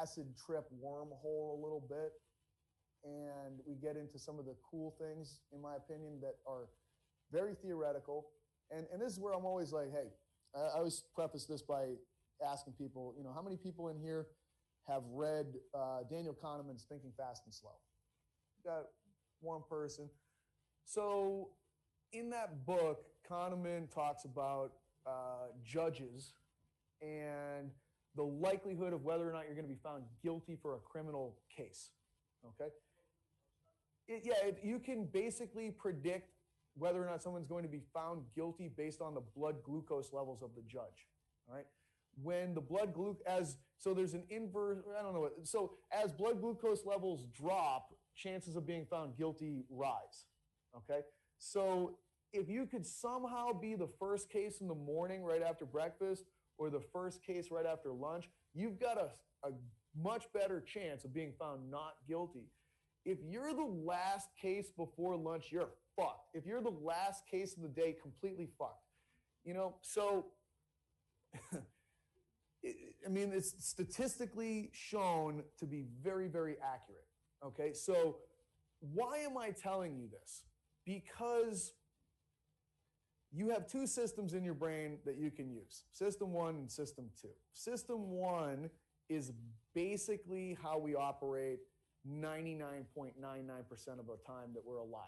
acid trip wormhole a little bit, and we get into some of the cool things, in my opinion, that are very theoretical. And this is where I'm always like, hey, I always preface this by asking people, you know, how many people in here have read Daniel Kahneman's Thinking Fast and Slow? Got one person. So in that book, Kahneman talks about judges and the likelihood of whether or not you're going to be found guilty for a criminal case. Okay? You can basically predict whether or not someone's going to be found guilty based on the blood glucose levels of the judge. All right? When the blood glucose, so there's an inverse, I don't know what, so as blood glucose levels drop, chances of being found guilty rise. Okay? So if you could somehow be the first case in the morning right after breakfast or the first case right after lunch, you've got a much better chance of being found not guilty. If you're the last case before lunch, you're fucked. If you're the last case of the day, completely fucked. You know, so, I mean, it's statistically shown to be very, very accurate. Okay, so why am I telling you this? Because you have two systems in your brain that you can use, System 1 and System 2. System 1 is basically how we operate 99.99% of the time that we're alive,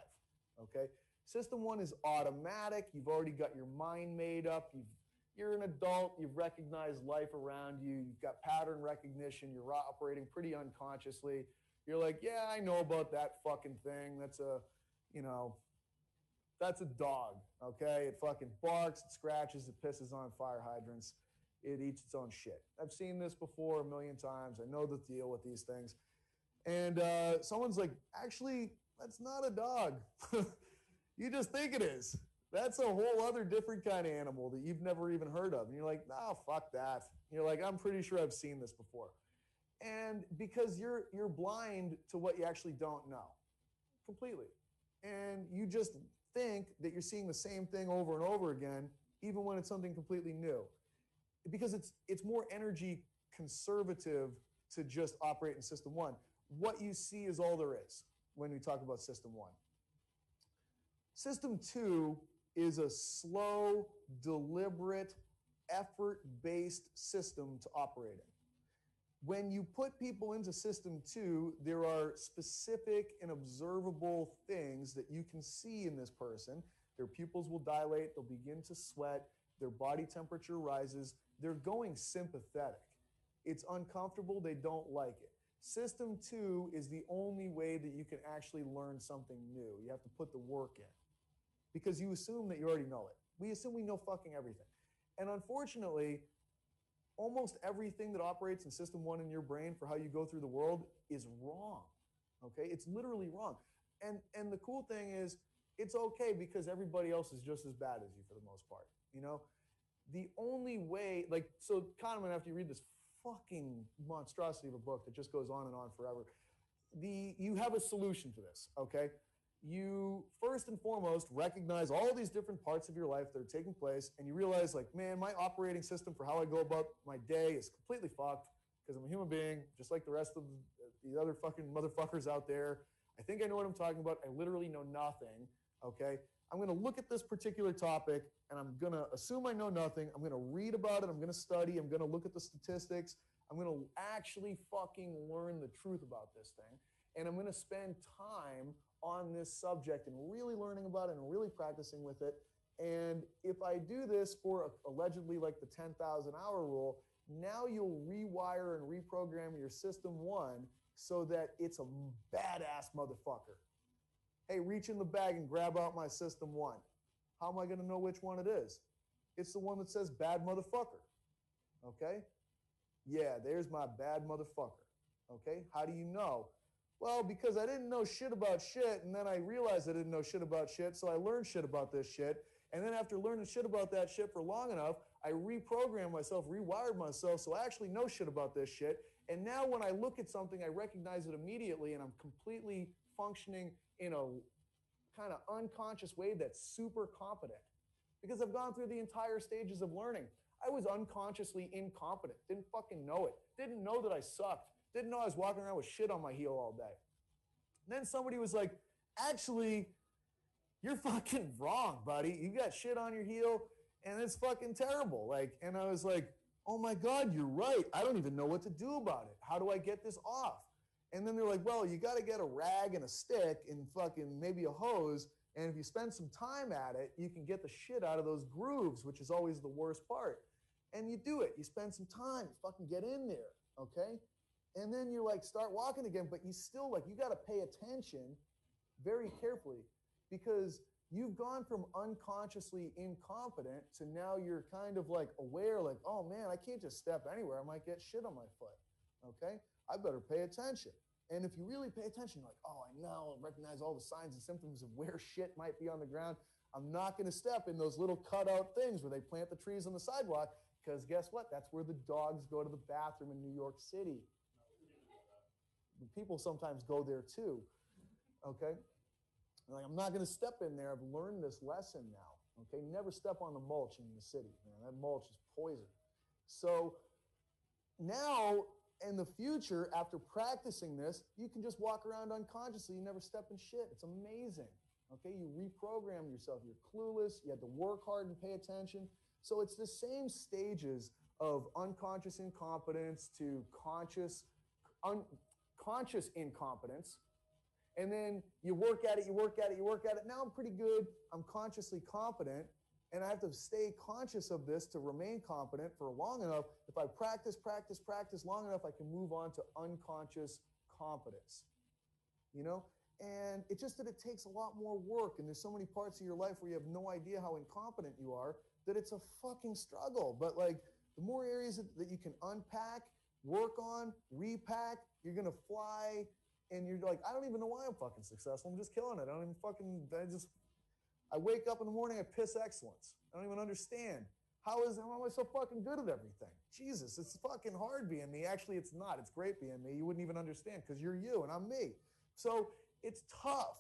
okay? System 1 is automatic. You've already got your mind made up. You're an adult. You've recognized life around you. You've got pattern recognition. You're operating pretty unconsciously. You're like, yeah, I know about that fucking thing. That's a, you know, That's a dog, okay? It fucking barks, it scratches, it pisses on fire hydrants, it eats its own shit. I've seen this before a million times. I know the deal with these things. And someone's like, actually, that's not a dog. You just think it is. That's a whole other different kind of animal that you've never even heard of. And you're like, no, fuck that. You're like, I'm pretty sure I've seen this before. And because you're blind to what you actually don't know completely. And you just think that you're seeing the same thing over and over again, even when it's something completely new. Because it's more energy conservative to just operate in system one. What you see is all there is when we talk about system one. System two is a slow, deliberate, effort-based system to operate in. When you put people into system two, there are specific and observable things that you can see in this person. Their pupils will dilate, they'll begin to sweat, their body temperature rises, they're going sympathetic. It's uncomfortable, they don't like it. System two is the only way that you can actually learn something new. You have to put the work in because you assume that you already know it. We assume we know fucking everything. And unfortunately, almost everything that operates in system one in your brain for how you go through the world is wrong. Okay? It's literally wrong. And the cool thing is, it's okay because everybody else is just as bad as you for the most part. You know? The only way, like, so Kahneman, after you read this fucking monstrosity of a book that just goes on and on forever, you have a solution to this, okay? You first and foremost recognize all these different parts of your life that are taking place, and you realize, like, man, my operating system for how I go about my day is completely fucked because I'm a human being, just like the rest of the other fucking motherfuckers out there. I think I know what I'm talking about. I literally know nothing, okay? I'm going to look at this particular topic, and I'm going to assume I know nothing. I'm going to read about it. I'm going to study. I'm going to look at the statistics. I'm going to actually fucking learn the truth about this thing. And I'm going to spend time on this subject and really learning about it and really practicing with it. And if I do this for allegedly like the 10,000 hour rule, now you'll rewire and reprogram your system one so that it's a badass motherfucker. Hey, reach in the bag and grab out my system one. How am I going to know which one it is? It's the one that says bad motherfucker. Okay? Yeah, there's my bad motherfucker. Okay? How do you know? Well, because I didn't know shit about shit, and then I realized I didn't know shit about shit, so I learned shit about this shit. And then after learning shit about that shit for long enough, I reprogrammed myself, rewired myself, so I actually know shit about this shit. And now when I look at something, I recognize it immediately, and I'm completely functioning in a kind of unconscious way that's super competent. Because I've gone through the entire stages of learning. I was unconsciously incompetent, didn't fucking know it, didn't know that I sucked, didn't know I was walking around with shit on my heel all day. And then somebody was like, actually, you're fucking wrong, buddy. You got shit on your heel, and it's fucking terrible. Like, and I was like, oh my God, you're right. I don't even know what to do about it. How do I get this off? And then they're like, well, you got to get a rag and a stick and fucking maybe a hose. And if you spend some time at it, you can get the shit out of those grooves, which is always the worst part. And you do it. You spend some time, fucking get in there, okay? And then you like start walking again, but you still like, you got to pay attention very carefully because you've gone from unconsciously incompetent to now you're kind of like aware, like, oh man, I can't just step anywhere. I might get shit on my foot, okay? I better pay attention. And if you really pay attention, you're like, oh, I now recognize all the signs and symptoms of where shit might be on the ground. I'm not going to step in those little cutout things where they plant the trees on the sidewalk because guess what? That's where the dogs go to the bathroom in New York City. People sometimes go there too, okay? Like, I'm not going to step in there. I've learned this lesson now, okay? Never step on the mulch in the city, man. That mulch is poison. So now, in the future, after practicing this, you can just walk around unconsciously. You never step in shit. It's amazing, okay? You reprogram yourself. You're clueless. You had to work hard and pay attention. So it's the same stages of unconscious incompetence to conscious incompetence. And then you work at it, you work at it, you work at it. Now I'm pretty good. I'm consciously competent. And I have to stay conscious of this to remain competent for long enough. If I practice long enough, I can move on to unconscious competence. You know? And it's just that it takes a lot more work, and there's so many parts of your life where you have no idea how incompetent you are that it's a fucking struggle. But like the more areas that you can unpack, work on, repack, you're gonna fly. And you're like, I don't even know why I'm fucking successful. I'm just killing it. I wake up in the morning, I piss excellence. I don't even understand. How am I so fucking good at everything? Jesus, it's fucking hard being me. Actually, it's not. It's great being me. You wouldn't even understand because you're you and I'm me. So it's tough.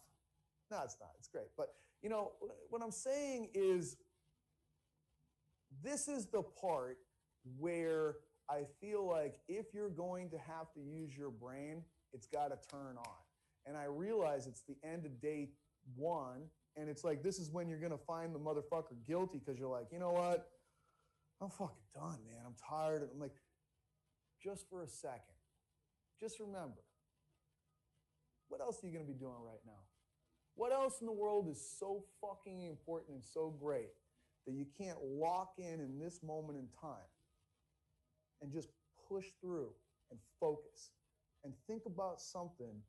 No, it's not. It's great. But, you know, what I'm saying is this is the part where I feel like if you're going to have to use your brain, it's got to turn on. And I realize it's the end of day one, and it's like this is when you're going to find the motherfucker guilty because you're like, you know what? I'm fucking done, man. I'm tired. I'm like, just for a second, just remember, what else are you going to be doing right now? What else in the world is so fucking important and so great that you can't lock in this moment in time and just push through and focus and think about something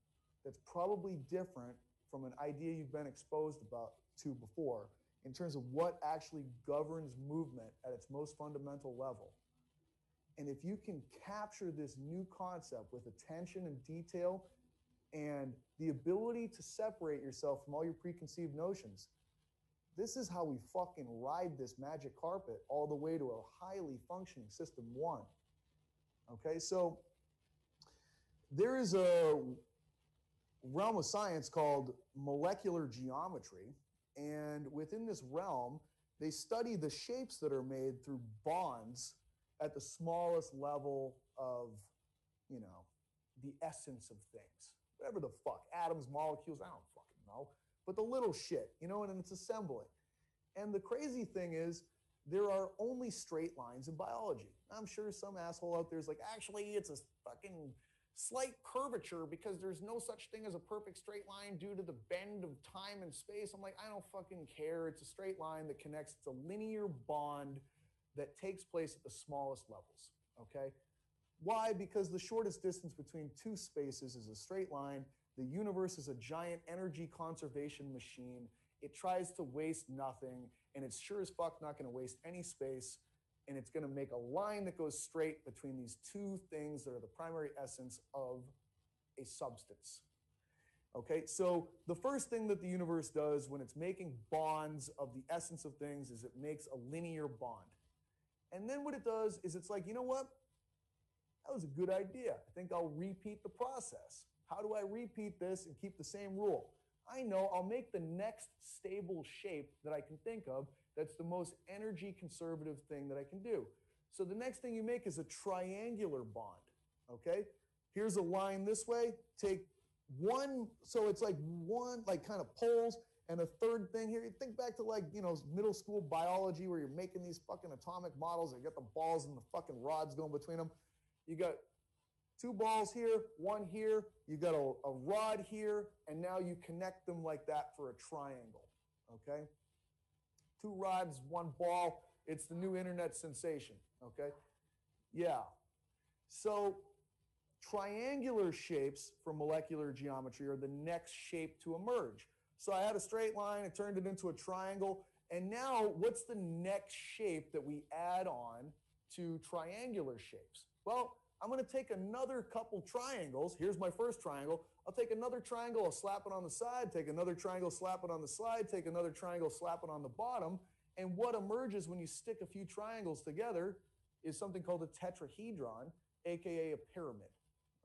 that's probably different from an idea you've been exposed to before in terms of what actually governs movement at its most fundamental level. And if you can capture this new concept with attention and detail and the ability to separate yourself from all your preconceived notions, this is how we fucking ride this magic carpet all the way to a highly functioning system one. Okay, so there is a realm of science called molecular geometry, and within this realm, they study the shapes that are made through bonds at the smallest level of, you know, the essence of things. Whatever the fuck, atoms, molecules, I don't fucking know. But the little shit, you know, and it's assembling. And the crazy thing is, there are only straight lines in biology. I'm sure some asshole out there is like, actually, it's a fucking slight curvature because there's no such thing as a perfect straight line due to the bend of time and space. I'm like, I don't fucking care. It's a straight line that connects. It's a linear bond that takes place at the smallest levels, okay? Why? Because the shortest distance between two spaces is a straight line. The universe is a giant energy conservation machine. It tries to waste nothing, and it's sure as fuck not going to waste any space, and it's going to make a line that goes straight between these two things that are the primary essence of a substance. Okay, so the first thing that the universe does when it's making bonds of the essence of things is it makes a linear bond. And then what it does is it's like, you know what? That was a good idea. I think I'll repeat the process. How do I repeat this and keep the same rule? I know I'll make the next stable shape that I can think of that's the most energy conservative thing that I can do. So the next thing you make is a triangular bond, okay? Here's a line this way. Take one, so it's like one, like kind of poles, and a third thing here. You think back to like, you know, middle school biology where you're making these fucking atomic models and you got the balls and the fucking rods going between them. You got two balls here, one here, you got a rod here, and now you connect them like that for a triangle, okay? Two rods, one ball, it's the new internet sensation, okay? Yeah. So triangular shapes for molecular geometry are the next shape to emerge. So I had a straight line, I turned it into a triangle, and now what's the next shape that we add on to triangular shapes? Well, I'm going to take another couple triangles. Here's my first triangle. I'll take another triangle, I'll slap it on the side, take another triangle, slap it on the side, take another triangle, slap it on the bottom. And what emerges when you stick a few triangles together is something called a tetrahedron, aka a pyramid.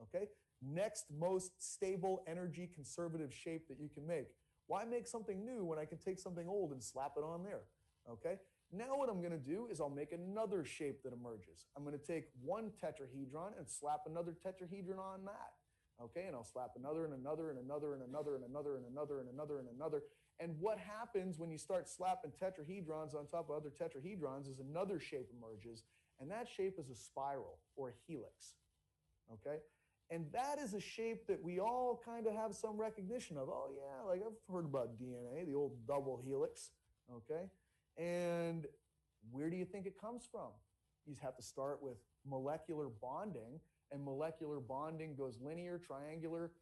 Okay? Next most stable energy conservative shape that you can make. Why make something new when I can take something old and slap it on there? Okay? Now what I'm going to do is I'll make another shape that emerges. I'm going to take one tetrahedron and slap another tetrahedron on that. Okay, and I'll slap another and another and another and another and another and another and another and another. And what happens when you start slapping tetrahedrons on top of other tetrahedrons is another shape emerges, and that shape is a spiral or a helix. Okay? And that is a shape that we all kind of have some recognition of. Oh yeah, like I've heard about DNA, the old double helix. Okay? And where do you think it comes from? You have to start with molecular bonding, and molecular bonding goes linear, triangular,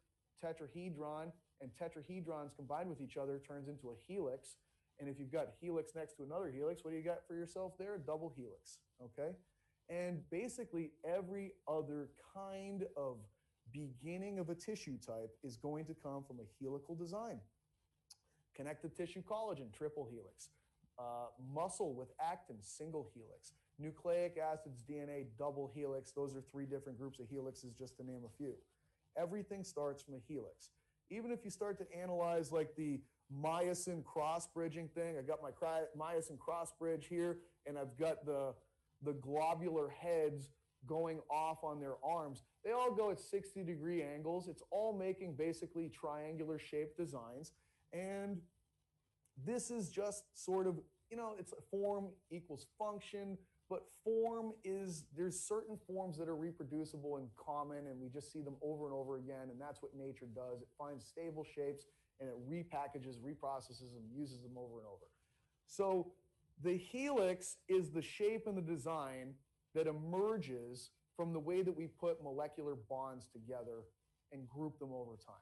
tetrahedron, and tetrahedrons combined with each other turns into a helix. And if you've got helix next to another helix, what do you got for yourself there? A double helix, okay? And basically every other kind of beginning of a tissue type is going to come from a helical design. Connective tissue collagen, triple helix. Muscle with actin, single helix. Nucleic acids, DNA, double helix. Those are 3 different groups of helixes, just to name a few. Everything starts from a helix. Even if you start to analyze like the myosin cross-bridging thing, I got my myosin cross-bridge here, and I've got the globular heads going off on their arms. They all go at 60-degree angles. It's all making basically triangular shaped designs. And this is just sort of, it's form equals function, but form is, there's certain forms that are reproducible and common, and we just see them over and over again, and that's what nature does. It finds stable shapes, and it repackages, reprocesses them, uses them over and over. So the helix is the shape and the design that emerges from the way that we put molecular bonds together and group them over time.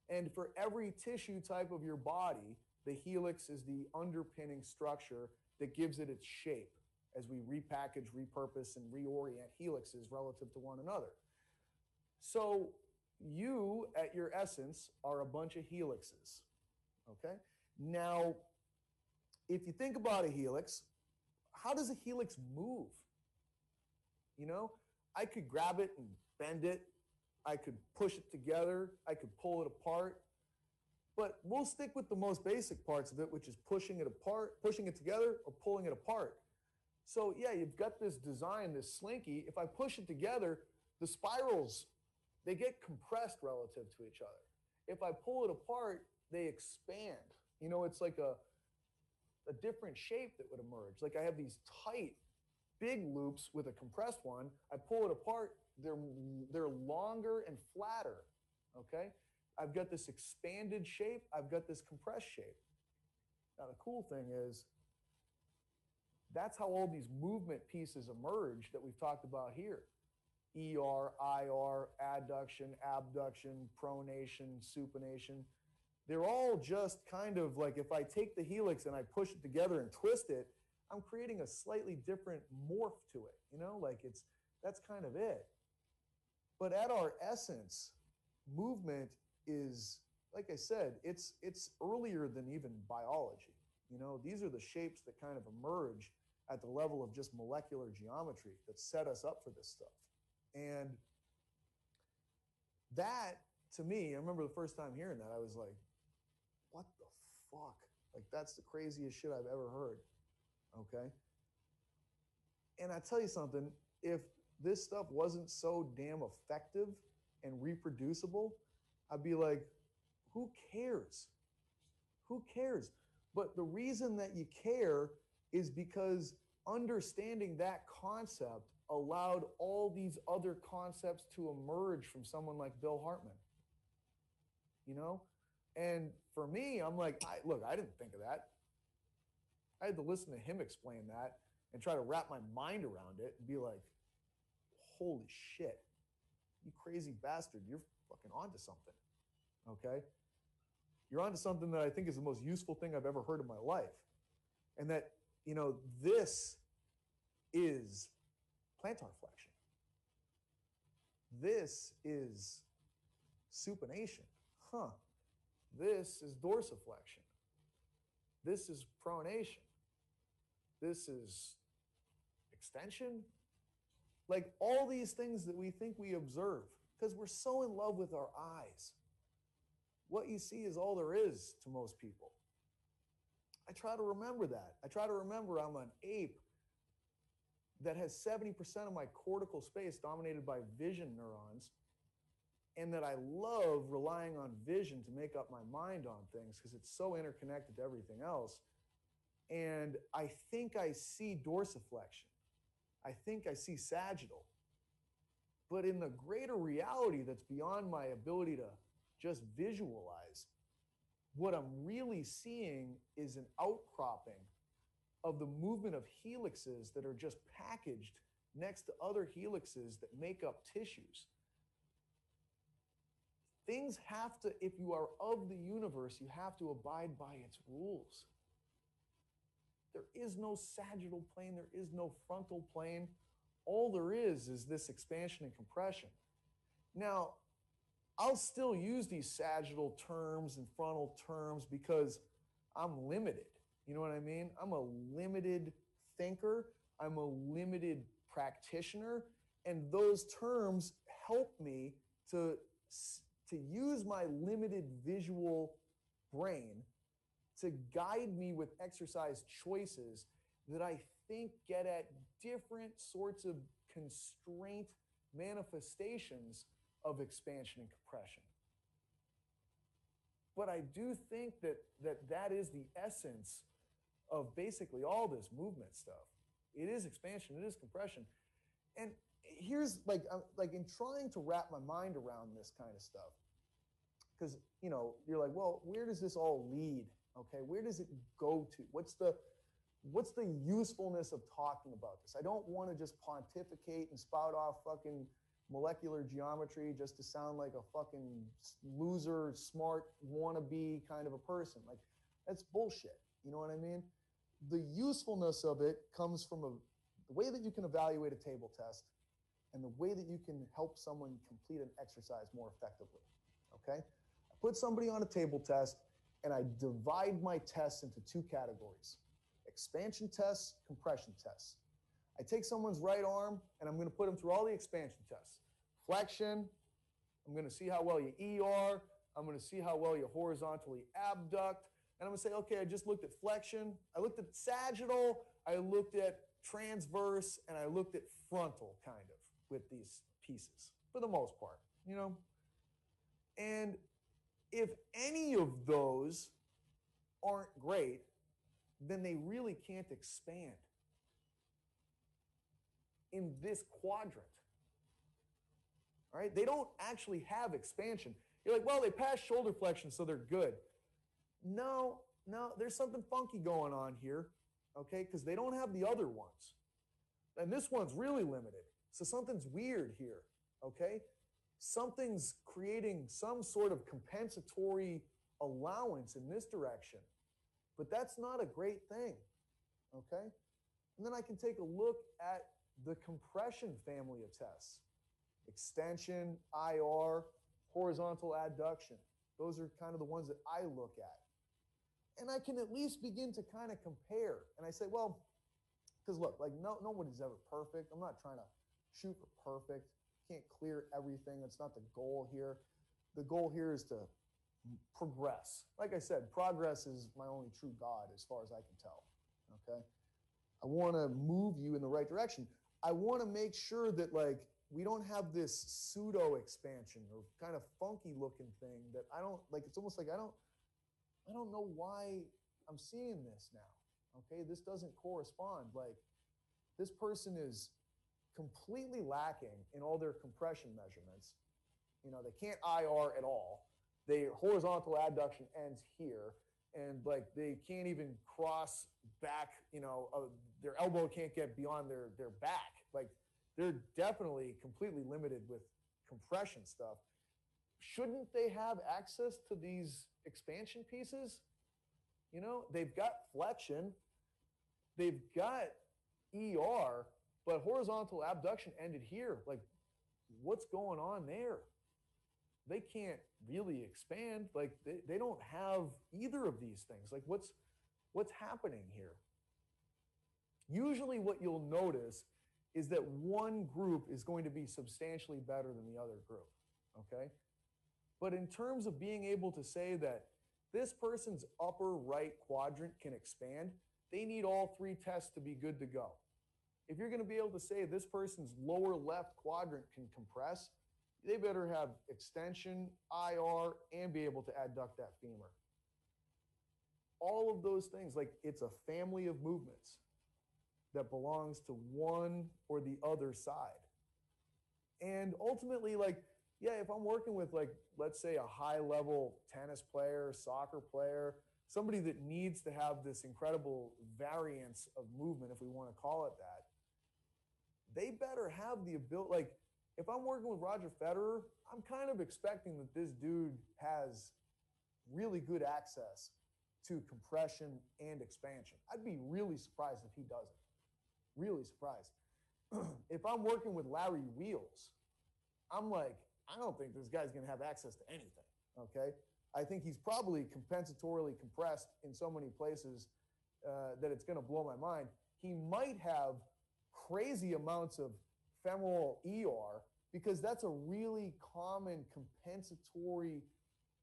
And for every tissue type of your body, the helix is the underpinning structure that gives it its shape as we repackage, repurpose, and reorient helixes relative to one another. So you, at your essence, are a bunch of helixes, okay? Now, if you think about a helix, how does a helix move? I could grab it and bend it. I could push it together. I could pull it apart. But we'll stick with the most basic parts of it, which is pushing it apart, pushing it together, or pulling it apart. So yeah, you've got this design, this slinky. If I push it together, the spirals, they get compressed relative to each other. If I pull it apart, they expand. It's like a different shape that would emerge. Like I have these tight, big loops with a compressed one. I pull it apart, they're longer and flatter, okay? I've got this expanded shape, I've got this compressed shape. Now the cool thing is, that's how all these movement pieces emerge that we've talked about here. ER, IR, adduction, abduction, pronation, supination. They're all just kind of like, if I take the helix and I push it together and twist it, I'm creating a slightly different morph to it, that's kind of it. But at our essence, movement is, like I said, it's earlier than even biology. These are the shapes that kind of emerge at the level of just molecular geometry that set us up for this stuff. And that, to me, I remember the first time hearing that, I was like, what the fuck? Like, that's the craziest shit I've ever heard, okay? And I tell you something, if this stuff wasn't so damn effective and reproducible, I'd be like, who cares? Who cares? But the reason that you care is because understanding that concept allowed all these other concepts to emerge from someone like Bill Hartman. And for me, I'm like, look, I didn't think of that. I had to listen to him explain that and try to wrap my mind around it and be like, holy shit, you crazy bastard, you're fucking onto something, okay? You're onto something that I think is the most useful thing I've ever heard in my life. And that, this is plantar flexion. This is supination. This is dorsiflexion. This is pronation. This is extension. Like all these things that we think we observe, because we're so in love with our eyes. What you see is all there is to most people. I try to remember that. I try to remember I'm an ape that has 70% of my cortical space dominated by vision neurons, and that I love relying on vision to make up my mind on things because it's so interconnected to everything else. And I think I see dorsiflexion. I think I see sagittal. But in the greater reality that's beyond my ability to just visualize, what I'm really seeing is an outcropping of the movement of helixes that are just packaged next to other helixes that make up tissues. things have to, if you are of the universe, you have to abide by its rules. There is no sagittal plane, there is no frontal plane. All there is this expansion and compression. Now, I'll still use these sagittal terms and frontal terms because I'm limited. You know what I mean? I'm a limited thinker, I'm a limited practitioner, and those terms help me to use my limited visual brain to guide me with exercise choices that I think get at different sorts of constraint manifestations of expansion and compression. But I do think that is the essence of basically all this movement stuff. It is expansion, it is compression. And here's like in trying to wrap my mind around this kind of stuff, because you're like, well, where does this all lead? Okay, where does it go to? What's the usefulness of talking about this? I don't want to just pontificate and spout off fucking molecular geometry just to sound like a fucking loser, smart, wannabe kind of a person. Like, that's bullshit. You know what I mean? The usefulness of it comes from the way that you can evaluate a table test and the way that you can help someone complete an exercise more effectively. Okay? I put somebody on a table test and I divide my tests into two categories: expansion tests, compression tests. I take someone's right arm and I'm going to put them through all the expansion tests. Flexion, I'm going to see how well you ER, I'm going to see how well you horizontally abduct, and I'm going to say, okay, I just looked at flexion, I looked at sagittal, I looked at transverse, and I looked at frontal, kind of, with these pieces, for the most part, And if any of those aren't great, then they really can't expand in this quadrant. All right? They don't actually have expansion. You're like, well, they pass shoulder flexion, so they're good. No, there's something funky going on here, okay? Because they don't have the other ones. And this one's really limited. So something's weird here, okay? Something's creating some sort of compensatory allowance in this direction. But that's not a great thing, okay? And then I can take a look at the compression family of tests. Extension, IR, horizontal adduction. Those are kind of the ones that I look at. And I can at least begin to kind of compare. And I say, well, because look, like nobody's ever perfect. I'm not trying to shoot for perfect. Can't clear everything. That's not the goal here. The goal here is to progress. Like I said, progress is my only true God as far as I can tell, okay? I want to move you in the right direction. I want to make sure that, like, we don't have this pseudo expansion or kind of funky looking thing that I don't, like, it's almost like I don't know why I'm seeing this now, okay? This doesn't correspond. Like, this person is completely lacking in all their compression measurements. They can't IR at all. Their horizontal adduction ends here, and like they can't even cross back, their elbow can't get beyond their back. Like, they're definitely completely limited with compression stuff. Shouldn't they have access to these expansion pieces? They've got flexion, they've got ER, but horizontal abduction ended here. Like, what's going on there? They can't really expand. Like, they don't have either of these things. Like, what's happening here? Usually what you'll notice is that one group is going to be substantially better than the other group, okay? But in terms of being able to say that this person's upper right quadrant can expand, they need all three tests to be good to go. If you're going to be able to say this person's lower left quadrant can compress, they better have extension, IR, and be able to adduct that femur. All of those things, like, it's a family of movements that belongs to one or the other side. And ultimately, like, yeah, if I'm working with, like, let's say a high-level tennis player, soccer player, somebody that needs to have this incredible variance of movement, if we want to call it that, they better have the ability, like, If I'm working with Roger Federer, I'm kind of expecting that this dude has really good access to compression and expansion. I'd be really surprised if he doesn't. Really surprised. If I'm working with Larry Wheels, I'm like, I don't think this guy's going to have access to anything. Okay. I think he's probably compensatorily compressed in so many places that it's going to blow my mind. He might have crazy amounts of femoral ER because that's a really common compensatory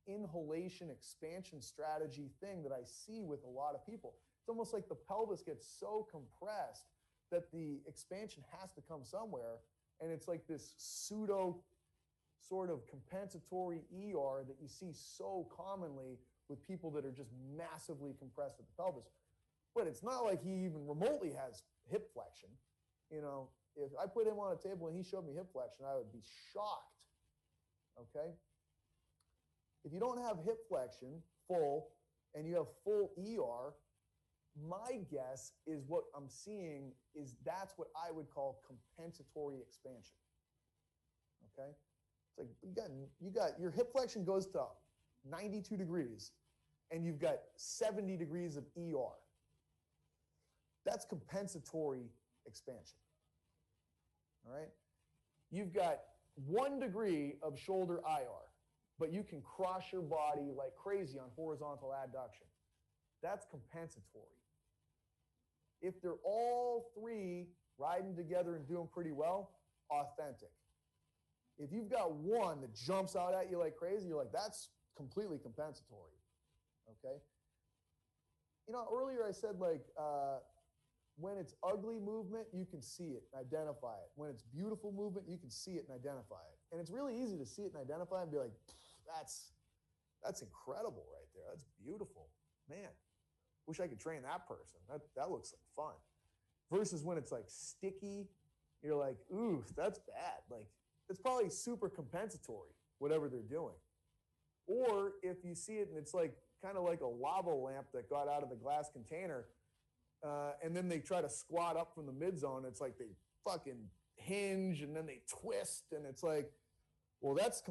inhalation expansion strategy thing that I see with a lot of people. It's almost like the pelvis gets so compressed that the expansion has to come somewhere, and it's like this pseudo sort of compensatory ER that you see so commonly with people that are just massively compressed at the pelvis. But it's not like he even remotely has hip flexion. You know, if I put him on a table and he showed me hip flexion, I would be shocked. Okay? If you don't have hip flexion full and you have full ER, my guess is what I'm seeing is that's what I would call compensatory expansion. Okay? It's like you got your hip flexion goes to 92 degrees and you've got 70 degrees of ER. That's compensatory expansion. All right? You've got 1 degree of shoulder IR, but you can cross your body like crazy on horizontal adduction. That's compensatory. If they're all three riding together and doing pretty well, authentic. If you've got one that jumps out at you like crazy, you're like, that's completely compensatory. Okay? You know, earlier I said like, when it's ugly movement, you can see it and identify it. When it's beautiful movement, you can see it and identify it. And it's really easy to see it and identify it and be like, that's incredible right there. That's beautiful. Man, wish I could train that person. That looks like fun. Versus when it's like sticky, you're like, ooh, that's bad. Like, it's probably super compensatory, whatever they're doing. Or if you see it and it's like kind of like a lava lamp that got out of the glass container, and then they try to squat up from the mid zone. It's like they fucking hinge and then they twist, and it's like, well, that's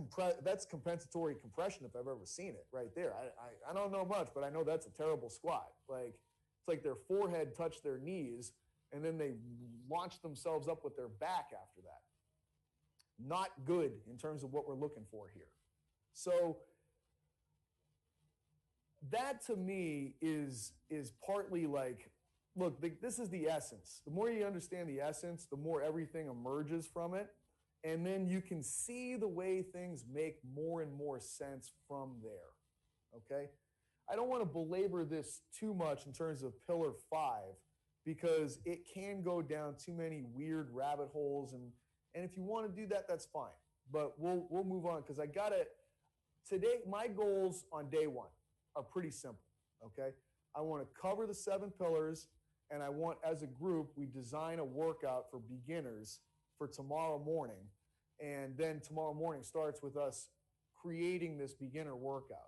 compensatory compression if I've ever seen it right there. I don't know much, but I know that's a terrible squat. Like, it's like their forehead touched their knees, and then they launch themselves up with their back after that. Not good in terms of what we're looking for here. So that to me is partly like, look, this is the essence. The more you understand the essence, the more everything emerges from it. And then you can see the way things make more and more sense from there. Okay? I don't want to belabor this too much in terms of Pillar 5 because it can go down too many weird rabbit holes. And if you want to do that, that's fine. But we'll move on because today, my goals on day one are pretty simple. Okay? I want to cover the 7 pillars. And I want, as a group, we design a workout for beginners for tomorrow morning. And then tomorrow morning starts with us creating this beginner workout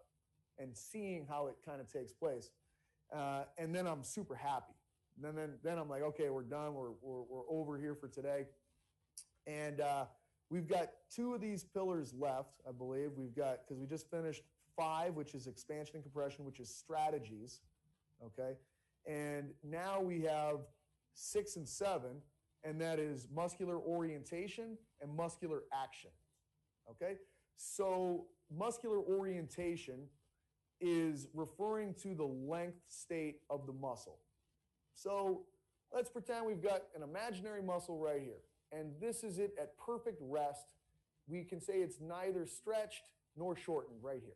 and seeing how it kind of takes place. And then I'm super happy. And then I'm like, okay, we're done. We're over here for today. And we've got 2 of these pillars left, I believe. We've got, because we just finished 5, which is expansion and compression, which is strategies. Okay? And now we have 6 and 7, and that is muscular orientation and muscular action. Okay? So muscular orientation is referring to the length state of the muscle. So let's pretend we've got an imaginary muscle right here, and this is it at perfect rest. We can say it's neither stretched nor shortened right here.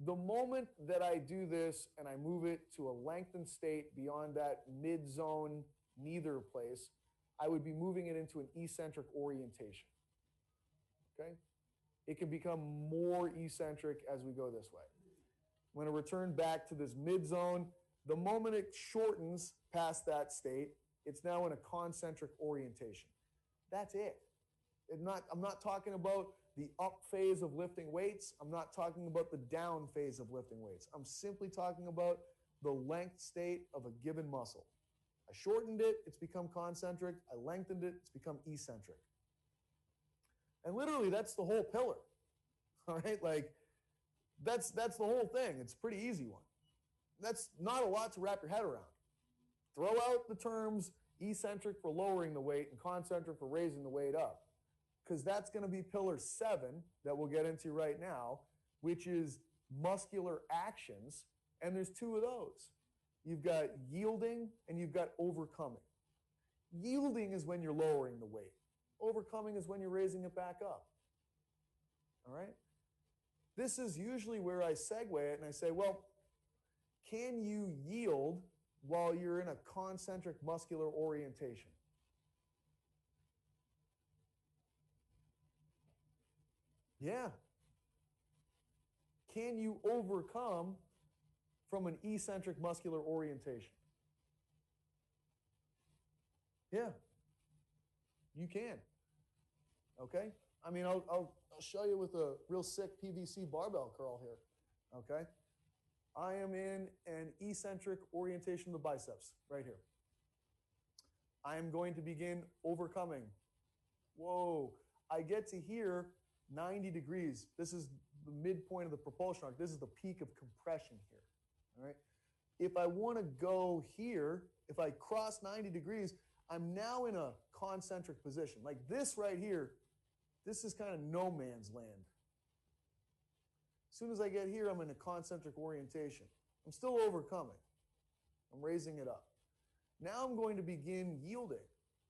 The moment that I do this and I move it to a lengthened state beyond that mid-zone neither place, I would be moving it into an eccentric orientation. Okay? It can become more eccentric as we go this way. I'm going to return back to this mid-zone. The moment it shortens past that state, it's now in a concentric orientation. That's it. I'm not talking about the up phase of lifting weights. I'm not talking about the down phase of lifting weights. I'm simply talking about the length state of a given muscle. I shortened it, it's become concentric. I lengthened it, it's become eccentric. And literally, that's the whole pillar. All right, like that's the whole thing. It's a pretty easy one. That's not a lot to wrap your head around. Throw out the terms eccentric for lowering the weight and concentric for raising the weight up, because that's going to be pillar 7 that we'll get into right now, which is muscular actions. And there's 2 of those. You've got yielding and you've got overcoming. Yielding is when you're lowering the weight. Overcoming is when you're raising it back up. All right? This is usually where I segue it and I say, well, can you yield while you're in a concentric muscular orientation? Yeah. Can you overcome from an eccentric muscular orientation? Yeah. You can. Okay? I mean, I'll show you with a real sick PVC barbell curl here. Okay? I am in an eccentric orientation of the biceps right here. I am going to begin overcoming. Whoa. I get to here 90 degrees. This is the midpoint of the propulsion arc. This is the peak of compression here. All right? If I want to go here, if I cross 90 degrees, I'm now in a concentric position. Like this right here, this is kind of no man's land. As soon as I get here, I'm in a concentric orientation. I'm still overcoming. I'm raising it up. Now I'm going to begin yielding.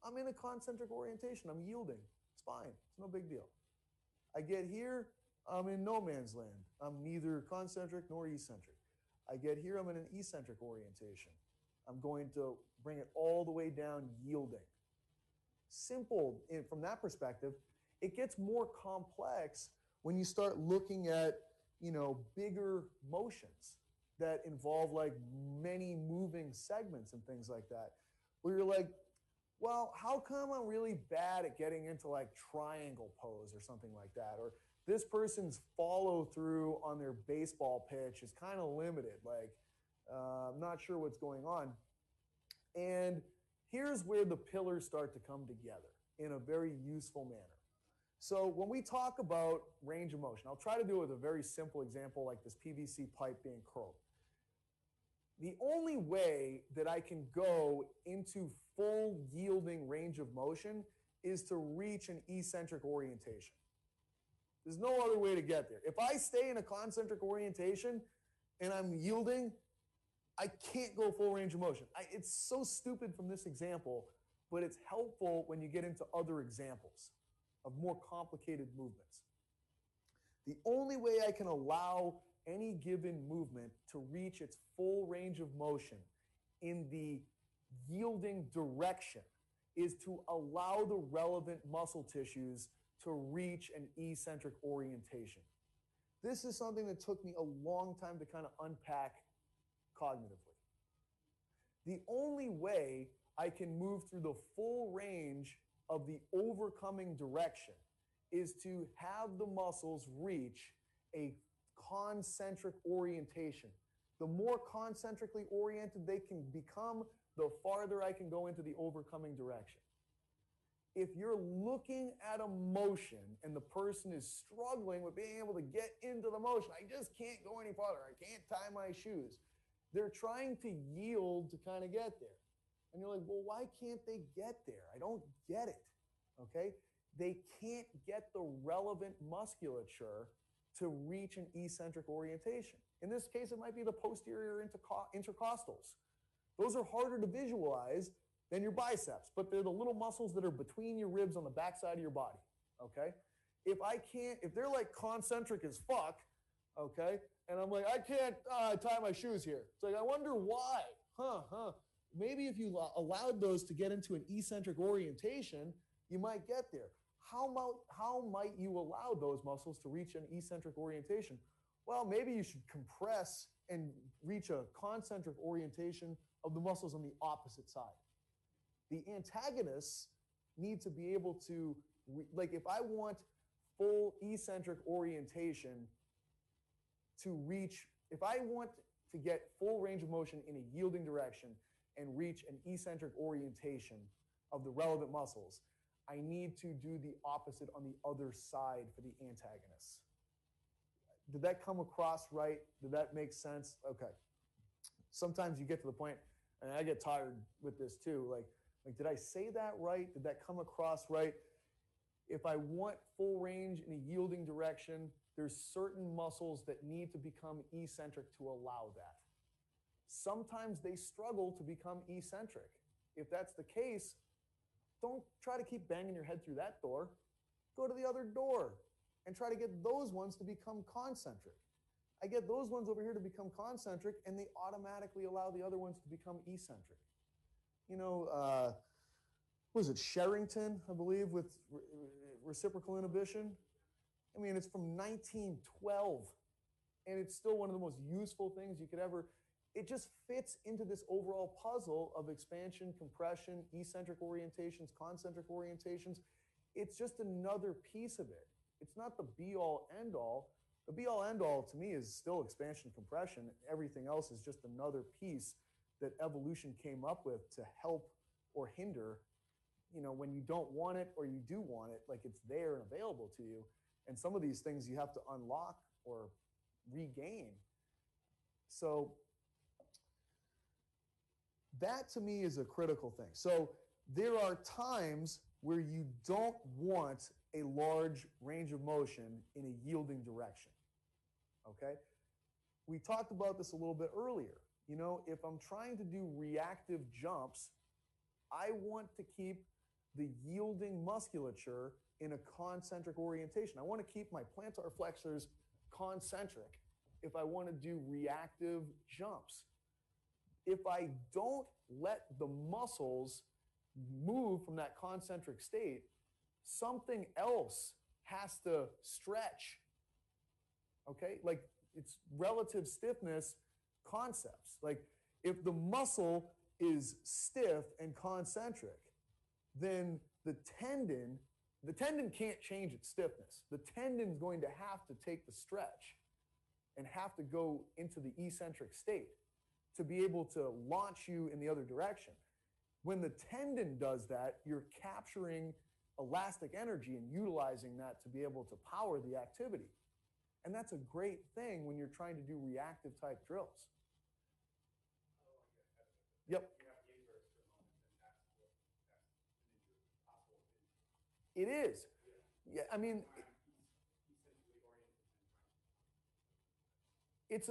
I'm in a concentric orientation. I'm yielding. It's fine. It's no big deal. I get here, I'm in no man's land. I'm neither concentric nor eccentric. I get here, I'm in an eccentric orientation. I'm going to bring it all the way down, yielding. Simple from that perspective. It gets more complex when you start looking at, bigger motions that involve like many moving segments and things like that, where you're like, well, how come I'm really bad at getting into like triangle pose or something like that? Or this person's follow through on their baseball pitch is kind of limited. Like, I'm not sure what's going on. And here's where the pillars start to come together in a very useful manner. So when we talk about range of motion, I'll try to do it with a very simple example like this PVC pipe being curled. The only way that I can go into full yielding range of motion is to reach an eccentric orientation. There's no other way to get there. If I stay in a concentric orientation and I'm yielding, I can't go full range of motion. It's so stupid from this example, but it's helpful when you get into other examples of more complicated movements. The only way I can allow any given movement to reach its full range of motion in the yielding direction is to allow the relevant muscle tissues to reach an eccentric orientation. This is something that took me a long time to kind of unpack cognitively. The only way I can move through the full range of the overcoming direction is to have the muscles reach a concentric orientation. The more concentrically oriented they can become, the farther I can go into the overcoming direction. If you're looking at a motion and the person is struggling with being able to get into the motion, I just can't go any farther, I can't tie my shoes, they're trying to yield to kind of get there. And you're like, well, why can't they get there? I don't get it, okay? They can't get the relevant musculature to reach an eccentric orientation. In this case, it might be the posterior intercostals. Those are harder to visualize than your biceps, but they're the little muscles that are between your ribs on the backside of your body, okay? If they're like concentric as fuck, okay, and I'm like, I can't tie my shoes here. It's like, I wonder why, Maybe if you allowed those to get into an eccentric orientation, you might get there. How might you allow those muscles to reach an eccentric orientation? Well, maybe you should compress and reach a concentric orientation of the muscles on the opposite side. The antagonists need to be able to, like if I want full eccentric orientation to reach, if I want to get full range of motion in a yielding direction and reach an eccentric orientation of the relevant muscles, I need to do the opposite on the other side for the antagonists. Did that come across right? Did that make sense? Okay. Sometimes you get to the point, and I get tired with this too, like did I say that right? Did that come across right? If I want full range in a yielding direction, there's certain muscles that need to become eccentric to allow that. Sometimes they struggle to become eccentric. If that's the case, don't try to keep banging your head through that door. Go to the other door and try to get those ones to become concentric. I get those ones over here to become concentric, and they automatically allow the other ones to become eccentric. You know, what was it, Sherrington, I believe, with reciprocal inhibition? I mean, it's from 1912, and it's still one of the most useful things you could ever. It just fits into this overall puzzle of expansion, compression, eccentric orientations, concentric orientations. It's just another piece of it. It's not the be-all, end-all. The be-all, end-all to me is still expansion, compression. Everything else is just another piece that evolution came up with to help or hinder, you know, when you don't want it or you do want it, like it's there and available to you. And some of these things you have to unlock or regain. So that to me is a critical thing. So there are times where you don't want a large range of motion in a yielding direction. Okay? We talked about this a little bit earlier. You know, if I'm trying to do reactive jumps, I want to keep the yielding musculature in a concentric orientation. I want to keep my plantar flexors concentric if I want to do reactive jumps. If I don't let the muscles move from that concentric state, something else has to stretch. Okay? Like it's relative stiffness concepts. Like if the muscle is stiff and concentric, then the tendon can't change its stiffness. The tendon's going to have to take the stretch and have to go into the eccentric state to be able to launch you in the other direction. When the tendon does that, you're capturing elastic energy and utilizing that to be able to power the activity. And that's a great thing when you're trying to do reactive type drills. Yep. It is. Yeah, I mean, it's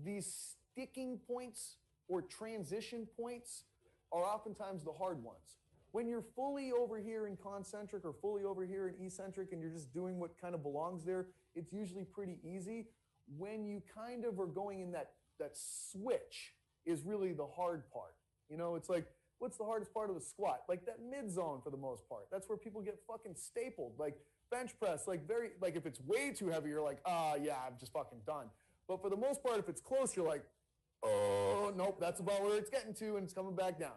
these sticking points or transition points are oftentimes the hard ones. When you're fully over here in concentric or fully over here in eccentric and you're just doing what kind of belongs there, it's usually pretty easy. When you kind of are going in that switch is really the hard part. You know, it's like, what's the hardest part of the squat? Like that mid zone for the most part. That's where people get fucking stapled. Like bench press, like if it's way too heavy, you're like, yeah, I'm just fucking done. But for the most part, if it's close, you're like, oh, nope, that's about where it's getting to and it's coming back down.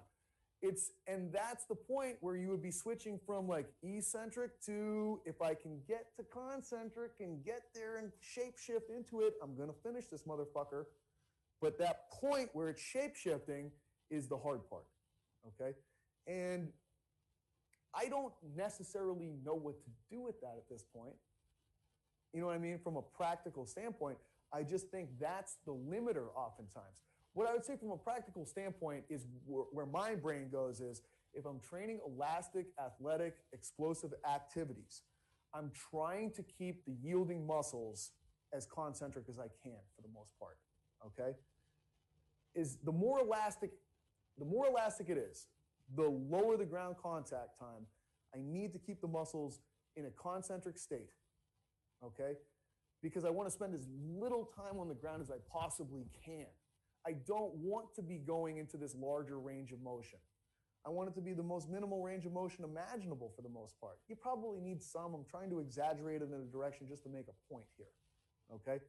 And that's the point where you would be switching from like eccentric to, if I can get to concentric and get there and shape shift into it, I'm going to finish this motherfucker. But that point where it's shape shifting is the hard part. Okay? And I don't necessarily know what to do with that at this point. You know what I mean? From a practical standpoint, I just think that's the limiter oftentimes. What I would say from a practical standpoint is where my brain goes is if I'm training elastic, athletic, explosive activities, I'm trying to keep the yielding muscles as concentric as I can for the most part, okay? Is the more elastic it is, the lower the ground contact time. I need to keep the muscles in a concentric state, okay? Because I want to spend as little time on the ground as I possibly can. I don't want to be going into this larger range of motion. I want it to be the most minimal range of motion imaginable for the most part. You probably need some. I'm trying to exaggerate it in a direction just to make a point here, okay?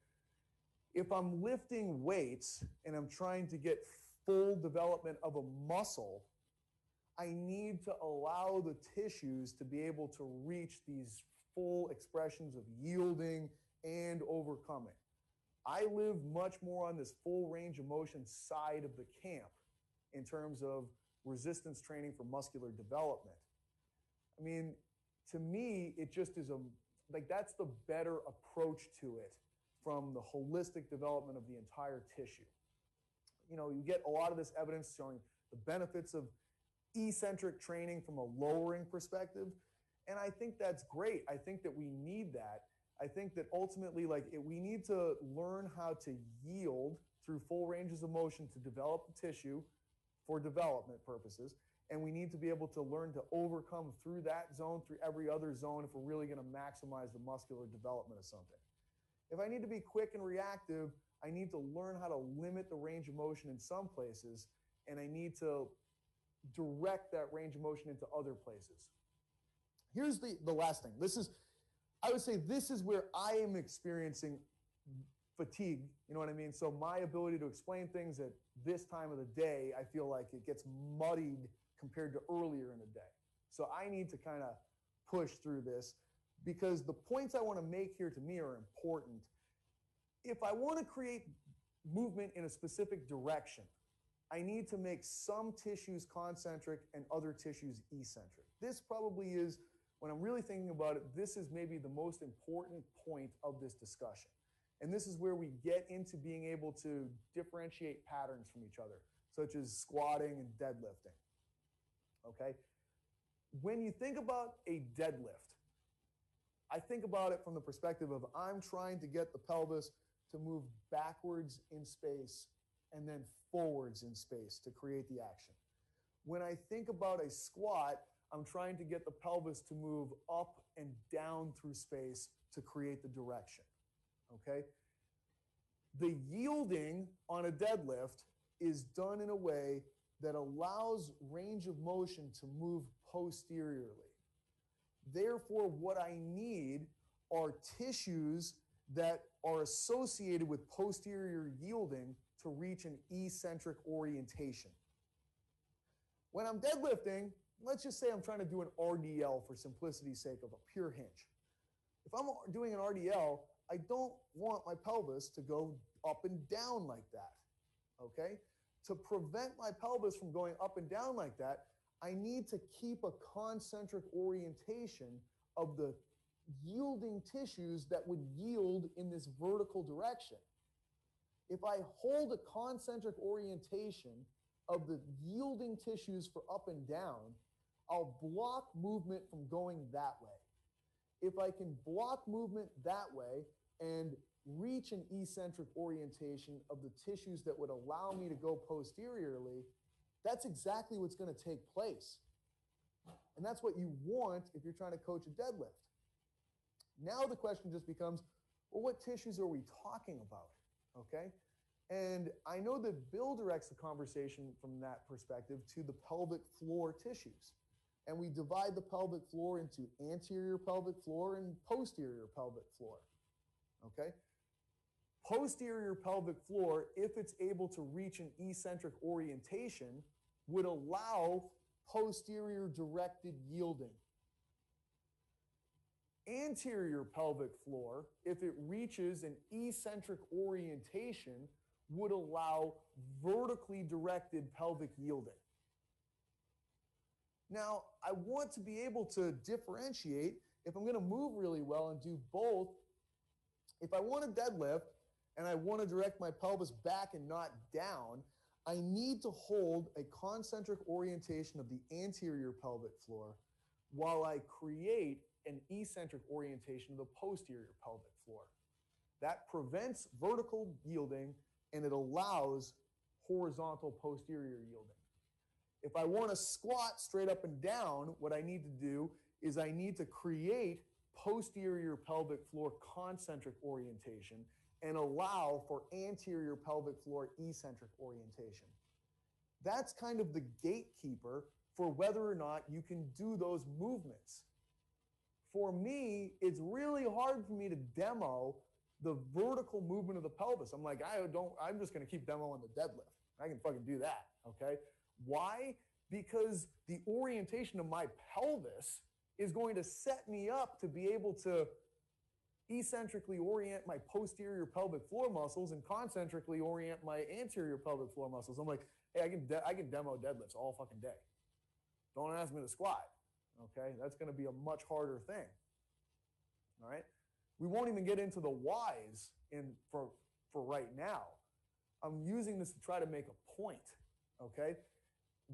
If I'm lifting weights and I'm trying to get full development of a muscle, I need to allow the tissues to be able to reach these full expressions of yielding and overcoming. I live much more on this full range of motion side of the camp in terms of resistance training for muscular development. I mean, to me, it just is like that's the better approach to it from the holistic development of the entire tissue. You know, you get a lot of this evidence showing the benefits of eccentric training from a lowering perspective. And I think that's great. I think that we need that. I think that ultimately, we need to learn how to yield through full ranges of motion to develop the tissue for development purposes. And we need to be able to learn to overcome through that zone, through every other zone, if we're really going to maximize the muscular development of something. If I need to be quick and reactive, I need to learn how to limit the range of motion in some places, and I need to direct that range of motion into other places. Here's the last thing. I would say this is where I am experiencing fatigue, you know what I mean? So my ability to explain things at this time of the day, I feel like it gets muddied compared to earlier in the day. So I need to kind of push through this because the points I want to make here to me are important. If I want to create movement in a specific direction, I need to make some tissues concentric and other tissues eccentric. This probably is, when I'm really thinking about it, this is maybe the most important point of this discussion. And this is where we get into being able to differentiate patterns from each other, such as squatting and deadlifting. Okay? When you think about a deadlift, I think about it from the perspective of I'm trying to get the pelvis to move backwards in space and then forwards in space to create the action. When I think about a squat, I'm trying to get the pelvis to move up and down through space to create the direction. Okay? The yielding on a deadlift is done in a way that allows range of motion to move posteriorly. Therefore, what I need are tissues that are associated with posterior yielding to reach an eccentric orientation. When I'm deadlifting, let's just say I'm trying to do an RDL for simplicity's sake of a pure hinge. If I'm doing an RDL, I don't want my pelvis to go up and down like that, okay? To prevent my pelvis from going up and down like that, I need to keep a concentric orientation of the yielding tissues that would yield in this vertical direction. If I hold a concentric orientation of the yielding tissues for up and down, I'll block movement from going that way. If I can block movement that way and reach an eccentric orientation of the tissues that would allow me to go posteriorly, that's exactly what's going to take place. And that's what you want if you're trying to coach a deadlift. Now the question just becomes, well, what tissues are we talking about? Okay? And I know that Bill directs the conversation from that perspective to the pelvic floor tissues. And we divide the pelvic floor into anterior pelvic floor and posterior pelvic floor. Okay? Posterior pelvic floor, if it's able to reach an eccentric orientation, would allow posterior directed yielding. Anterior pelvic floor, if it reaches an eccentric orientation, would allow vertically directed pelvic yielding. Now, I want to be able to differentiate if I'm going to move really well and do both. If I want to deadlift and I want to direct my pelvis back and not down, I need to hold a concentric orientation of the anterior pelvic floor while I create an eccentric orientation of the posterior pelvic floor. That prevents vertical yielding and it allows horizontal posterior yielding. If I want to squat straight up and down, what I need to do is I need to create posterior pelvic floor concentric orientation and allow for anterior pelvic floor eccentric orientation. That's kind of the gatekeeper for whether or not you can do those movements. For me, it's really hard for me to demo the vertical movement of the pelvis. I'm like, I'm just going to keep demoing the deadlift. I can fucking do that, okay? Why? Because the orientation of my pelvis is going to set me up to be able to eccentrically orient my posterior pelvic floor muscles and concentrically orient my anterior pelvic floor muscles. I'm like, hey, I can demo deadlifts all fucking day. Don't ask me to squat, Okay, that's going to be a much harder thing. All right, we won't even get into the whys for right now. I'm using this to try to make a point. Okay,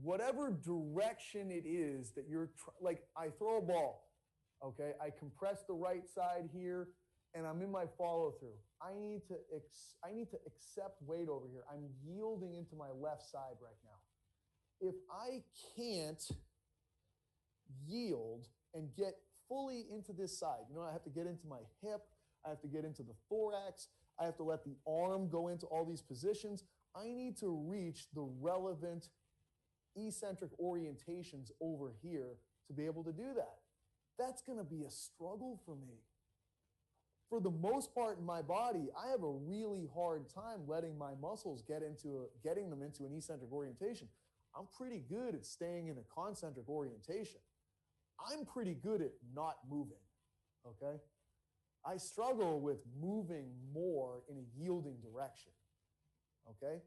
whatever direction it is that you're like, I throw a ball. Okay, I compress the right side here, and I'm in my follow through. I need to accept weight over here. I'm yielding into my left side right now. If I can't yield and get fully into this side, I have to get into my hip, I have to get into the thorax, I have to let the arm go into all these positions. I need to reach the relevant eccentric orientations over here to be able to do that. That's going to be a struggle for me. For the most part in my body, I have a really hard time letting my muscles getting them into an eccentric orientation. I'm pretty good at staying in a concentric orientation. I'm pretty good at not moving, okay? I struggle with moving more in a yielding direction, okay?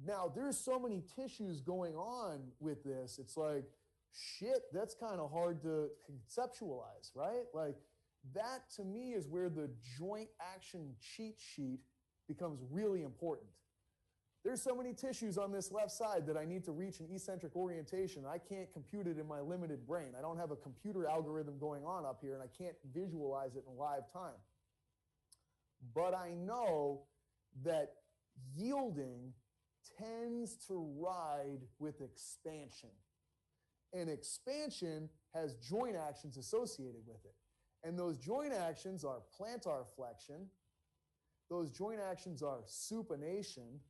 Now, there's so many tissues going on with this. It's like, shit, that's kind of hard to conceptualize, right? Like, that to me is where the joint action cheat sheet becomes really important. There's so many tissues on this left side that I need to reach an eccentric orientation. I can't compute it in my limited brain. I don't have a computer algorithm going on up here, and I can't visualize it in live time. But I know that yielding tends to ride with expansion. And expansion has joint actions associated with it. And those joint actions are plantar flexion. Those joint actions are supination.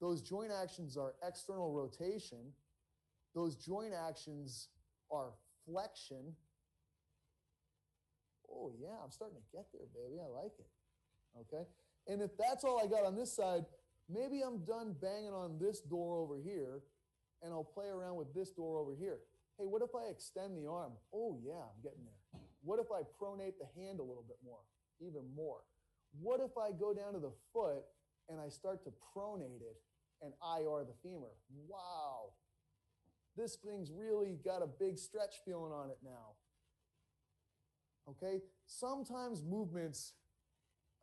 Those joint actions are external rotation. Those joint actions are flexion. Oh, yeah, I'm starting to get there, baby. I like it. Okay? And if that's all I got on this side, maybe I'm done banging on this door over here, and I'll play around with this door over here. Hey, what if I extend the arm? Oh, yeah, I'm getting there. What if I pronate the hand a little bit more, even more? What if I go down to the foot and I start to pronate it and IR the femur? Wow, this thing's really got a big stretch feeling on it now. Okay, sometimes movements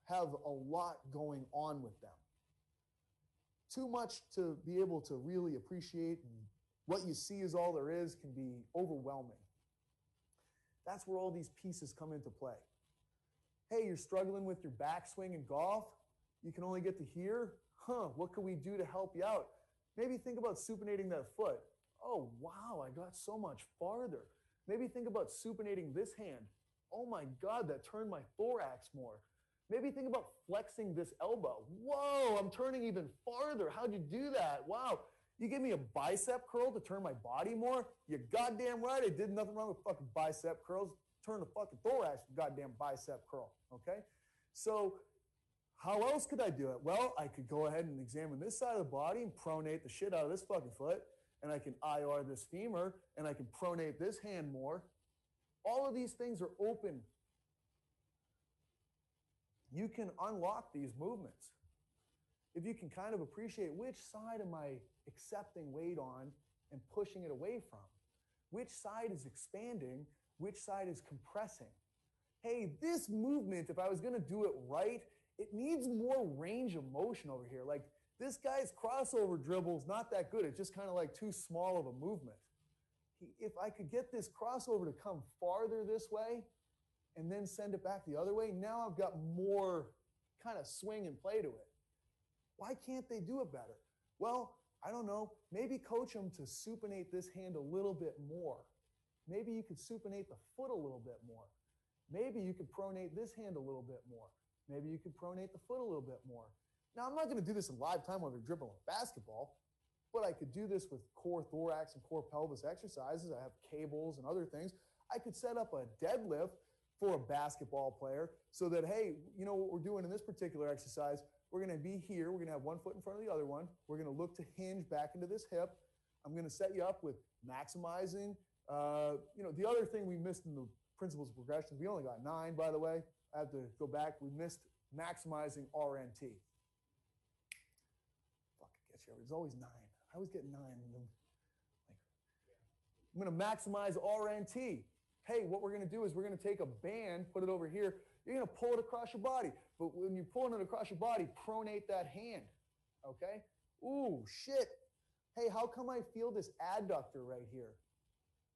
have a lot going on with them. Too much to be able to really appreciate, and what you see is all there is can be overwhelming. That's where all these pieces come into play. Hey, you're struggling with your backswing in golf? You can only get to here? What can we do to help you out? Maybe think about supinating that foot. Oh, wow, I got so much farther. Maybe think about supinating this hand. Oh my God, that turned my thorax more. Maybe think about flexing this elbow. Whoa, I'm turning even farther. How'd you do that? Wow. You give me a bicep curl to turn my body more? You're goddamn right. I did nothing wrong with fucking bicep curls. Turn the fucking thorax with goddamn bicep curl. Okay? So how else could I do it? Well, I could go ahead and examine this side of the body and pronate the shit out of this fucking foot. And I can IR this femur. And I can pronate this hand more. All of these things are open. You can unlock these movements if you can kind of appreciate which side am I accepting weight on and pushing it away from. Which side is expanding, which side is compressing. Hey, this movement, if I was going to do it right, it needs more range of motion over here. Like, this guy's crossover dribble is not that good. It's just kind of like too small of a movement. If I could get this crossover to come farther this way and then send it back the other way, now I've got more kind of swing and play to it. Why can't they do it better? Well, I don't know. Maybe coach them to supinate this hand a little bit more. Maybe you could supinate the foot a little bit more. Maybe you could pronate this hand a little bit more. Maybe you could pronate the foot a little bit more. Now, I'm not going to do this in live time while they're dribbling a basketball, but I could do this with core thorax and core pelvis exercises. I have cables and other things. I could set up a deadlift for a basketball player so that, hey, you know what we're doing in this particular exercise? We're going to be here. We're going to have one foot in front of the other one. We're going to look to hinge back into this hip. I'm going to set you up with maximizing. The other thing we missed in the principles of progression, we only got 9, by the way. I have to go back. We missed maximizing RNT. Fuck, it gets you. There's always 9. I always get 9. I'm going to maximize RNT. Hey, what we're going to do is we're going to take a band, put it over here. You're going to pull it across your body. But when you're pulling it across your body, pronate that hand. Okay? Ooh, shit. Hey, how come I feel this adductor right here?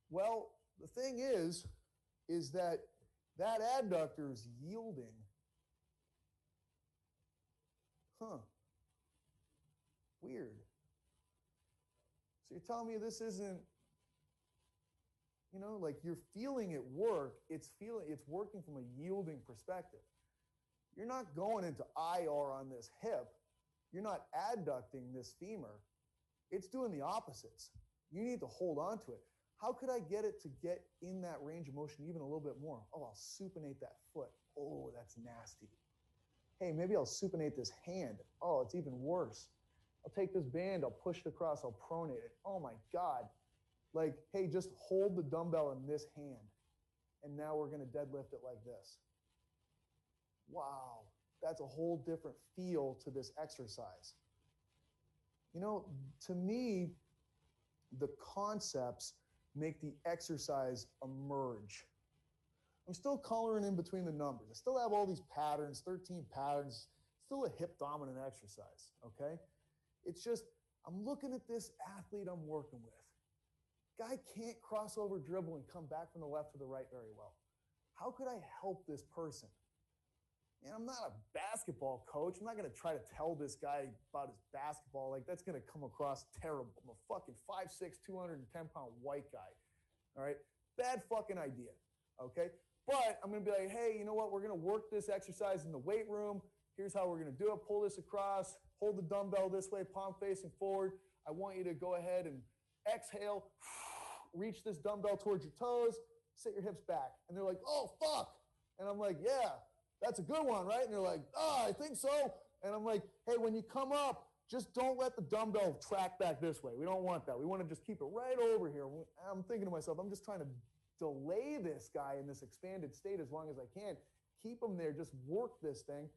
Well, the thing is that adductor is yielding. Huh. Weird. So you're telling me this isn't, like you're feeling it work. It's working from a yielding perspective. You're not going into IR on this hip. You're not adducting this femur. It's doing the opposites. You need to hold on to it. How could I get it to get in that range of motion even a little bit more? Oh, I'll supinate that foot. Oh, that's nasty. Hey, maybe I'll supinate this hand. Oh, it's even worse. I'll take this band, I'll push it across, I'll pronate it. Oh my God. Like, hey, just hold the dumbbell in this hand. And now we're going to deadlift it like this. Wow, that's a whole different feel to this exercise. To me, the concepts make the exercise emerge. I'm still coloring in between the numbers. I still have all these patterns, 13 patterns, still a hip dominant exercise, okay? It's just, I'm looking at this athlete I'm working with. Guy can't cross over, dribble, and come back from the left to the right very well. How could I help this person? And I'm not a basketball coach. I'm not going to try to tell this guy about his basketball. Like, that's going to come across terrible. I'm a fucking 5'6", 210-pound white guy. All right? Bad fucking idea. Okay? But I'm going to be like, hey, you know what? We're going to work this exercise in the weight room. Here's how we're going to do it. Pull this across. Hold the dumbbell this way, palm facing forward. I want you to go ahead and exhale. Reach this dumbbell towards your toes. Sit your hips back. And they're like, oh, fuck. And I'm like, yeah. That's a good one, right? And they're like, oh, I think so. And I'm like, hey, when you come up, just don't let the dumbbell track back this way. We don't want that. We want to just keep it right over here. I'm thinking to myself, I'm just trying to delay this guy in this expanded state as long as I can. Keep him there, just work this thing.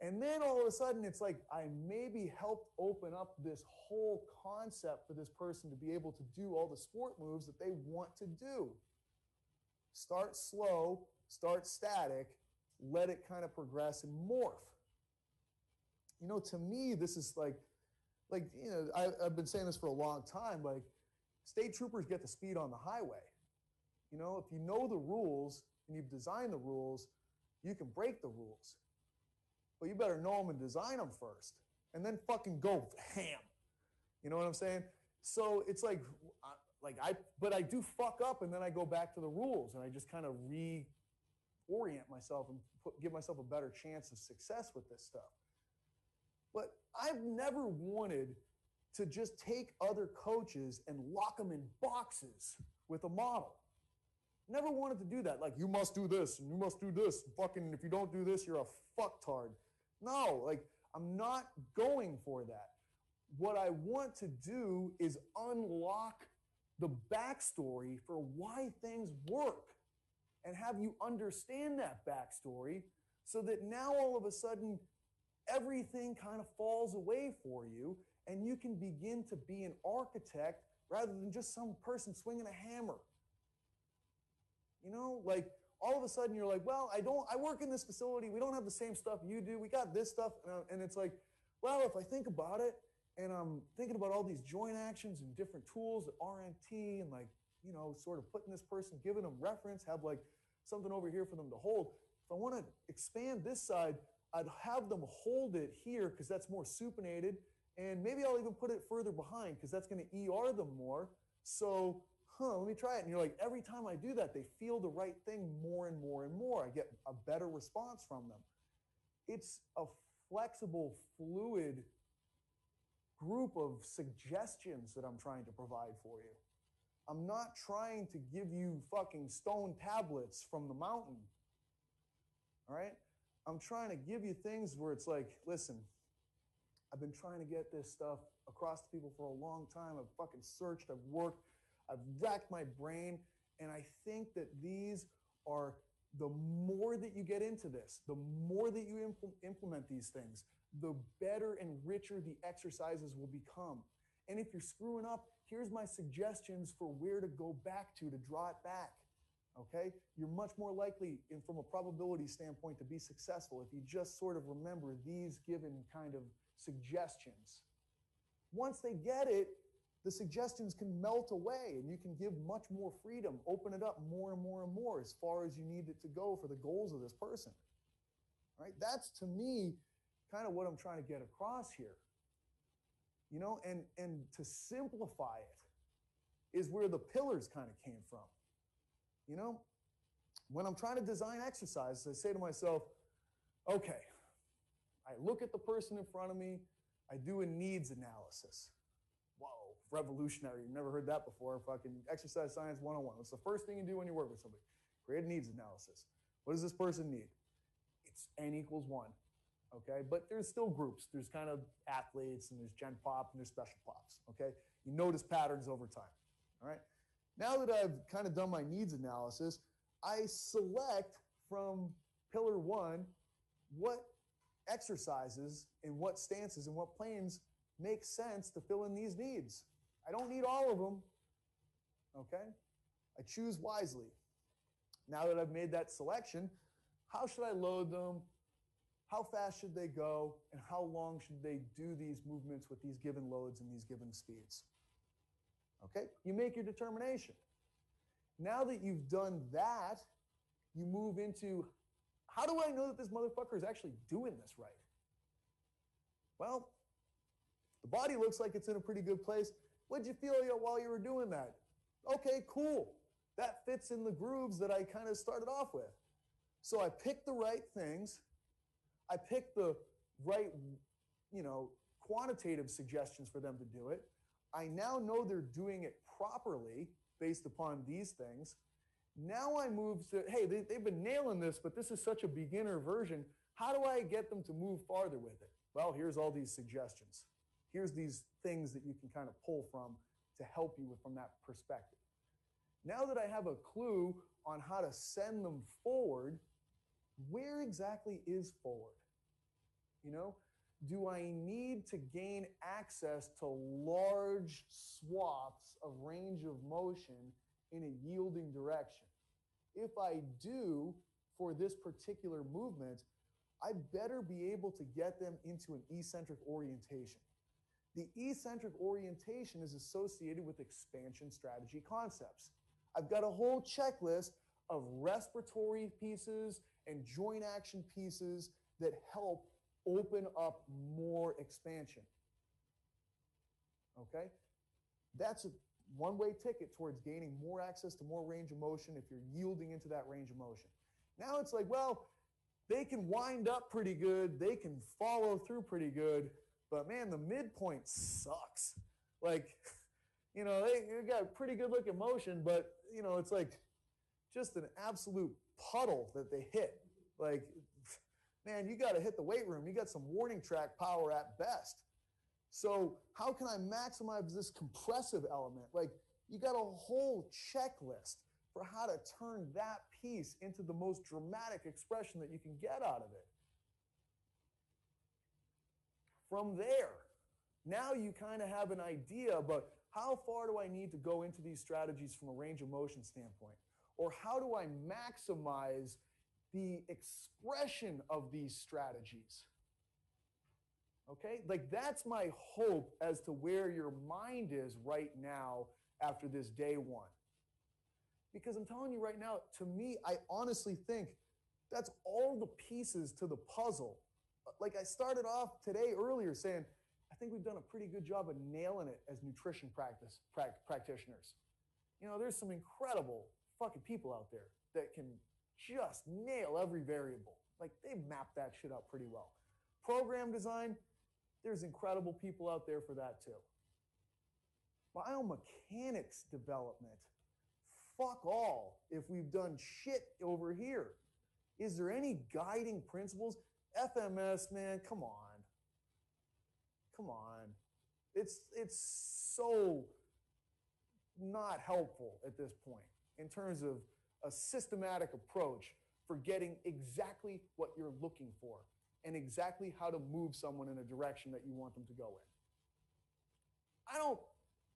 And then all of a sudden, it's like I maybe helped open up this whole concept for this person to be able to do all the sport moves that they want to do. Start slow, start static, let it kind of progress and morph. To me, this is I've been saying this for a long time, like state troopers get the speed on the highway. If you know the rules and you've designed the rules, you can break the rules. But you better know them and design them first and then fucking go ham. You know what I'm saying? So it's like I do fuck up and then I go back to the rules and I just kind of reorient myself and give myself a better chance of success with this stuff. But I've never wanted to just take other coaches and lock them in boxes with a model. Never wanted to do that. Like, you must do this and you must do this. Fucking, if you don't do this, you're a fucktard. No, I'm not going for that. What I want to do is unlock the backstory for why things work and have you understand that backstory so that now all of a sudden everything kind of falls away for you and you can begin to be an architect rather than just some person swinging a hammer. All of a sudden you're like, well, I work in this facility. We don't have the same stuff you do. We got this stuff. And it's like, well, if I think about it and I'm thinking about all these joint actions and different tools, RNT and sort of putting this person, giving them reference, have something over here for them to hold. If I want to expand this side, I'd have them hold it here because that's more supinated. And maybe I'll even put it further behind because that's going to ER them more. So, let me try it. And you're like, every time I do that, they feel the right thing more and more and more. I get a better response from them. It's a flexible, fluid group of suggestions that I'm trying to provide for you. I'm not trying to give you fucking stone tablets from the mountain. All right? I'm trying to give you things where it's like, listen, I've been trying to get this stuff across to people for a long time. I've fucking searched, I've worked, I've racked my brain, and I think that these are, the more that you get into this, the more that you implement these things, the better and richer the exercises will become. And if you're screwing up, here's my suggestions for where to go back to draw it back. Okay? You're much more likely, from a probability standpoint, to be successful if you just sort of remember these given kind of suggestions. Once they get it, the suggestions can melt away and you can give much more freedom, open it up more and more and more as far as you need it to go for the goals of this person. Right? That's, to me, kind of what I'm trying to get across here. You know, and to simplify it is where the pillars kind of came from. You know, when I'm trying to design exercises, I say to myself, okay, I look at the person in front of me, I do a needs analysis. Whoa, revolutionary. You've never heard that before. Fucking exercise science 101. What's the first thing you do when you work with somebody? Create a needs analysis. What does this person need? It's N equals 1. Okay, but there's still groups. There's kind of athletes and there's gen pop and there's special pops. Okay, you notice patterns over time. All right, now that I've kind of done my needs analysis, I select from pillar 1 what exercises and what stances and what planes make sense to fill in these needs. I don't need all of them. Okay, I choose wisely. Now that I've made that selection, how should I load them? How fast should they go, and how long should they do these movements with these given loads and these given speeds? Okay, you make your determination. Now that you've done that, you move into, how do I know that this motherfucker is actually doing this right? Well, the body looks like it's in a pretty good place. What'd you feel while you were doing that? Okay, cool. That fits in the grooves that I kind of started off with. So I picked the right things. I picked the right, quantitative suggestions for them to do it. I now know they're doing it properly based upon these things. Now I move to, hey, they've been nailing this, but this is such a beginner version. How do I get them to move farther with it? Well, here's all these suggestions. Here's these things that you can kind of pull from to help you from that perspective. Now that I have a clue on how to send them forward, where exactly is forward? You know, do I need to gain access to large swaths of range of motion in a yielding direction? If I do, for this particular movement, I better be able to get them into an eccentric orientation. The eccentric orientation is associated with expansion strategy concepts. I've got a whole checklist of respiratory pieces and joint action pieces that help open up more expansion. Okay? That's a one-way ticket towards gaining more access to more range of motion if you're yielding into that range of motion. Now it's like, well, they can wind up pretty good, they can follow through pretty good, but man, the midpoint sucks. Like, they got pretty good looking motion, but it's like just an absolute puddle that they hit. Like, man, you got to hit the weight room. You got some warning track power at best. So how can I maximize this compressive element? Like, you got a whole checklist for how to turn that piece into the most dramatic expression that you can get out of it. From there, now you kind of have an idea about how far do I need to go into these strategies from a range of motion standpoint? Or how do I maximize the expression of these strategies? Okay, like that's my hope as to where your mind is right now after this day 1. Because I'm telling you right now, to me, I honestly think that's all the pieces to the puzzle. Like I started off today earlier saying, I think we've done a pretty good job of nailing it as nutrition practitioners. There's some incredible fucking people out there that can just nail every variable. Like they map that shit out pretty well. Program design, there's incredible people out there for that too. Biomechanics development, fuck all if we've done shit over here. Is there any guiding principles? FMS, man, come on. Come on. It's so not helpful at this point in terms of a systematic approach for getting exactly what you're looking for and exactly how to move someone in a direction that you want them to go in. I don't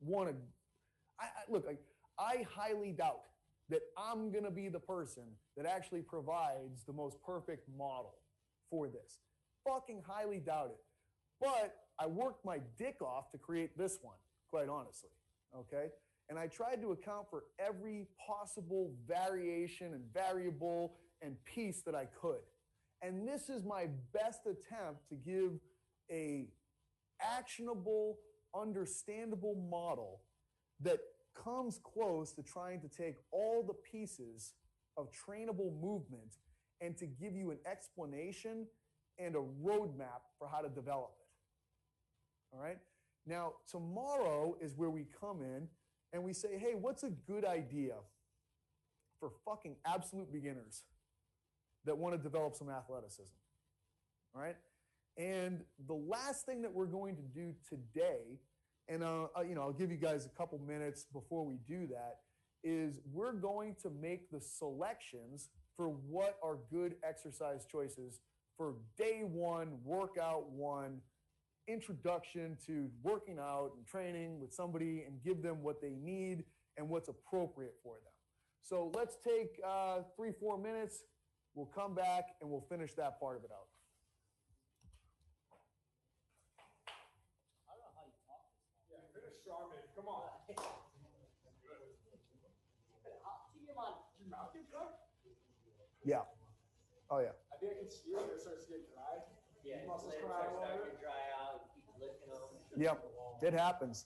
want to Look, I highly doubt that I'm going to be the person that actually provides the most perfect model for this. Fucking highly doubt it. But I worked my dick off to create this one, quite honestly. Okay? And I tried to account for every possible variation and variable and piece that I could. And this is my best attempt to give a actionable, understandable model that comes close to trying to take all the pieces of trainable movement and to give you an explanation and a roadmap for how to develop it. All right? Now, tomorrow is where we come in and we say, hey, what's a good idea for fucking absolute beginners that want to develop some athleticism? All right? And the last thing that we're going to do today, and I'll give you guys a couple minutes before we do that, is we're going to make the selections for what are good exercise choices for day one, workout one, introduction to working out and training with somebody, and give them what they need and what's appropriate for them. So let's take 3-4 minutes. We'll come back and we'll finish that part of it out. Yeah, finish strong, man. Come on. Yeah. Oh, yeah. I think I can see it. It starts to get dry. Yeah, Muscles it's cry a little starting bit. to dry out, you keep licking them. Yep, it happens.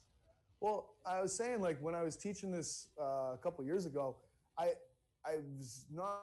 Well, I was saying, like, when I was teaching this a couple years ago, I was not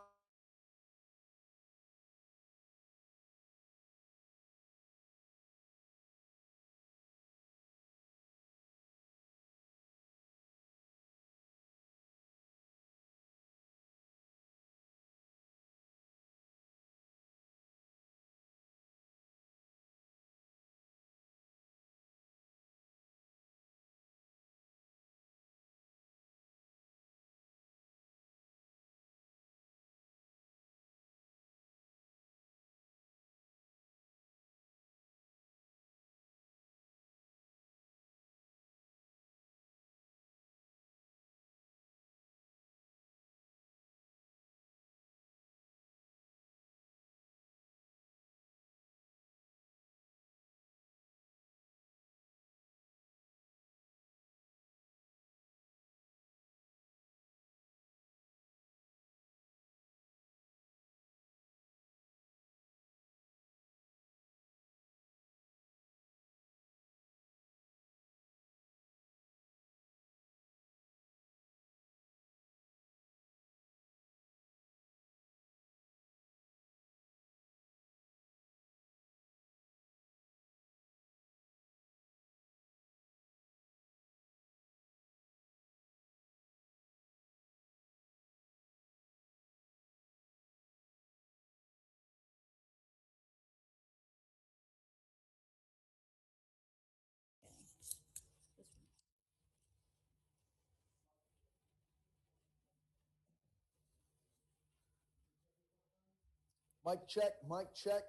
mic check, mic check.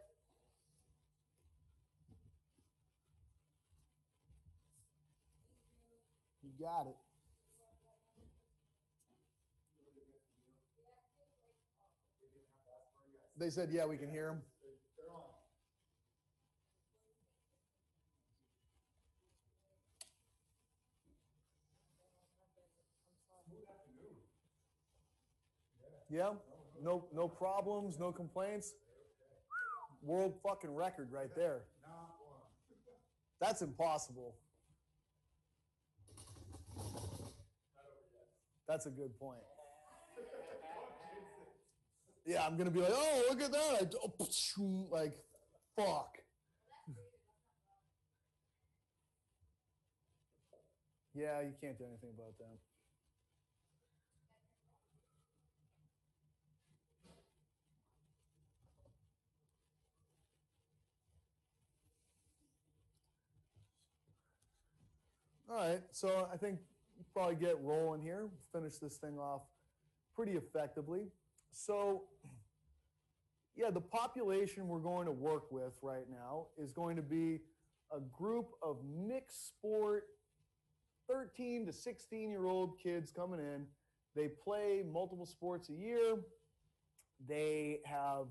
You got it. They said, yeah, we can hear them. They're on. Yeah, no problems, no complaints. World fucking record right there. Not one. That's impossible. That's a good point. Yeah, I'm gonna be like, oh, look at that! Like, fuck. Yeah, you can't do anything about that. All right, so I think we'll probably get rolling here. Finish this thing off pretty effectively. So, yeah, the population we're going to work with right now is going to be a group of mixed sport 13 to 16-year-old kids coming in. They play multiple sports a year. They have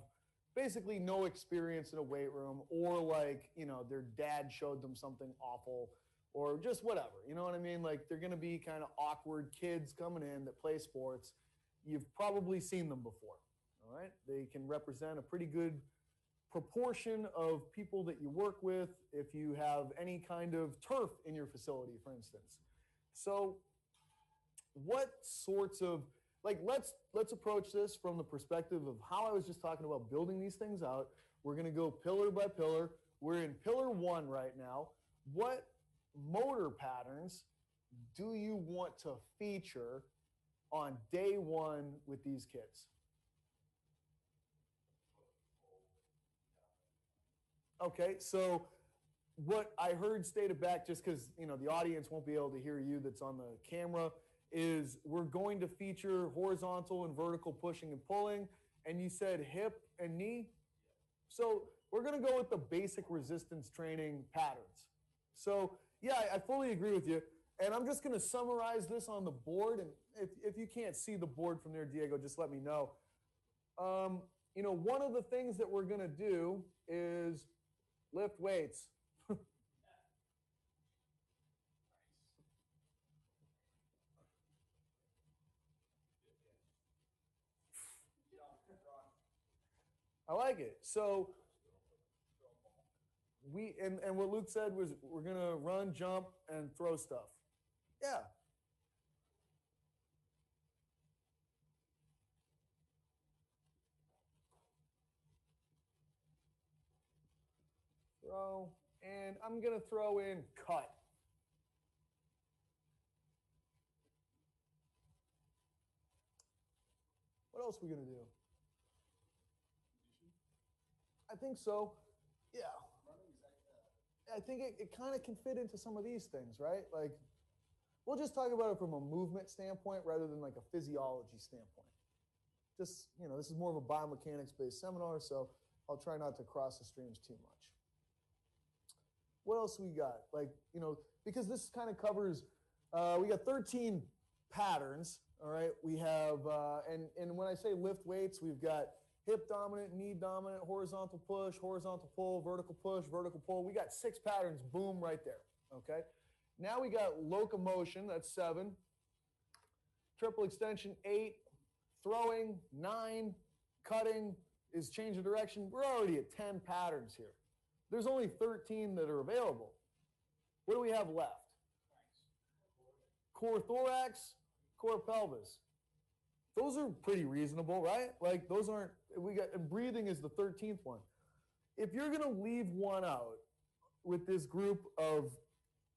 basically no experience in a weight room, or like, you know, their dad showed them something awful, or just whatever. You know what I mean? Like, they're going to be kind of awkward kids coming in that play sports. You've probably seen them before. All right? They can represent a pretty good proportion of people that you work with if you have any kind of turf in your facility, for instance. So what sorts of, like, let's approach this from the perspective of how I was just talking about building these things out. We're going to go pillar by pillar. We're in pillar 1 right now. What motor patterns do you want to feature on day 1 with these kids? Okay, so what I heard stated back, just because, you know, the audience won't be able to hear you that's on the camera, is we're going to feature horizontal and vertical pushing and pulling, and you said hip and knee. So we're going to go with the basic resistance training patterns. So yeah, I fully agree with you, and I'm just going to summarize this on the board, and if you can't see the board from there, Diego, just let me know. You know, one of the things that we're going to do is lift weights. I like it. So and what Luke said was we're going to run, jump, and throw stuff. Yeah. Throw, and I'm going to throw in cut. What else are we going to do? I think so. Yeah. I think it kind of can fit into some of these things, right? Like, we'll just talk about it from a movement standpoint rather than like a physiology standpoint. Just, you know, this is more of a biomechanics-based seminar, so I'll try not to cross the streams too much. What else we got? Like, you know, because this kind of covers, we got 13 patterns, all right? We have, and when I say lift weights, we've got hip dominant, knee dominant, horizontal push, horizontal pull, vertical push, vertical pull. We got 6 patterns, boom, right there, okay? Now we got locomotion, that's 7. Triple extension, 8. Throwing, 9. Cutting is change of direction. We're already at 10 patterns here. There's only 13 that are available. What do we have left? Core thorax, core pelvis. Those are pretty reasonable, right? Like, those aren't, and breathing is the 13th one. If you're going to leave one out with this group of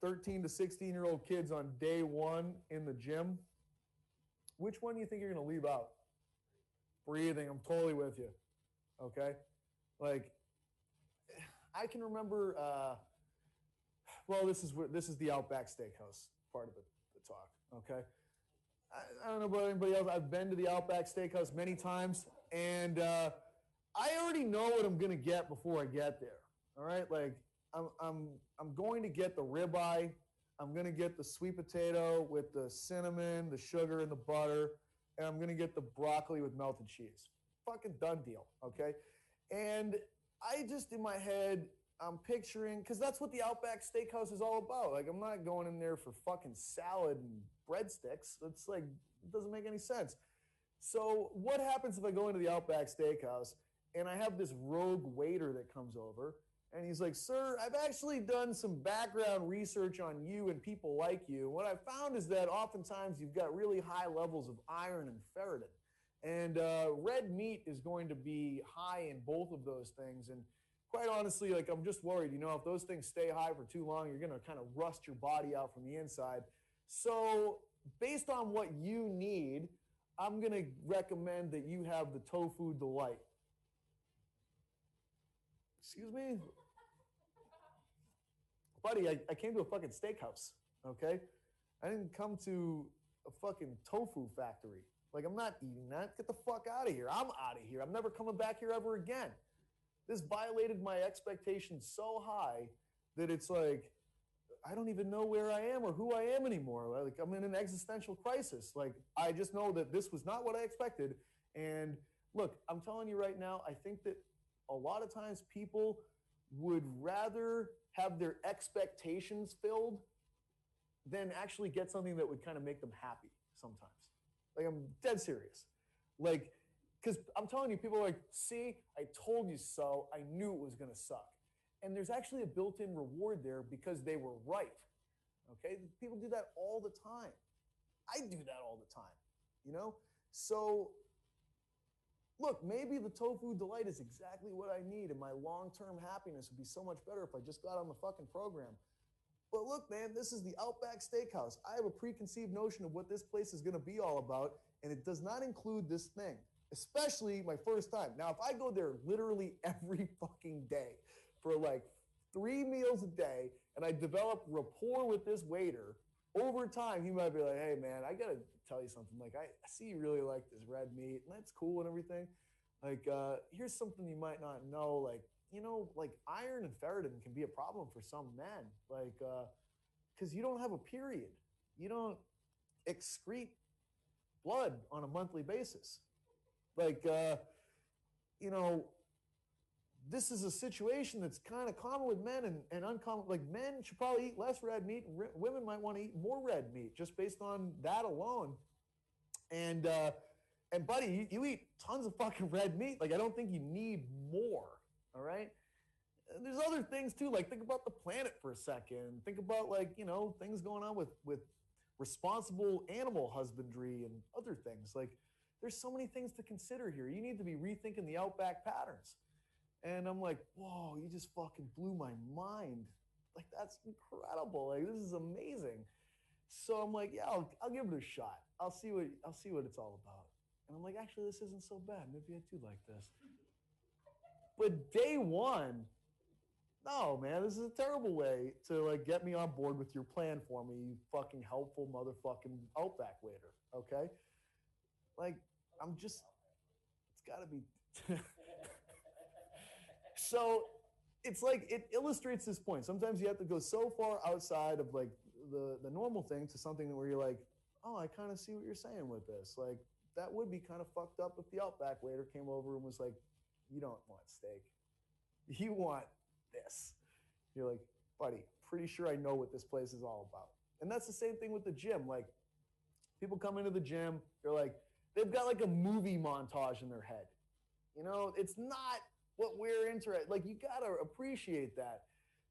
13 to 16-year-old kids on day 1 in the gym, which one do you think you're going to leave out? Breathing. I'm totally with you. Okay? Like, I can remember, well, this is the Outback Steakhouse part of the talk, okay? I don't know about anybody else. I've been to the Outback Steakhouse many times, and I already know what I'm going to get before I get there. All right, like I'm going to get the ribeye. I'm going to get the sweet potato with the cinnamon, the sugar, and the butter, and I'm going to get the broccoli with melted cheese. Fucking done deal. Okay, and I just in my head I'm picturing, because that's what the Outback Steakhouse is all about. Like, I'm not going in there for fucking salad and breadsticks. It's like, it doesn't make any sense. So what happens if I go into the Outback Steakhouse and I have this rogue waiter that comes over and he's like, sir, I've actually done some background research on you and people like you. What I've found is that oftentimes you've got really high levels of iron and ferritin. And red meat is going to be high in both of those things. And quite honestly, like, I'm just worried, you know, if those things stay high for too long, you're going to kind of rust your body out from the inside. So based on what you need, I'm going to recommend that you have the Tofu Delight. Excuse me? Buddy, I came to a fucking steakhouse, okay? I didn't come to a fucking tofu factory. Like, I'm not eating that. Get the fuck out of here. I'm out of here. I'm never coming back here ever again. This violated my expectations so high that it's like, I don't even know where I am or who I am anymore. Like I'm in an existential crisis. Like I just know that this was not what I expected. And look, I'm telling you right now, I think that a lot of times people would rather have their expectations filled than actually get something that would kind of make them happy sometimes. Like I'm dead serious. Like, because I'm telling you, people are like, see, I told you so. I knew it was going to suck. And there's actually a built-in reward there because they were right. Okay? People do that all the time. I do that all the time, you know? So, look, maybe the Tofu Delight is exactly what I need, and my long-term happiness would be so much better if I just got on the fucking program. But look, man, this is the Outback Steakhouse. I have a preconceived notion of what this place is going to be all about, and it does not include this thing, especially my first time. Now, if I go there literally every fucking day for like 3 meals a day, and I develop rapport with this waiter, over time, he might be like, hey, man, I got to tell you something. Like, I see you really like this red meat, and that's cool and everything. Like, here's something you might not know. Like, you know, like iron and ferritin can be a problem for some men. Like, because you don't have a period. You don't excrete blood on a monthly basis. Like, you know, this is a situation that's kind of common with men and uncommon. Like men should probably eat less red meat, and women might want to eat more red meat just based on that alone. And buddy, you eat tons of fucking red meat. Like I don't think you need more. All right. And there's other things too. Like think about the planet for a second. Think about like you know things going on with responsible animal husbandry and other things. Like there's so many things to consider here. You need to be rethinking the outback patterns. And I'm like, whoa, you just fucking blew my mind. Like, that's incredible. Like, this is amazing. So I'm like, yeah, I'll give it a shot. I'll see what it's all about. And I'm like, actually, this isn't so bad. Maybe I do like this. But day one, no, man, this is a terrible way to like get me on board with your plan for me, you fucking helpful motherfucking outback waiter. Okay? Like, it's gotta be. So it's like it illustrates this point. Sometimes you have to go so far outside of like the normal thing to something where you're like, oh, I kind of see what you're saying with this. Like that would be kind of fucked up if the Outback waiter came over and was like, you don't want steak, you want this. You're like, buddy, pretty sure I know what this place is all about. And that's the same thing with the gym. Like people come into the gym, they're like, they've got like a movie montage in their head. You know, it's not what we're interested. Like you gotta appreciate that.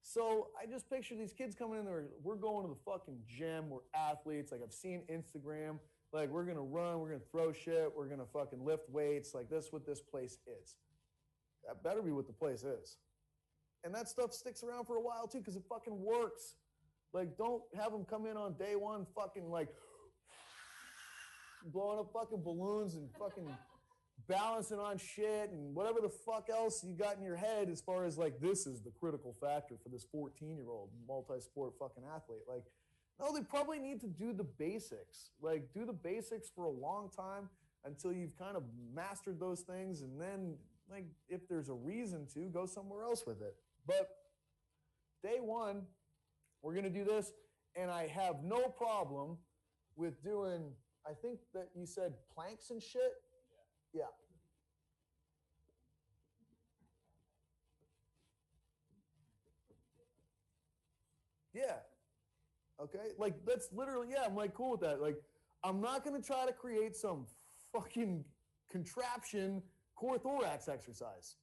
So I just picture these kids coming in there. We're going to the fucking gym. We're athletes. Like I've seen Instagram. Like we're gonna run. We're gonna throw shit. We're gonna fucking lift weights. Like that's what this place is. That better be what the place is. And that stuff sticks around for a while too because it fucking works. Like don't have them come in on day one fucking like blowing up fucking balloons and fucking balancing on shit and whatever the fuck else you got in your head as far as like this is the critical factor for this 14-year-old multi-sport fucking athlete. Like, no, they probably need to do the basics. Like, do the basics for a long time until you've kind of mastered those things, and then, like, if there's a reason to, go somewhere else with it. But day one, we're gonna do this, and I have no problem with doing, I think that you said planks and shit. Yeah. Yeah. Okay. Like that's literally, yeah, I'm like cool with that. Like, I'm not gonna try to create some fucking contraption core thorax exercise.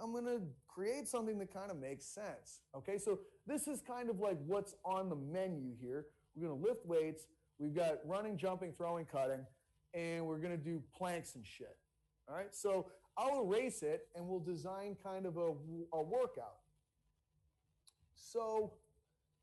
I'm gonna create something that kind of makes sense. Okay, so this is kind of like what's on the menu here. We're gonna lift weights, we've got running, jumping, throwing, cutting, and we're gonna do planks and shit. All right, so I'll erase it and we'll design kind of a workout. So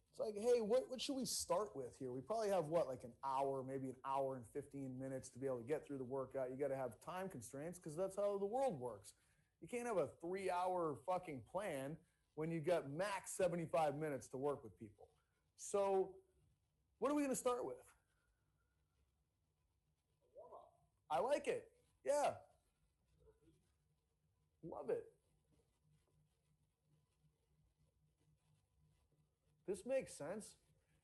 it's like, hey, what should we start with here? We probably have what, like an hour, maybe an hour and 15 minutes to be able to get through the workout. You got to have time constraints because that's how the world works. You can't have a 3-hour fucking plan when you got max 75 minutes to work with people. So what are we going to start with? I like it. Yeah. Love it. This makes sense.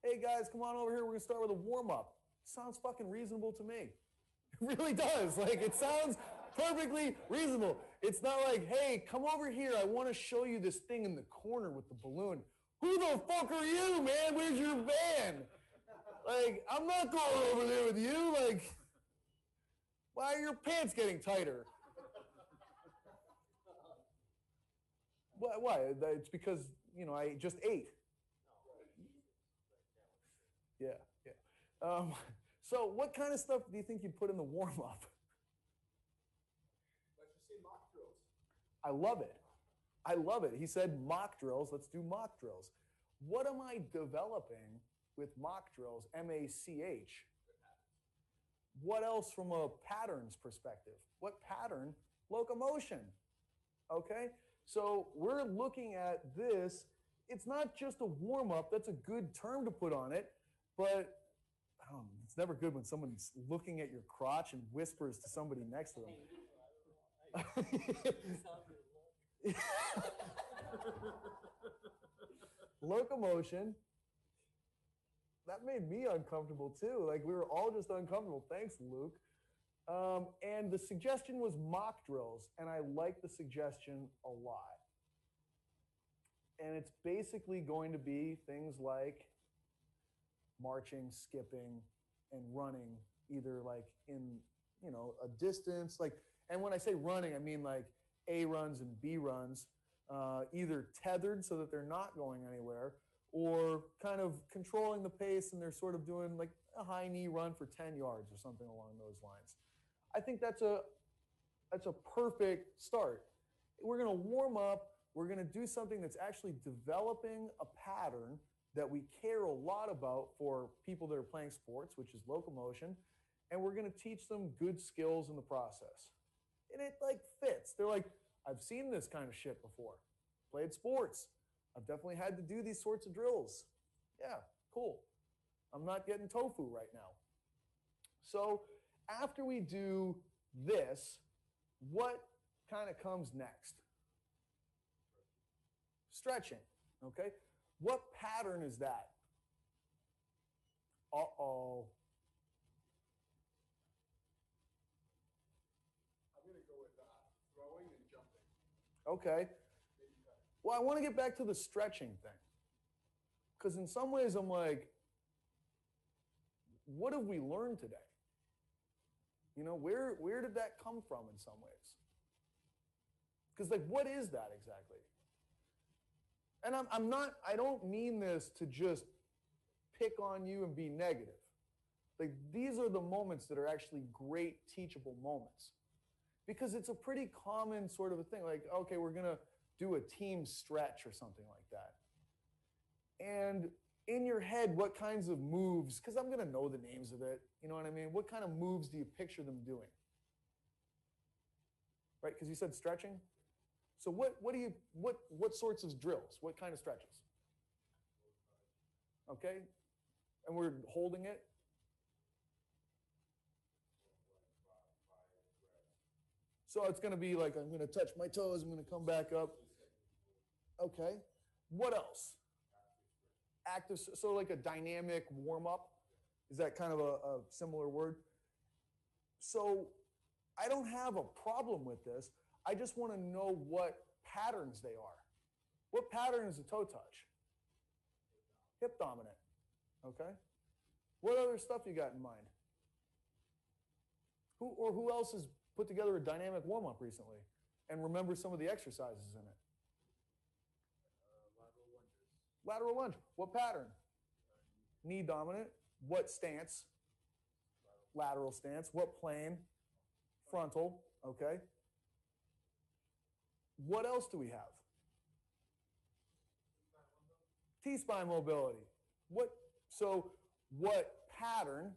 hey guys, come on over here. We're going to start with a warm up. Sounds fucking reasonable to me. It really does. Like, it sounds perfectly reasonable. It's not like, hey, come over here. I want to show you this thing in the corner with the balloon. Who the fuck are you, man? Where's your van? Like, I'm not going over there with you. Like, why are your pants getting tighter? Why? It's because, you know, I just ate. Yeah, yeah. So what kind of stuff do you think you'd put in the warm-up? Let's just say mock drills. I love it. I love it. He said mock drills. Let's do mock drills. What am I developing with mock drills? MACH. What else from a patterns perspective? What pattern? Locomotion. Okay? So we're looking at this. It's not just a warm-up. That's a good term to put on it. But it's never good when someone's looking at your crotch and whispers to somebody next to them. Locomotion. That made me uncomfortable too. Like, we were all just uncomfortable. Thanks, Luke. And the suggestion was mock drills, and I like the suggestion a lot. And it's basically going to be things like marching, skipping, and running, either like in, you know, a distance. Like, and when I say running, I mean like A runs and B runs, either tethered so that they're not going anywhere, or kind of controlling the pace and they're sort of doing like a high knee run for 10 yards or something along those lines. I think that's a perfect start. We're going to warm up. We're going to do something that's actually developing a pattern that we care a lot about for people that are playing sports, which is locomotion. And we're going to teach them good skills in the process. And it like fits. They're like, I've seen this kind of shit before. Played sports. I've definitely had to do these sorts of drills. Yeah, cool. I'm not getting tofu right now. So after we do this, what kind of comes next? Stretching, okay? What pattern is that? Uh-oh. I'm going to go with throwing and jumping. Okay. Well, I want to get back to the stretching thing. Because in some ways I'm like, what have we learned today? You know, where did that come from in some ways? Because like, what is that exactly? And I don't mean this to just pick on you and be negative. Like, these are the moments that are actually great teachable moments. Because it's a pretty common sort of a thing. Like, okay, we're going to do a team stretch or something like that. And in your head, what kinds of moves, because I'm going to know the names of it, you know what I mean? What kind of moves do you picture them doing? Right, because you said stretching? So what sorts of drills? What kind of stretches? Okay, and we're holding it? So it's going to be like, I'm going to touch my toes, I'm going to come back up. Okay, what else? Active, so like a dynamic warm-up? Is that kind of a similar word? So I don't have a problem with this. I just want to know what patterns they are. What pattern is a toe touch? Hip dominant. Okay. What other stuff you got in mind? Who else has put together a dynamic warm-up recently and remember some of the exercises in it? Lateral lunge. What pattern? Knee dominant. What stance? Lateral stance. What plane? Frontal. Okay. What else do we have? T-spine mobility. What pattern?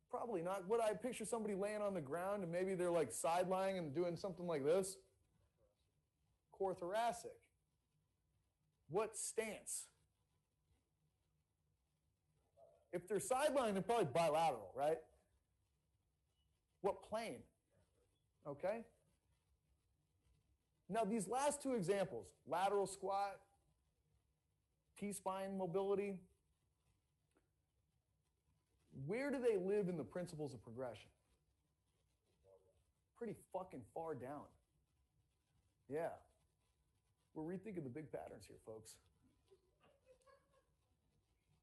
Probably not. Would I picture somebody laying on the ground and maybe they're like side lying and doing something like this? Core thoracic. What stance? If they're side lying, they're probably bilateral, right? What plane? Okay. Now these last two examples, lateral squat, T-spine mobility, where do they live in the principles of progression? Pretty fucking far down. Yeah. We're rethinking the big patterns here, folks.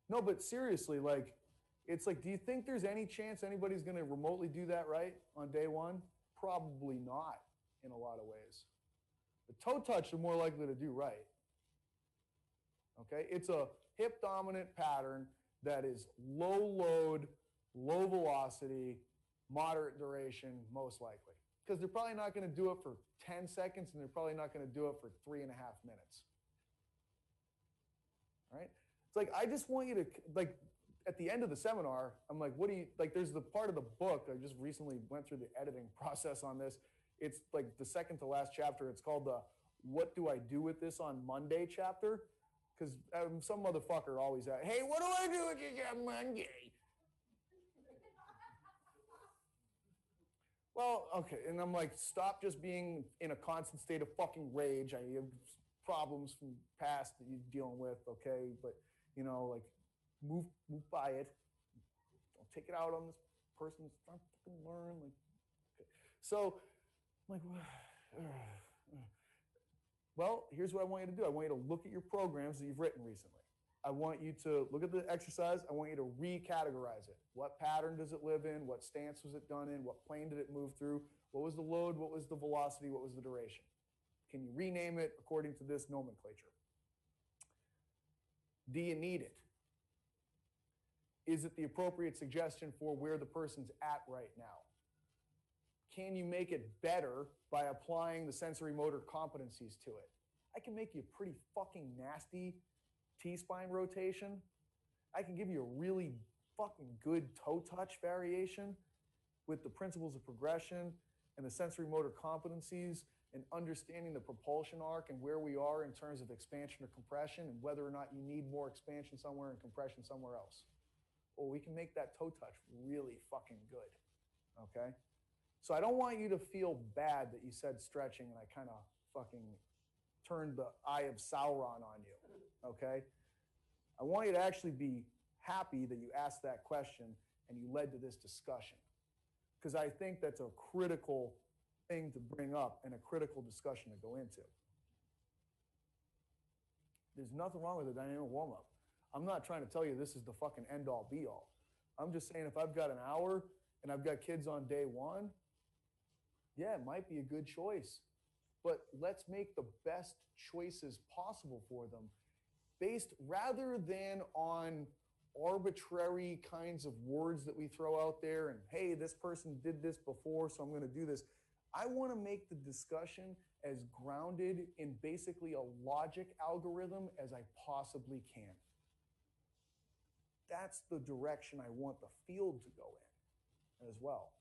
No, but seriously, like, it's like, do you think there's any chance anybody's going to remotely do that right on day one? Probably not in a lot of ways. The toe touch are more likely to do right. Okay? It's a hip dominant pattern that is low load, low velocity, moderate duration, most likely. Because they're probably not going to do it for 10 seconds and they're probably not going to do it for 3.5 minutes. Right? It's like, I just want you to, like, at the end of the seminar, I'm like, what do you, like, there's the part of the book, I just recently went through the editing process on this. It's like the second to last chapter. It's called the What Do I Do With This on Monday chapter. Because some motherfucker always asks, hey, what do I do with this on Monday? Well, okay, and I'm like, stop just being in a constant state of fucking rage. I have problems from past that you're dealing with, okay? But, you know, like, move by it. Don't take it out on this person that's trying to fucking learn. Like, okay. So, I'm like, well, here's what I want you to do. I want you to look at your programs that you've written recently. I want you to look at the exercise. I want you to recategorize it. What pattern does it live in? What stance was it done in? What plane did it move through? What was the load? What was the velocity? What was the duration? Can you rename it according to this nomenclature? Do you need it? Is it the appropriate suggestion for where the person's at right now? Can you make it better by applying the sensory motor competencies to it? I can make you a pretty fucking nasty T-spine rotation. I can give you a really fucking good toe touch variation with the principles of progression and the sensory motor competencies and understanding the propulsion arc and where we are in terms of expansion or compression and whether or not you need more expansion somewhere and compression somewhere else. Well, we can make that toe touch really fucking good, okay? So I don't want you to feel bad that you said stretching and I kind of fucking turned the eye of Sauron on you, okay? I want you to actually be happy that you asked that question and you led to this discussion, because I think that's a critical thing to bring up and a critical discussion to go into. There's nothing wrong with a dynamic warm-up. I'm not trying to tell you this is the fucking end-all be-all. I'm just saying if I've got an hour and I've got kids on day one, yeah, it might be a good choice. But let's make the best choices possible for them based rather than on arbitrary kinds of words that we throw out there and, hey, this person did this before, so I'm going to do this. I want to make the discussion as grounded in basically a logic algorithm as I possibly can. That's the direction I want the field to go in as well.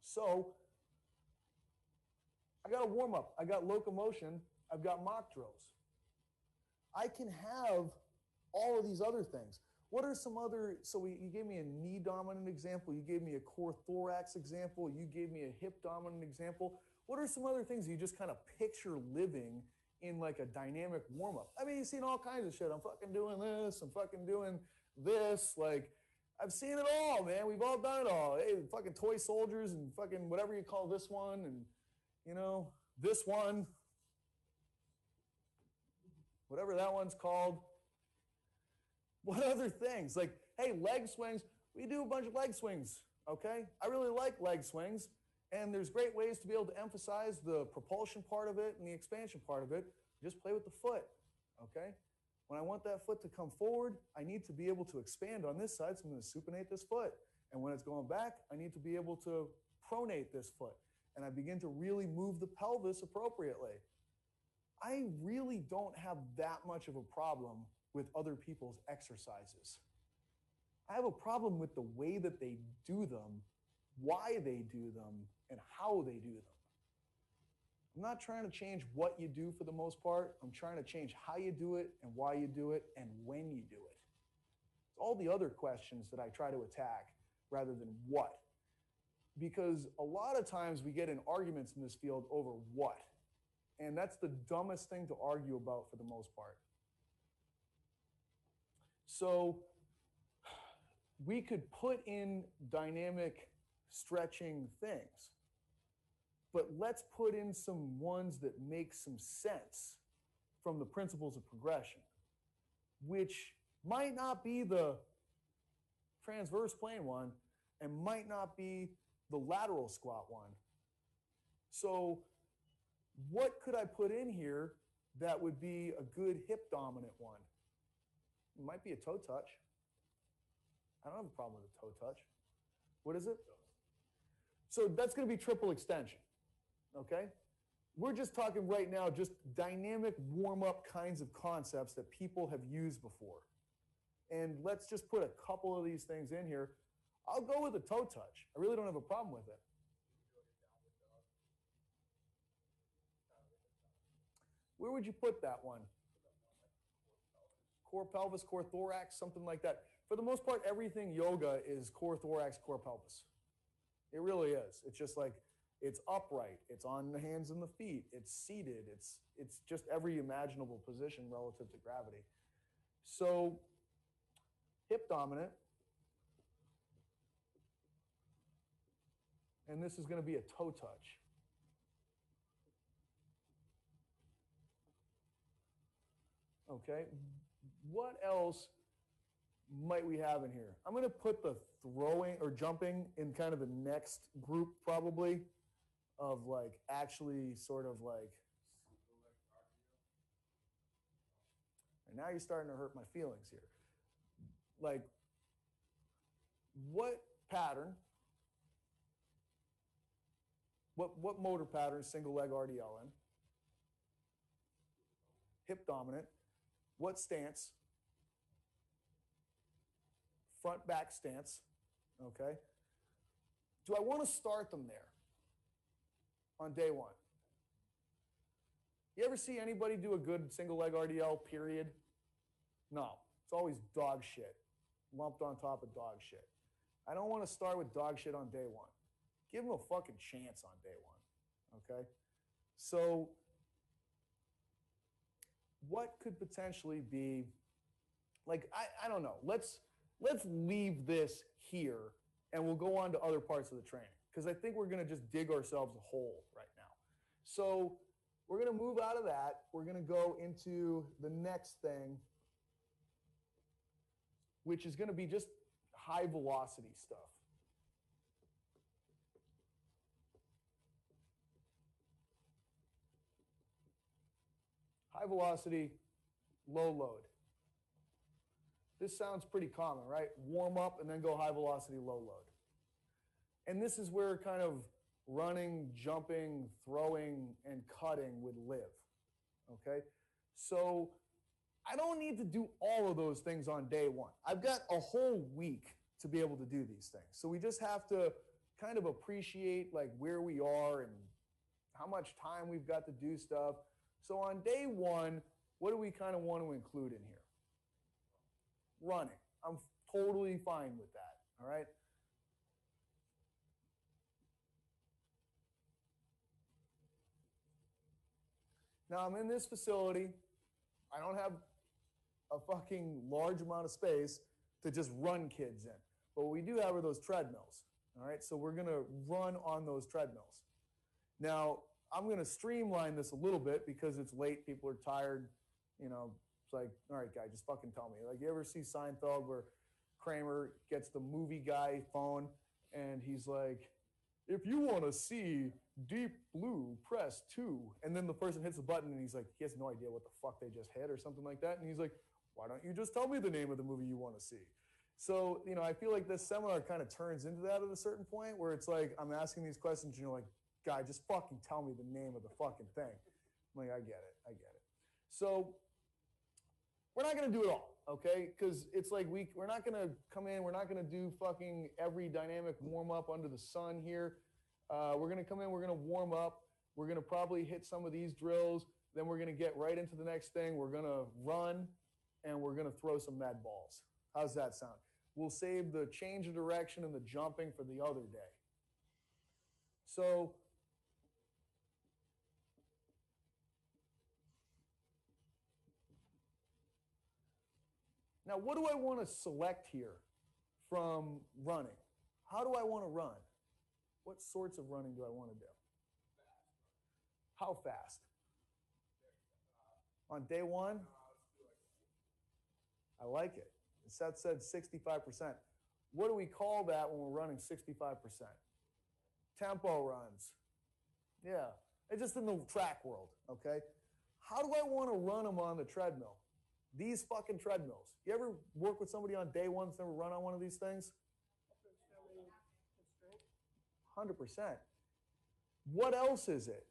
So I got a warm-up, I got locomotion, I've got mock drills. I can have all of these other things. What are some other, so you gave me a knee dominant example, you gave me a core thorax example, you gave me a hip dominant example. What are some other things you just kind of picture living in like a dynamic warm-up? I mean, you've seen all kinds of shit. I'm fucking doing this, I'm fucking doing this. Like, I've seen it all, man. We've all done it all. Hey, fucking toy soldiers and fucking whatever you call this one and, you know, this one. Whatever that one's called. What other things? Like, hey, leg swings. We do a bunch of leg swings, okay? I really like leg swings, and there's great ways to be able to emphasize the propulsion part of it and the expansion part of it. Just play with the foot, okay? When I want that foot to come forward, I need to be able to expand on this side, so I'm going to supinate this foot. And when it's going back, I need to be able to pronate this foot. And I begin to really move the pelvis appropriately. I really don't have that much of a problem with other people's exercises. I have a problem with the way that they do them, why they do them, and how they do them. I'm not trying to change what you do for the most part. I'm trying to change how you do it and why you do it and when you do it. It's all the other questions that I try to attack rather than what. Because a lot of times we get in arguments in this field over what. And that's the dumbest thing to argue about for the most part. So we could put in dynamic stretching things, but let's put in some ones that make some sense from the principles of progression, which might not be the transverse plane one and might not be the lateral squat one. So what could I put in here that would be a good hip dominant one? It might be a toe touch. I don't have a problem with a toe touch. What is it? So that's going to be triple extension, okay? We're just talking right now just dynamic warm-up kinds of concepts that people have used before. And let's just put a couple of these things in here. I'll go with a toe touch. I really don't have a problem with it. Where would you put that one? Core pelvis, core thorax, something like that. For the most part, everything yoga is core thorax, core pelvis. It really is. It's just like, it's upright, it's on the hands and the feet, it's seated, it's just every imaginable position relative to gravity. So, hip dominant. And this is going to be a toe touch. Okay, what else might we have in here? I'm going to put the throwing or jumping in kind of the next group probably of like actually sort of like, and now you're starting to hurt my feelings here. Like, what pattern, what motor pattern, single leg RDL in? Hip dominant. What stance? Front back stance, okay? Do I want to start them there on day one? You ever see anybody do a good single leg RDL, period? No, it's always dog shit, lumped on top of dog shit. I don't want to start with dog shit on day one. Give them a fucking chance on day one, okay? So, what could potentially be, like, I don't know. Let's leave this here and we'll go on to other parts of the training because I think we're going to just dig ourselves a hole right now. So we're going to move out of that. We're going to go into the next thing, which is going to be just high velocity stuff. High velocity, low load. This sounds pretty common, right? Warm up and then go high velocity, low load. And this is where kind of running, jumping, throwing, and cutting would live, okay? So I don't need to do all of those things on day one. I've got a whole week to be able to do these things. So we just have to kind of appreciate like where we are and how much time we've got to do stuff. So on day one, what do we kind of want to include in here? Running. I'm totally fine with that, all right? Now I'm in this facility. I don't have a fucking large amount of space to just run kids in. But what we do have are those treadmills, all right? So we're going to run on those treadmills. Now, I'm going to streamline this a little bit because it's late, people are tired, you know, it's like, all right, guy, just fucking tell me. Like, you ever see Seinfeld where Kramer gets the movie guy phone and he's like, if you want to see Deep Blue, press 2. And then the person hits the button and he's like, he has no idea what the fuck they just hit or something like that. And he's like, why don't you just tell me the name of the movie you want to see? So, you know, I feel like this seminar kind of turns into that at a certain point where it's like, I'm asking these questions and you're like, guy, just fucking tell me the name of the fucking thing. I'm like, I get it. So we're not going to do it all, okay? Because it's like we're not going to come in, we're not going to do fucking every dynamic warm-up under the sun here. We're going to come in, we're going to warm up, we're going to probably hit some of these drills, then we're going to get right into the next thing. We're going to run, and we're going to throw some med balls. How's that sound? We'll save the change of direction and the jumping for the other day. So Now, what do I want to select here from running? How do I want to run? What sorts of running do I want to do? How fast? On day one? I like it. Seth said 65%. What do we call that when we're running 65%? Tempo runs. Yeah, it's just in the track world, okay? How do I want to run them on the treadmill? These fucking treadmills. You ever work with somebody on day one that's never run on one of these things? 100%. What else is it?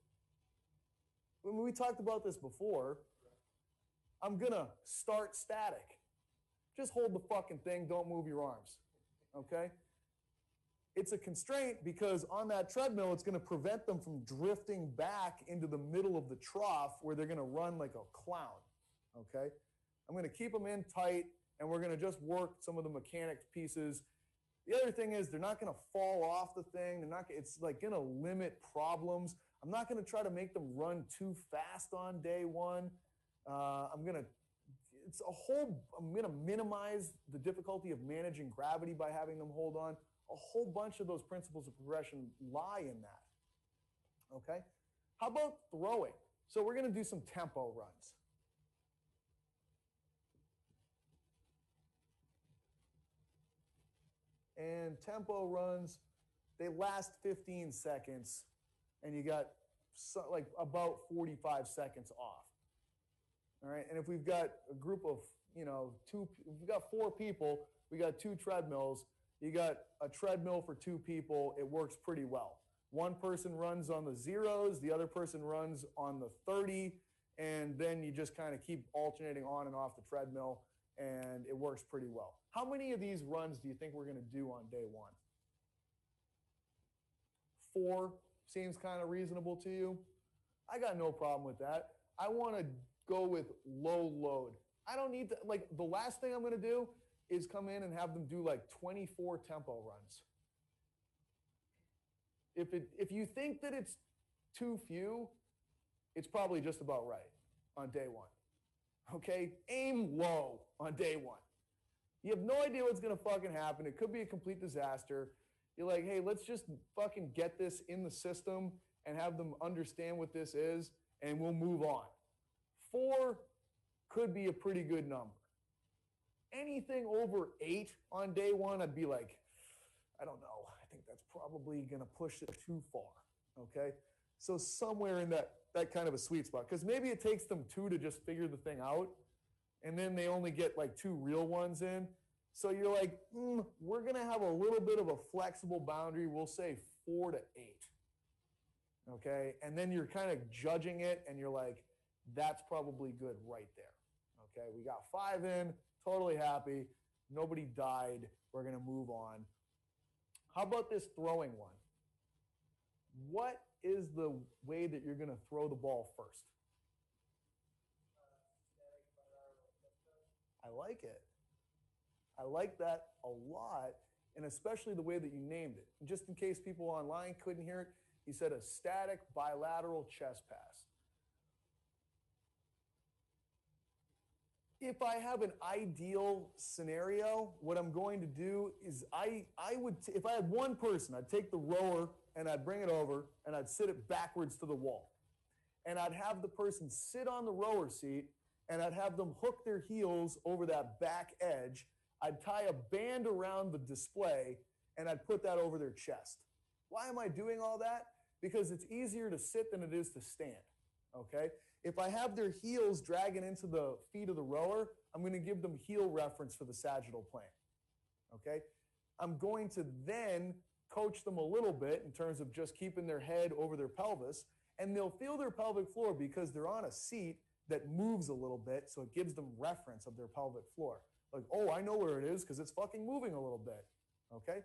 When we talked about this before, I'm going to start static. Just hold the fucking thing, don't move your arms, okay? It's a constraint because on that treadmill, it's going to prevent them from drifting back into the middle of the trough where they're going to run like a clown, okay? I'm going to keep them in tight, and we're going to just work some of the mechanics pieces. The other thing is they're not going to fall off the thing. It's like going to limit problems. I'm not going to try to make them run too fast on day one. I'm going to minimize the difficulty of managing gravity by having them hold on. A whole bunch of those principles of progression lie in that. Okay? How about throwing? So we're going to do some tempo runs. And tempo runs, they last 15 seconds, and you got like about 45 seconds off. All right, and if we've got a group of, we've got 4 people, we got 2 treadmills, you got a treadmill for 2 people, it works pretty well. One person runs on the zeros, the other person runs on the 30, and then you just kind of keep alternating on and off the treadmill, and it works pretty well. How many of these runs do you think we're going to do on day one? 4 seems kind of reasonable to you? I got no problem with that. I want to go with low load. I don't need to, like, the last thing I'm going to do is come in and have them do like 24 tempo runs. If you think that it's too few, it's probably just about right on day one. Okay? Aim low on day one. You have no idea what's going to fucking happen. It could be a complete disaster. You're like, hey, let's just fucking get this in the system and have them understand what this is, and we'll move on. 4 could be a pretty good number. Anything over 8 on day one, I'd be like, I don't know. I think that's probably going to push it too far, okay? So somewhere in that kind of a sweet spot, because maybe it takes them 2 to just figure the thing out, and then they only get like 2 real ones in. So you're like, we're going to have a little bit of a flexible boundary. We'll say 4 to 8, okay? And then you're kind of judging it, and you're like, that's probably good right there, okay? We got 5 in, totally happy. Nobody died. We're going to move on. How about this throwing one? What is the way that you're going to throw the ball first? I like it. I like that a lot, and especially the way that you named it. And just in case people online couldn't hear it, he said a static bilateral chest pass. If I have an ideal scenario, what I'm going to do is if I had one person, I'd take the rower and I'd bring it over and I'd sit it backwards to the wall. And I'd have the person sit on the rower seat and I'd have them hook their heels over that back edge. I'd tie a band around the display and I'd put that over their chest. Why am I doing all that? Because it's easier to sit than it is to stand, okay? If I have their heels dragging into the feet of the rower, I'm going to give them heel reference for the sagittal plane, okay? I'm going to then coach them a little bit in terms of just keeping their head over their pelvis, and they'll feel their pelvic floor because they're on a seat that moves a little bit, so it gives them reference of their pelvic floor. Like, oh, I know where it is because it's fucking moving a little bit, okay?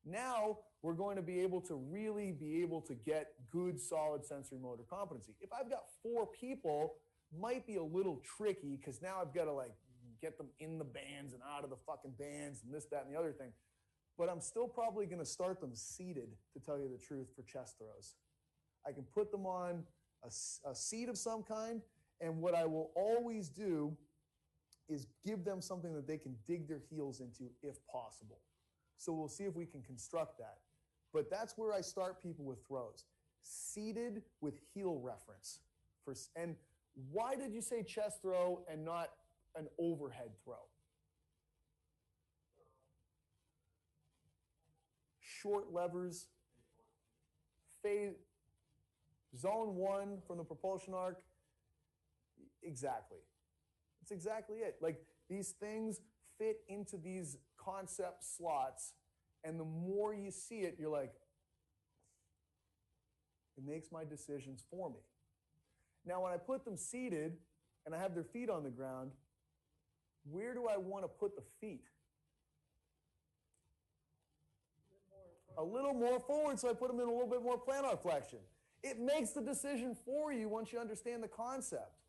Now we're going to be able to really be able to get good, solid sensory motor competency. If I've got 4 people, might be a little tricky because now I've got to like get them in the bands and out of the fucking bands and this, that, and the other thing. But I'm still probably going to start them seated, to tell you the truth, for chest throws. I can put them on a seat of some kind, and what I will always do is give them something that they can dig their heels into if possible. So we'll see if we can construct that. But that's where I start people with throws. Seated with heel reference. And why did you say chest throw and not an overhead throw? Short levers, phase, zone 1 from the propulsion arc. Exactly. That's exactly it. Like, these things fit into these concept slots, and the more you see it, you're like, it makes my decisions for me. Now, when I put them seated and I have their feet on the ground, where do I want to put the feet? A little more forward, so I put them in a little bit more plantar flexion. It makes the decision for you once you understand the concept.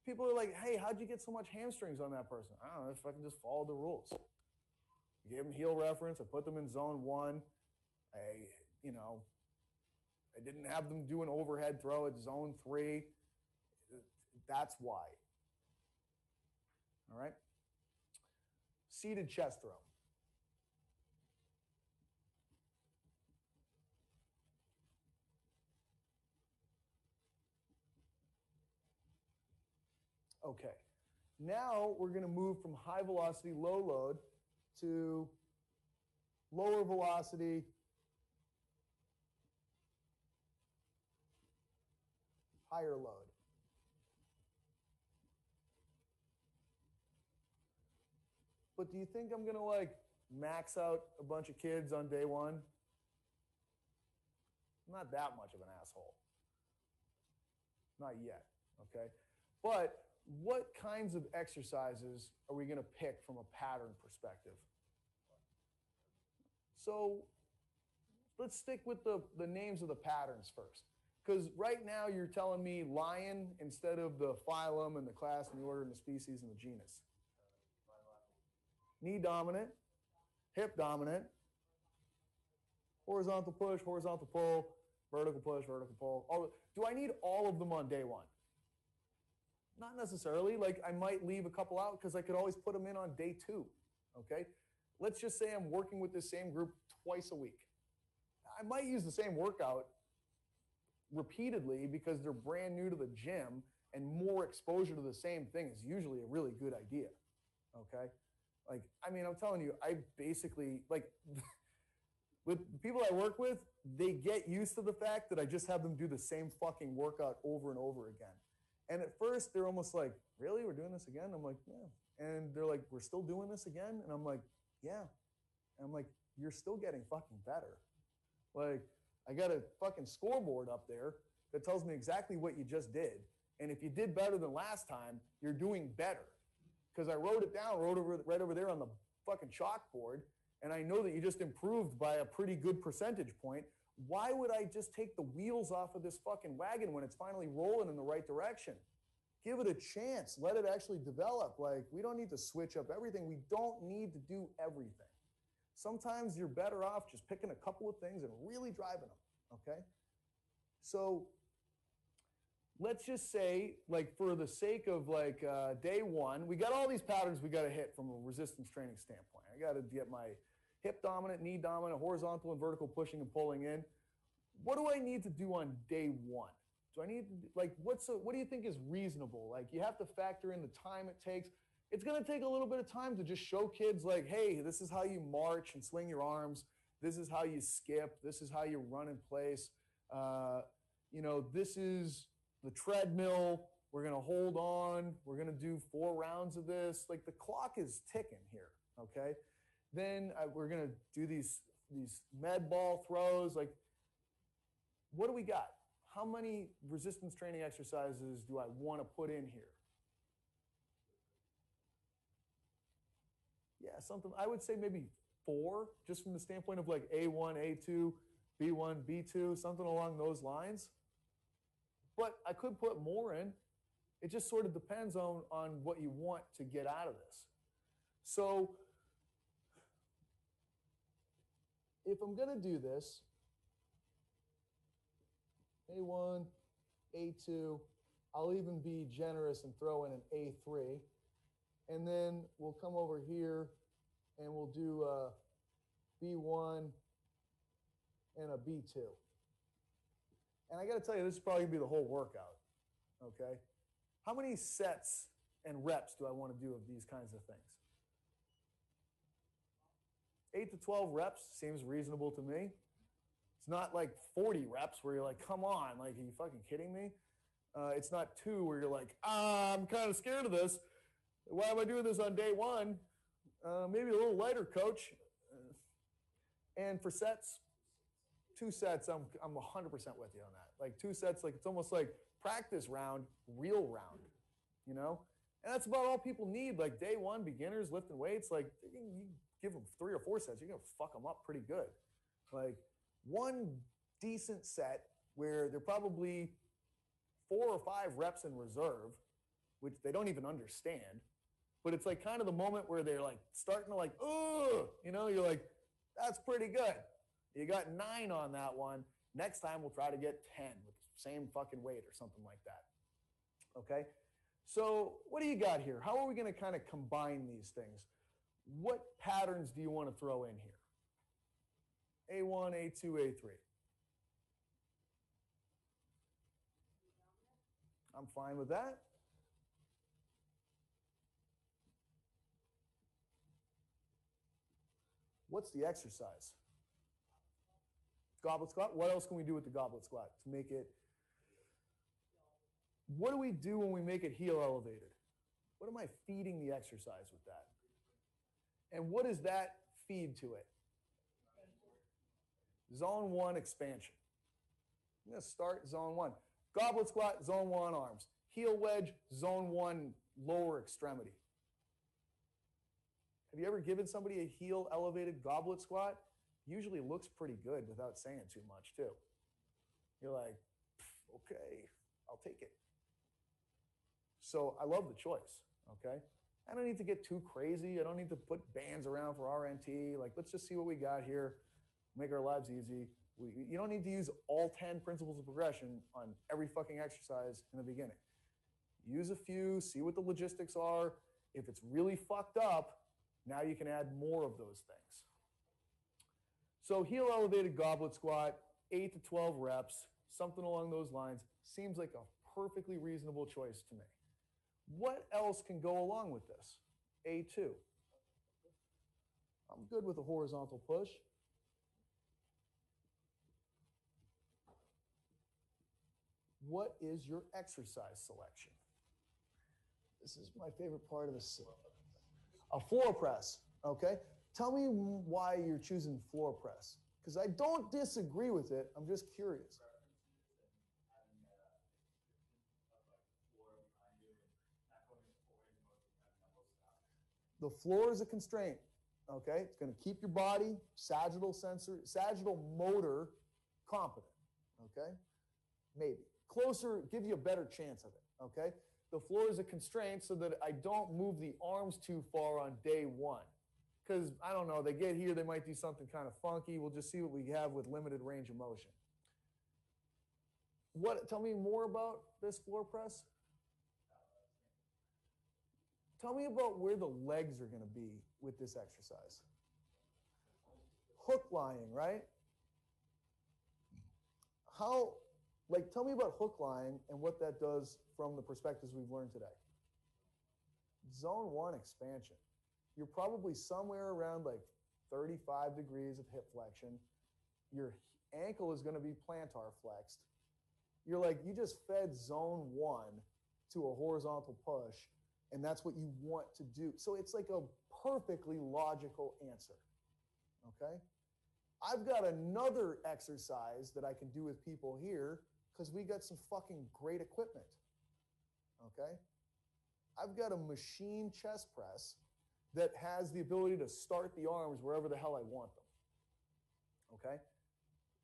People are like, hey, how'd you get so much hamstrings on that person? I don't know, if I can just follow the rules. I gave them heel reference, I put them in zone 1. I didn't have them do an overhead throw at zone 3. That's why. All right? Seated chest throw. Okay. Now we're going to move from high velocity, low load to lower velocity, higher load. But do you think I'm going to like max out a bunch of kids on day 1? I'm not that much of an asshole. Not yet, okay? But what kinds of exercises are we going to pick from a pattern perspective? So let's stick with the names of the patterns first. Because right now you're telling me lion instead of the phylum and the class and the order and the species and the genus. Knee dominant, hip dominant, horizontal push, horizontal pull, vertical push, vertical pull. Do I need all of them on day 1? Not necessarily. Like, I might leave a couple out because I could always put them in on day 2, okay? Let's just say I'm working with this same group twice a week. I might use the same workout repeatedly because they're brand new to the gym, and more exposure to the same thing is usually a really good idea, okay? Like, I mean, I'm telling you, I basically, like, with the people I work with, they get used to the fact that I just have them do the same fucking workout over and over again. And at first, they're almost like, really? We're doing this again? I'm like, yeah. And they're like, we're still doing this again? And I'm like, yeah. And I'm like, you're still getting fucking better. Like, I got a fucking scoreboard up there that tells me exactly what you just did. And if you did better than last time, you're doing better. Because I wrote it down, right over there on the fucking chalkboard, and I know that you just improved by a pretty good percentage point. Why would I just take the wheels off of this fucking wagon when it's finally rolling in the right direction? Give it a chance. Let it actually develop. Like, we don't need to switch up everything. We don't need to do everything. Sometimes you're better off just picking a couple of things and really driving them, okay? So let's just say, like, for the sake of, like, day 1, we got all these patterns we got to hit from a resistance training standpoint. I got to get my hip dominant, knee dominant, horizontal and vertical pushing and pulling in. What do I need to do on day 1? Do I need to, like, what do you think is reasonable? Like, you have to factor in the time it takes. It's going to take a little bit of time to just show kids, like, hey, this is how you march and swing your arms. This is how you skip. This is how you run in place. This is the treadmill. We're going to hold on. We're going to do 4 rounds of this. Like, the clock is ticking here, okay? Then we're going to do these med ball throws. Like, what do we got? How many resistance training exercises do I want to put in here? Yeah, something, I would say maybe 4, just from the standpoint of like A1, A2, B1, B2, something along those lines. But I could put more in. It just sort of depends on what you want to get out of this. So if I'm going to do this, A1, A2, I'll even be generous and throw in an A3. and then we'll come over here and we'll do a B1 and a B2. And I got to tell you, this is probably going to be the whole workout, okay? How many sets and reps do I want to do of these kinds of things? 8 to 12 reps seems reasonable to me. It's not like 40 reps where you're like, come on, like, are you fucking kidding me? It's not 2 where you're like, I'm kind of scared of this. Why am I doing this on day 1? Maybe a little lighter, coach. And for sets, 2 sets, I'm 100% with you on that. Like 2 sets, like it's almost like practice round, real round, you know? And that's about all people need. Like day 1, beginners lifting weights, like you give them 3 or 4 sets, you're gonna fuck them up pretty good. Like 1 decent set where they're probably 4 or 5 reps in reserve, which they don't even understand. But it's like kind of the moment where they're like starting to like, oh, you know, you're like, that's pretty good. You got 9 on that one. Next time we'll try to get 10 with the same fucking weight or something like that. Okay? So what do you got here? How are we going to kind of combine these things? What patterns do you want to throw in here? A1, A2, A3. I'm fine with that. What's the exercise? Goblet squat. What else can we do with the goblet squat to make it? What do we do when we make it heel elevated? What am I feeding the exercise with that? And what does that feed to it? Zone 1 expansion. I'm going to start zone 1. Goblet squat, zone 1 arms. Heel wedge, zone 1 lower extremity. Have you ever given somebody a heel elevated goblet squat? Usually looks pretty good without saying too much too. You're like, okay, I'll take it. So I love the choice, okay? I don't need to get too crazy. I don't need to put bands around for RNT. Like, let's just see what we got here, make our lives easy. You don't need to use all 10 principles of progression on every fucking exercise in the beginning. Use a few, see what the logistics are. If it's really fucked up, now you can add more of those things. So heel elevated goblet squat, 8 to 12 reps, something along those lines, seems like a perfectly reasonable choice to me. What else can go along with this? A2. I'm good with a horizontal push. What is your exercise selection? This is my favorite part of this. A floor press, okay? Tell me why you're choosing floor press. Because I don't disagree with it. I'm just curious. The floor is a constraint, okay? It's going to keep your body, sagittal motor competent, okay? Maybe. Closer, give you a better chance of it, okay? The floor is a constraint so that I don't move the arms too far on day 1. Because, I don't know, they get here, they might do something kind of funky. We'll just see what we have with limited range of motion. Tell me more about this floor press. Tell me about where the legs are going to be with this exercise. Hook lying, right? Tell me about hook lying and what that does from the perspectives we've learned today. Zone 1 expansion. You're probably somewhere around like 35 degrees of hip flexion. Your ankle is going to be plantar flexed. You're like, you just fed zone 1 to a horizontal push, and that's what you want to do. So it's like a perfectly logical answer, okay? I've got another exercise that I can do with people here because we got some fucking great equipment, okay? I've got a machine chest press that has the ability to start the arms wherever the hell I want them, okay?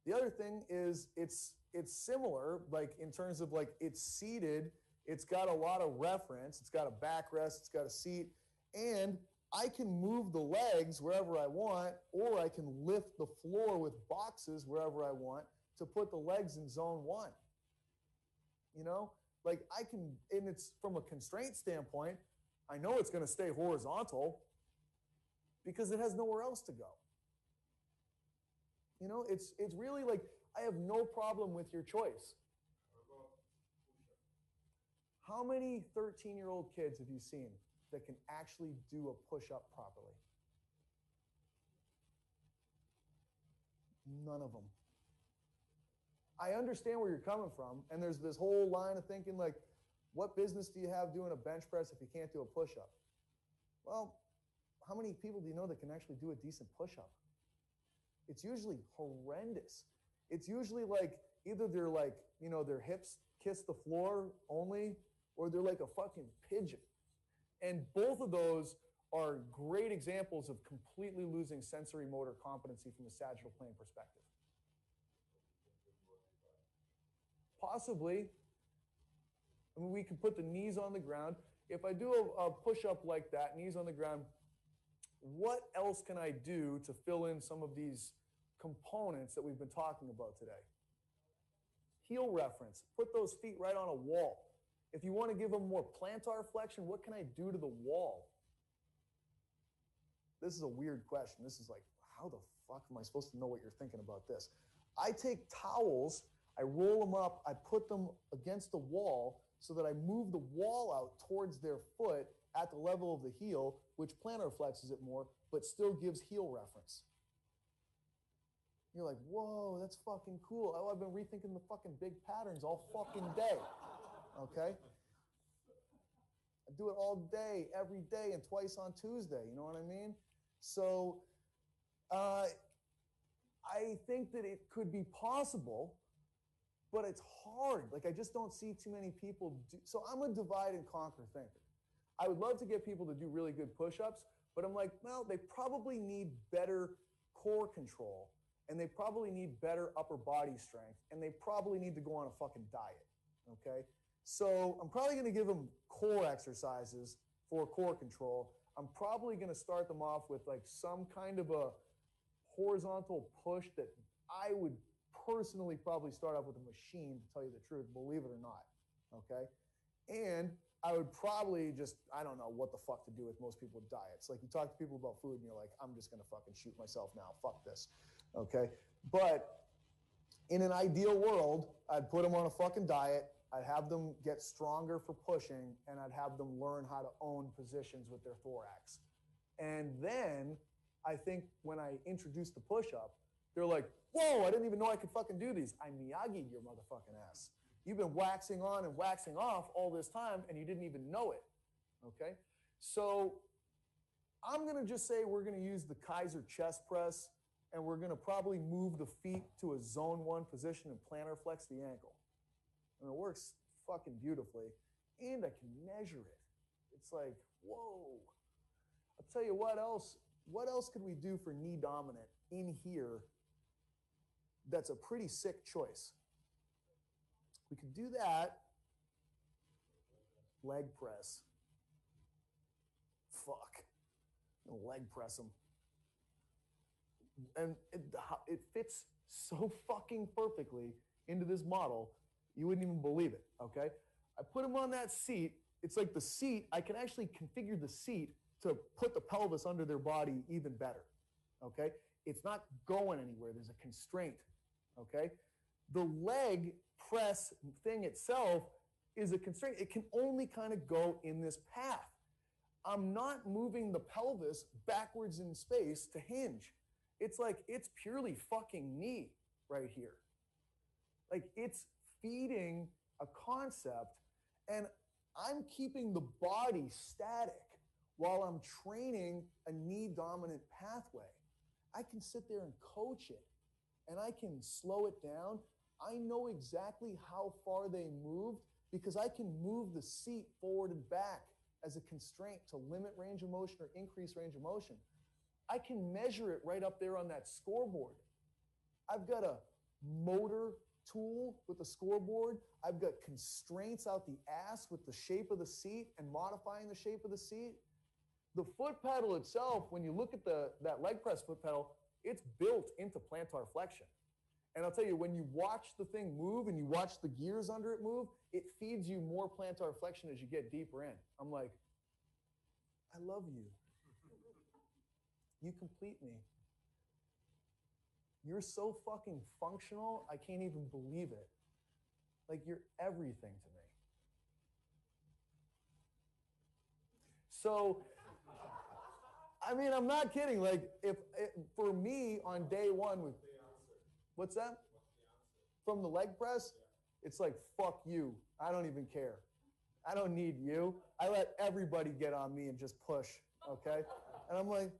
The other thing is it's similar, like in terms of like it's seated, it's got a lot of reference, it's got a backrest, it's got a seat, and I can move the legs wherever I want, or I can lift the floor with boxes wherever I want to put the legs in zone 1. You know, like I can, and it's from a constraint standpoint, I know it's going to stay horizontal because it has nowhere else to go. You know, it's really like, I have no problem with your choice. How many 13-year-old kids have you seen that can actually do a push-up properly? None of them. I understand where you're coming from, and there's this whole line of thinking like, what business do you have doing a bench press if you can't do a push-up? Well, how many people do you know that can actually do a decent push-up? It's usually horrendous. It's usually like, either they're like, you know, their hips kiss the floor only, or they're like a fucking pigeon. And both of those are great examples of completely losing sensory motor competency from a sagittal plane perspective. Possibly. I mean, we can put the knees on the ground. If I do a push-up like that, knees on the ground, what else can I do to fill in some of these components that we've been talking about today? Heel reference. Put those feet right on a wall. If you want to give them more plantar flexion, what can I do to the wall? This is a weird question. This is like, how the fuck am I supposed to know what you're thinking about this? I take towels, I roll them up, I put them against the wall so that I move the wall out towards their foot at the level of the heel, which plantar flexes it more, but still gives heel reference. You're like, whoa, that's fucking cool. Oh, I've been rethinking the fucking big patterns all fucking day. Okay? I do it all day, every day, and twice on Tuesday. You know what I mean? So I think that it could be possible, but it's hard. Like, I just don't see too many people do. So I'm a divide and conquer thinker. I would love to get people to do really good push-ups, but I'm like, well, they probably need better core control, and they probably need better upper body strength, and they probably need to go on a fucking diet, okay? So I'm probably going to give them core exercises for core control. I'm probably going to start them off with like some kind of a horizontal push that I would personally probably start off with a machine, to tell you the truth, believe it or not, okay? And I would probably just, I don't know what the fuck to do with most people with diets. Like, you talk to people about food and you're like, I'm just going to fucking shoot myself now. Fuck this, okay? But in an ideal world, I'd put them on a fucking diet. I'd have them get stronger for pushing, and I'd have them learn how to own positions with their thorax. And then I think when I introduce the push-up, they're like, whoa, I didn't even know I could fucking do these. I Miyagi'd your motherfucking ass. You've been waxing on and waxing off all this time, and you didn't even know it, okay? So I'm going to just say we're going to use the Kaiser chest press, and we're going to probably move the feet to a zone 1 position and plantar flex the ankle. And it works fucking beautifully, and I can measure it. It's like, whoa. I'll tell you what else. What else could we do for knee dominant in here that's a pretty sick choice? We could do that. Leg press. Fuck. Leg press them. And it fits so fucking perfectly into this model, you wouldn't even believe it, okay? I put them on that seat. It's like the seat, I can actually configure the seat to put the pelvis under their body even better, okay? It's not going anywhere. There's a constraint, okay? The leg press thing itself is a constraint. It can only kind of go in this path. I'm not moving the pelvis backwards in space to hinge. It's like, it's purely fucking knee right here. Like, it's feeding a concept, and I'm keeping the body static while I'm training a knee dominant pathway. I can sit there and coach it, and I can slow it down. I know exactly how far they moved because I can move the seat forward and back as a constraint to limit range of motion or increase range of motion. I can measure it right up there on that scoreboard. I've got a motor tool with the scoreboard. I've got constraints out the ass with the shape of the seat and modifying the shape of the seat. The foot pedal itself, when you look at that leg press foot pedal, it's built into plantar flexion. And I'll tell you, when you watch the thing move and you watch the gears under it move, it feeds you more plantar flexion as you get deeper in. I'm like, I love you. You complete me. You're so fucking functional, I can't even believe it. Like, you're everything to me. So, I mean, I'm not kidding. Like, for me on day one with, what's that? From the leg press, it's like, fuck you. I don't even care. I don't need you. I let everybody get on me and just push, okay? And I'm like,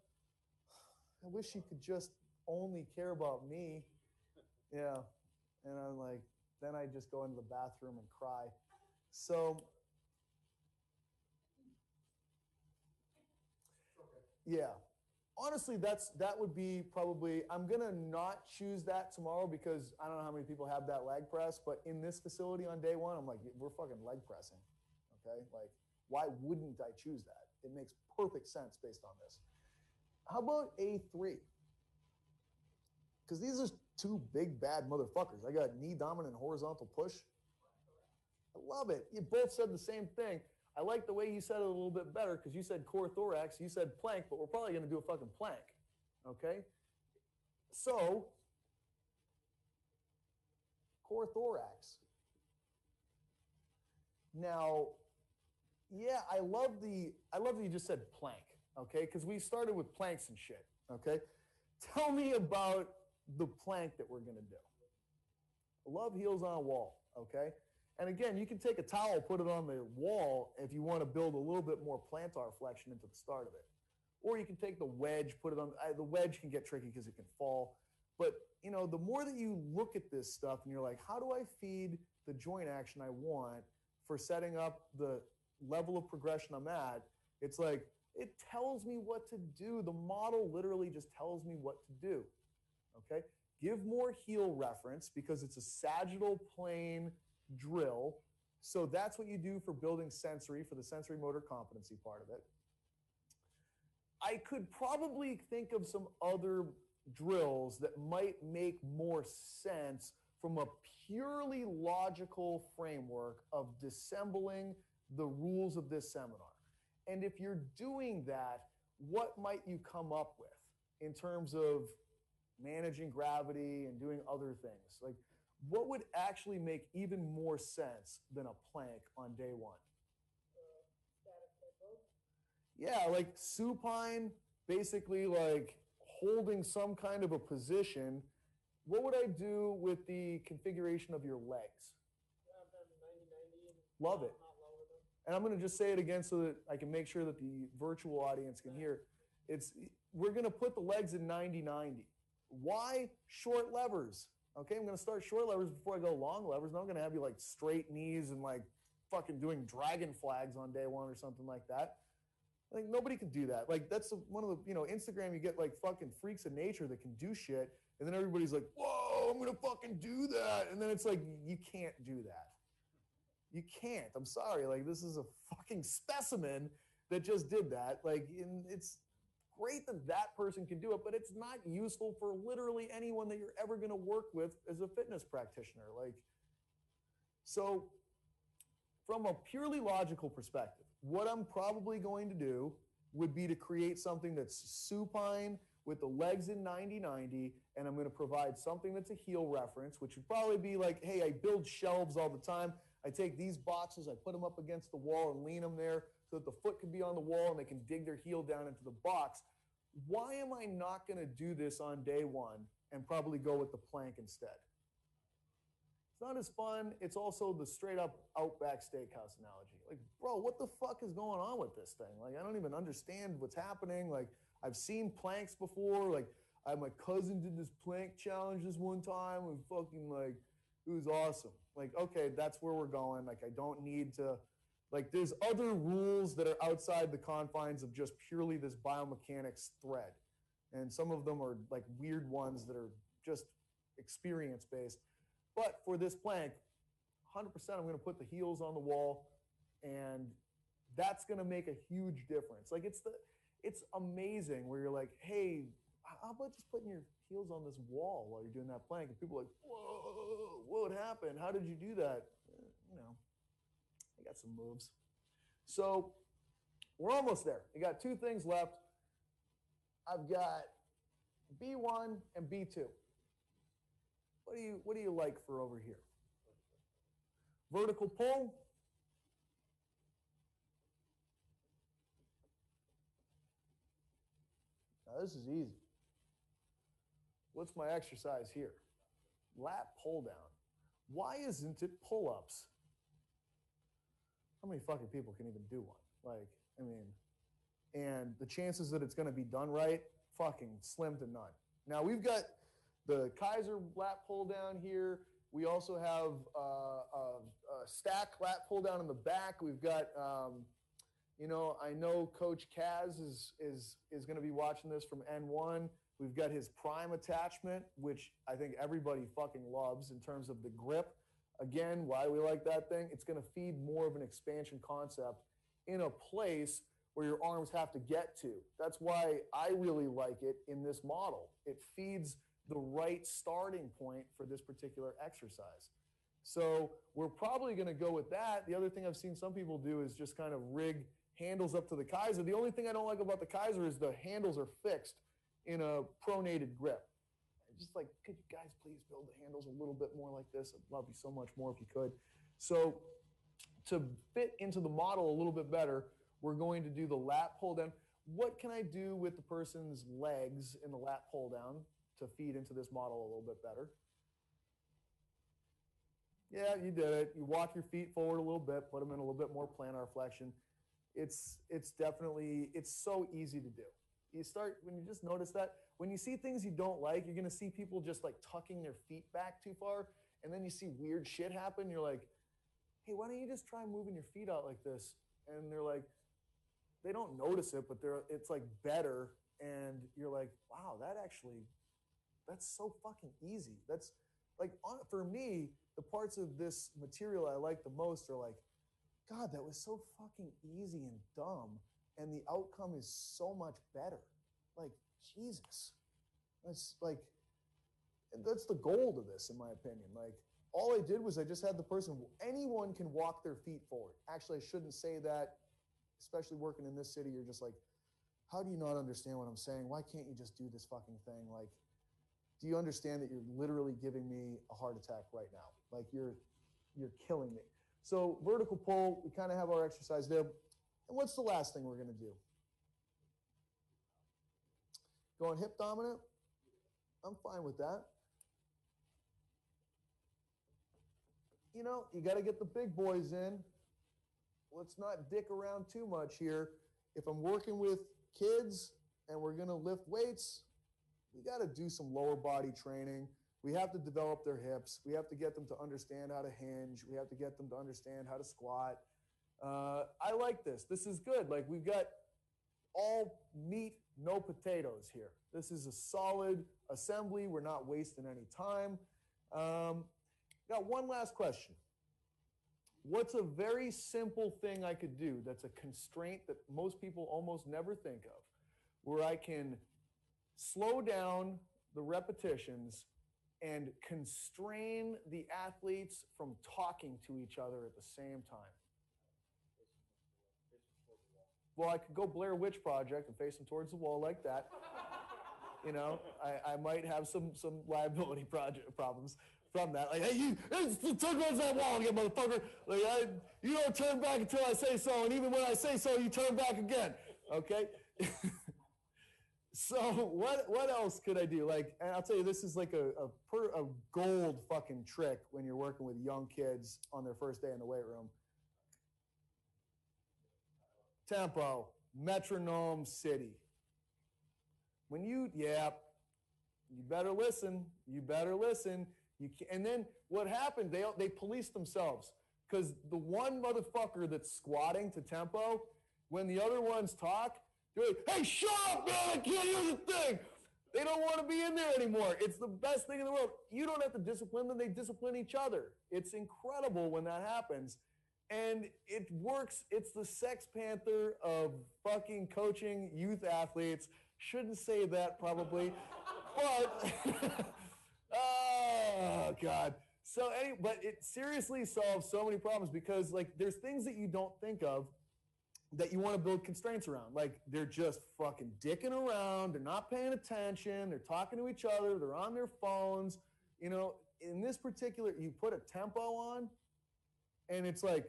I wish you could just only care about me. Yeah. And I'm like, then I just go into the bathroom and cry. So, yeah. Honestly, that would be probably, I'm going to not choose that tomorrow because I don't know how many people have that leg press, but in this facility on day one, I'm like, we're fucking leg pressing, okay? Like, why wouldn't I choose that? It makes perfect sense based on this. How about A3? Because these are two big bad motherfuckers. I got knee dominant horizontal push. I love it. You both said the same thing. I like the way you said it a little bit better because you said core thorax, you said plank, but we're probably going to do a fucking plank. Okay? So, core thorax. Now, yeah, I love that you just said plank, okay? Because we started with planks and shit, okay? Tell me about the plank that we're going to do. Love heels on a wall, okay? And again, you can take a towel, put it on the wall if you want to build a little bit more plantar flexion into the start of it. Or you can take the wedge, put it on, the wedge can get tricky because it can fall. But, you know, the more that you look at this stuff and you're like, how do I feed the joint action I want for setting up the level of progression I'm at? It's like, it tells me what to do. The model literally just tells me what to do, okay? Give more heel reference because it's a sagittal plane drill. So that's what you do for building sensory, for the sensory motor competency part of it. I could probably think of some other drills that might make more sense from a purely logical framework of dissembling the rules of this seminar. And if you're doing that, what might you come up with in terms of managing gravity and doing other things? Like, what would actually make even more sense than a plank on day one? Yeah, like supine, basically like holding some kind of a position. What would I do with the configuration of your legs? Love it. And I'm going to just say it again so that I can make sure that the virtual audience can hear. We're going to put the legs in 90-90. Why? Short levers. Okay, I'm going to start short levers before I go long levers. Now I'm going to have you like straight knees and like fucking doing dragon flags on day one or something like that. Like, nobody can do that. Like, that's one of the, Instagram, you get like fucking freaks of nature that can do shit. And then everybody's like, whoa, I'm going to fucking do that. And then it's like, you can't do that. You can't. I'm sorry. Like, this is a fucking specimen that just did that. Like, it's great that that person can do it, but it's not useful for literally anyone that you're ever going to work with as a fitness practitioner. Like, so from a purely logical perspective, what I'm probably going to do would be to create something that's supine with the legs in 90-90, and I'm going to provide something that's a heel reference, which would probably be like, hey, I build shelves all the time. I take these boxes, I put them up against the wall and lean them there so that the foot can be on the wall and they can dig their heel down into the box. Why am I not going to do this on day one and probably go with the plank instead? It's not as fun. It's also the straight up Outback Steakhouse analogy. Like, bro, what the fuck is going on with this thing? Like, I don't even understand what's happening. Like, I've seen planks before. Like, my cousin did this plank challenge this one time and fucking like, it was awesome. Like, okay, that's where we're going. Like, I don't need to, like, there's other rules that are outside the confines of just purely this biomechanics thread. And some of them are like weird ones that are just experience based. But for this plank, 100% I'm going to put the heels on the wall, and that's going to make a huge difference. Like, it's amazing where you're like, hey, how about just putting your heels on this wall while you're doing that plank? And people are like, whoa, what happened? How did you do that? I got some moves. So We're almost there. We got 2 things left. I've got B1 and B2. What do you like for over here? Vertical pull. Now this is easy. What's my exercise here? Lat pull down. Why isn't it pull-ups? How many fucking people can even do one? Like, I mean, and the chances that it's going to be done right, fucking slim to none. Now we've got the Kaiser lat pull down here. We also have a stack lat pull down in the back. We've got, you know, I know Coach Kaz is going to be watching this from N1. We've got his prime attachment, which I think everybody fucking loves in terms of the grip. Again, why we like that thing? It's going to feed more of an expansion concept in a place where your arms have to get to. That's why I really like it in this model. It feeds the right starting point for this particular exercise. So we're probably going to go with that. The other thing I've seen some people do is just kind of rig handles up to the Kaiser. The only thing I don't like about the Kaiser is the handles are fixed in a pronated grip. Just like, could you guys please build the handles a little bit more like this? I'd love you so much more if you could. So to fit into the model a little bit better, we're going to do the lat pull down. What can I do with the person's legs in the lat pull down to feed into this model a little bit better? Yeah, you did it. You walk your feet forward a little bit, put them in a little bit more plantar flexion. It's definitely, it's so easy to do. You start, when you just notice that, when you see things you don't like, you're going to see people just like tucking their feet back too far, and then you see weird shit happen. You're like, hey, why don't you just try moving your feet out like this? And they're like, they don't notice it, but it's like better. And you're like, wow, that's so fucking easy. That's like, for me, the parts of this material I like the most are like, God, that was so fucking easy and dumb. And the outcome is so much better. Like, Jesus. That's like, that's the goal of this, in my opinion. Like, all I did was I just had the person, anyone can walk their feet forward. Actually, I shouldn't say that, especially working in this city. You're just like, how do you not understand what I'm saying? Why can't you just do this fucking thing? Like, do you understand that you're literally giving me a heart attack right now? Like, you're killing me. So vertical pull, we kind of have our exercise there. And what's the last thing we're going to do? Going hip dominant? I'm fine with that. You know, you got to get the big boys in. Let's not dick around too much here. If I'm working with kids and we're going to lift weights, we got to do some lower body training. We have to develop their hips. We have to get them to understand how to hinge. We have to get them to understand how to squat. I like this. This is good. Like, we've got all meat, no potatoes here. This is a solid assembly. We're not wasting any time. Got one last question. What's a very simple thing I could do that's a constraint that most people almost never think of, where I can slow down the repetitions and constrain the athletes from talking to each other at the same time? Well, I could go Blair Witch Project and face them towards the wall like that. You know, I might have some liability problems from that. Like, hey, you turn towards that wall again, motherfucker. Like, you don't turn back until I say so, and even when I say so, you turn back again. Okay? So what else could I do? Like, and I'll tell you, this is like a gold fucking trick when you're working with young kids on their first day in the weight room. Tempo, metronome, city. When you better listen. You better listen. And then what happened? They police themselves, because the one motherfucker that's squatting to tempo, when the other ones talk, they're like, hey, shut up, man, I can't hear the thing. They don't want to be in there anymore. It's the best thing in the world. You don't have to discipline them. They discipline each other. It's incredible when that happens. And it works. It's the Sex Panther of fucking coaching youth athletes. Shouldn't say that probably. But, oh, God. So, but it seriously solves so many problems, because, like, there's things that you don't think of that you want to build constraints around. Like they're just fucking dicking around, they're not paying attention, they're talking to each other, they're on their phones. You know, in this particular, you put a tempo on, and it's like,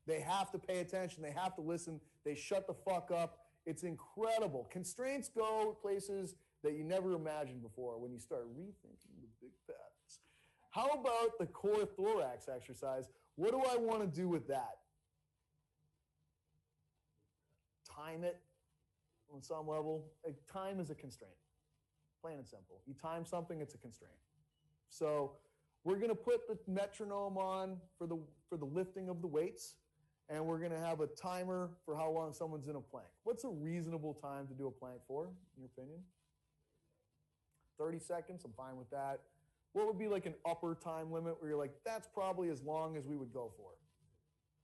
they have to pay attention, they have to listen, they shut the fuck up. It's incredible. Constraints go places that you never imagined before when you start rethinking the big patterns. How about the core thorax exercise? What do I want to do with that? Time it on some level. Like, time is a constraint. Plain and simple. You time something, it's a constraint. So we're going to put the metronome on for the lifting of the weights, and we're going to have a timer for how long someone's in a plank. What's a reasonable time to do a plank for, in your opinion? 30 seconds, I'm fine with that. What would be like an upper time limit where you're like, that's probably as long as we would go for?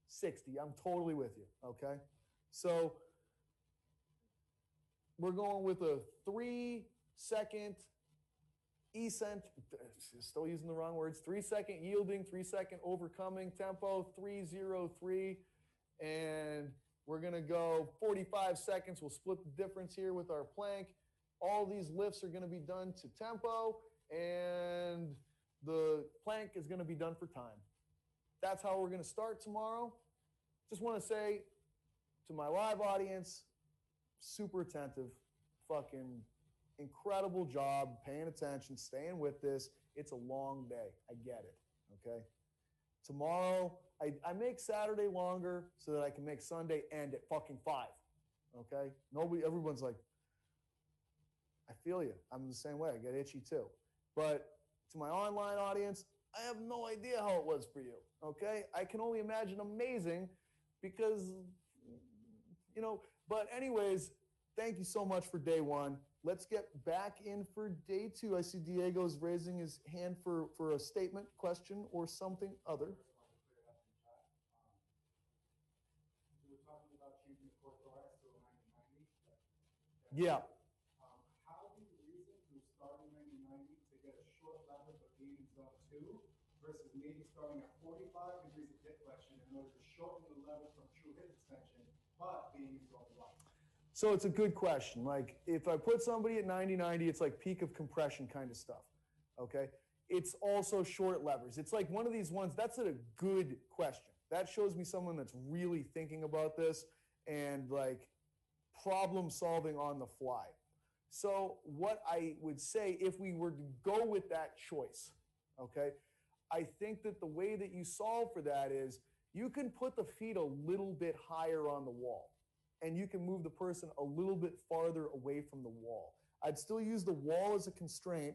60, I'm totally with you, okay? So we're going with a 3-second still using the wrong words, 3-second yielding, 3-second overcoming tempo, 3-0-3, and we're gonna go 45 seconds. We'll split the difference here with our plank. All these lifts are gonna be done to tempo, and the plank is gonna be done for time. That's how we're gonna start tomorrow. Just wanna say to my live audience, super attentive, fucking incredible job, paying attention, staying with this. It's a long day. I get it, okay? Tomorrow, I make Saturday longer so that I can make Sunday end at fucking 5, okay? Everyone's like, I feel you. I'm the same way. I get itchy too. But to my online audience, I have no idea how it was for you, okay? I can only imagine amazing because, you know, but anyways, thank you so much for day one. Let's get back in for day 2. I see Diego's raising his hand for a statement, question, or something other. You were talking about changing the core thorax to a 90-90. Yeah. How do you reason from starting 90-90 to get a short lever but being in zone 2 versus maybe starting at 45 degrees of hip flexion in order to shorten the lever from true hip extension but being in zone 1? So it's a good question. Like if I put somebody at 90-90, it's like peak of compression kind of stuff, okay? It's also short levers. It's like one of these ones, that's a good question. That shows me someone that's really thinking about this and like problem solving on the fly. So what I would say, if we were to go with that choice, okay, I think that the way that you solve for that is you can put the feet a little bit higher on the wall, and you can move the person a little bit farther away from the wall. I'd still use the wall as a constraint,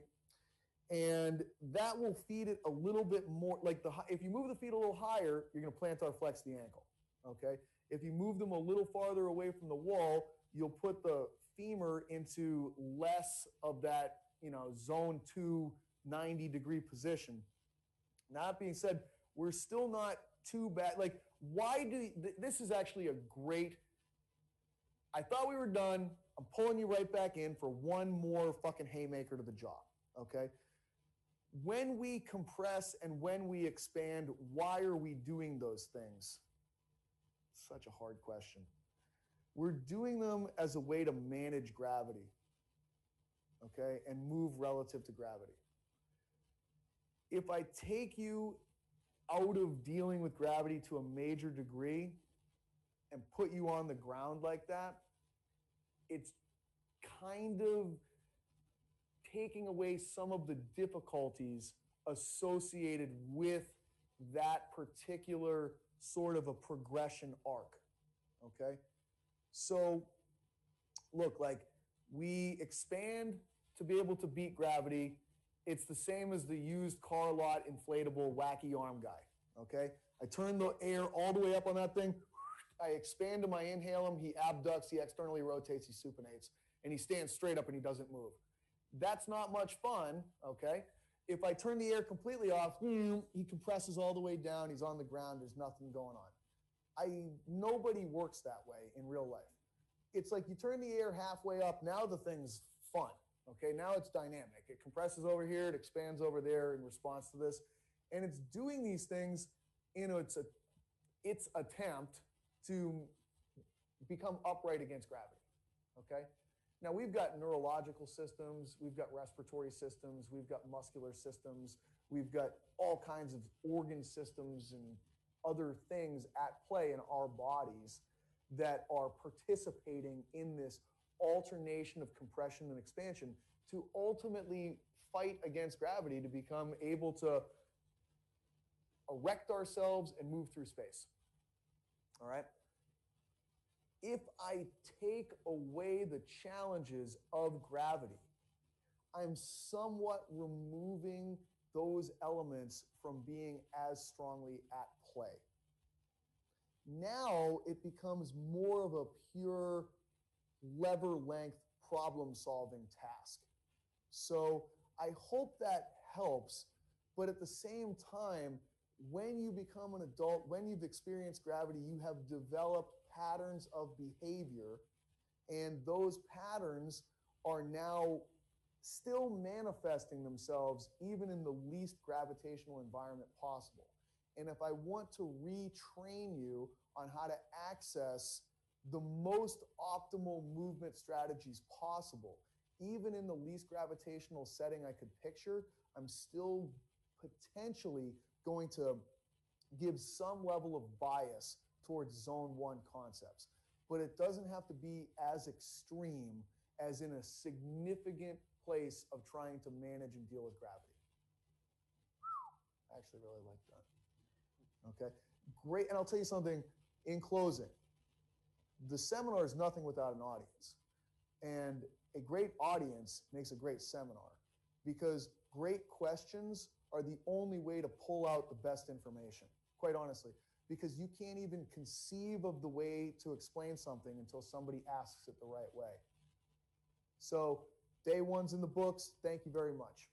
and that will feed it a little bit more. Like if you move the feet a little higher, you're going to plantar flex the ankle, okay? If you move them a little farther away from the wall, you'll put the femur into less of that, you know, zone 2 90-degree position. That being said, we're still not too bad. Like, this is actually a great, I thought we were done. I'm pulling you right back in for one more fucking haymaker to the jaw, okay? When we compress and when we expand, why are we doing those things? Such a hard question. We're doing them as a way to manage gravity, okay, and move relative to gravity. If I take you out of dealing with gravity to a major degree and put you on the ground like that, it's kind of taking away some of the difficulties associated with that particular sort of a progression arc, okay? So, look, like we expand to be able to beat gravity. It's the same as the used car lot inflatable wacky arm guy, okay? I turn the air all the way up on that thing. I expand him, I inhale him, he abducts, he externally rotates, he supinates, and he stands straight up and he doesn't move. That's not much fun, okay? If I turn the air completely off, he compresses all the way down, he's on the ground, there's nothing going on. Nobody works that way in real life. It's like you turn the air halfway up, now the thing's fun, okay? Now it's dynamic. It compresses over here, it expands over there in response to this, and it's doing these things in its attempt to become upright against gravity. Okay? Now we've got neurological systems, we've got respiratory systems, we've got muscular systems, we've got all kinds of organ systems and other things at play in our bodies that are participating in this alternation of compression and expansion to ultimately fight against gravity to become able to erect ourselves and move through space. All right? If I take away the challenges of gravity, I'm somewhat removing those elements from being as strongly at play. Now it becomes more of a pure lever length problem solving task. So I hope that helps, but at the same time, when you become an adult, when you've experienced gravity, you have developed patterns of behavior, and those patterns are now still manifesting themselves even in the least gravitational environment possible. And if I want to retrain you on how to access the most optimal movement strategies possible, even in the least gravitational setting I could picture, I'm still potentially going to give some level of bias towards zone 1 concepts. But it doesn't have to be as extreme as in a significant place of trying to manage and deal with gravity. I actually really like that. Okay, great. And I'll tell you something in closing. The seminar is nothing without an audience. And a great audience makes a great seminar, because great questions are the only way to pull out the best information, quite honestly, because you can't even conceive of the way to explain something until somebody asks it the right way. So day 1's in the books. Thank you very much.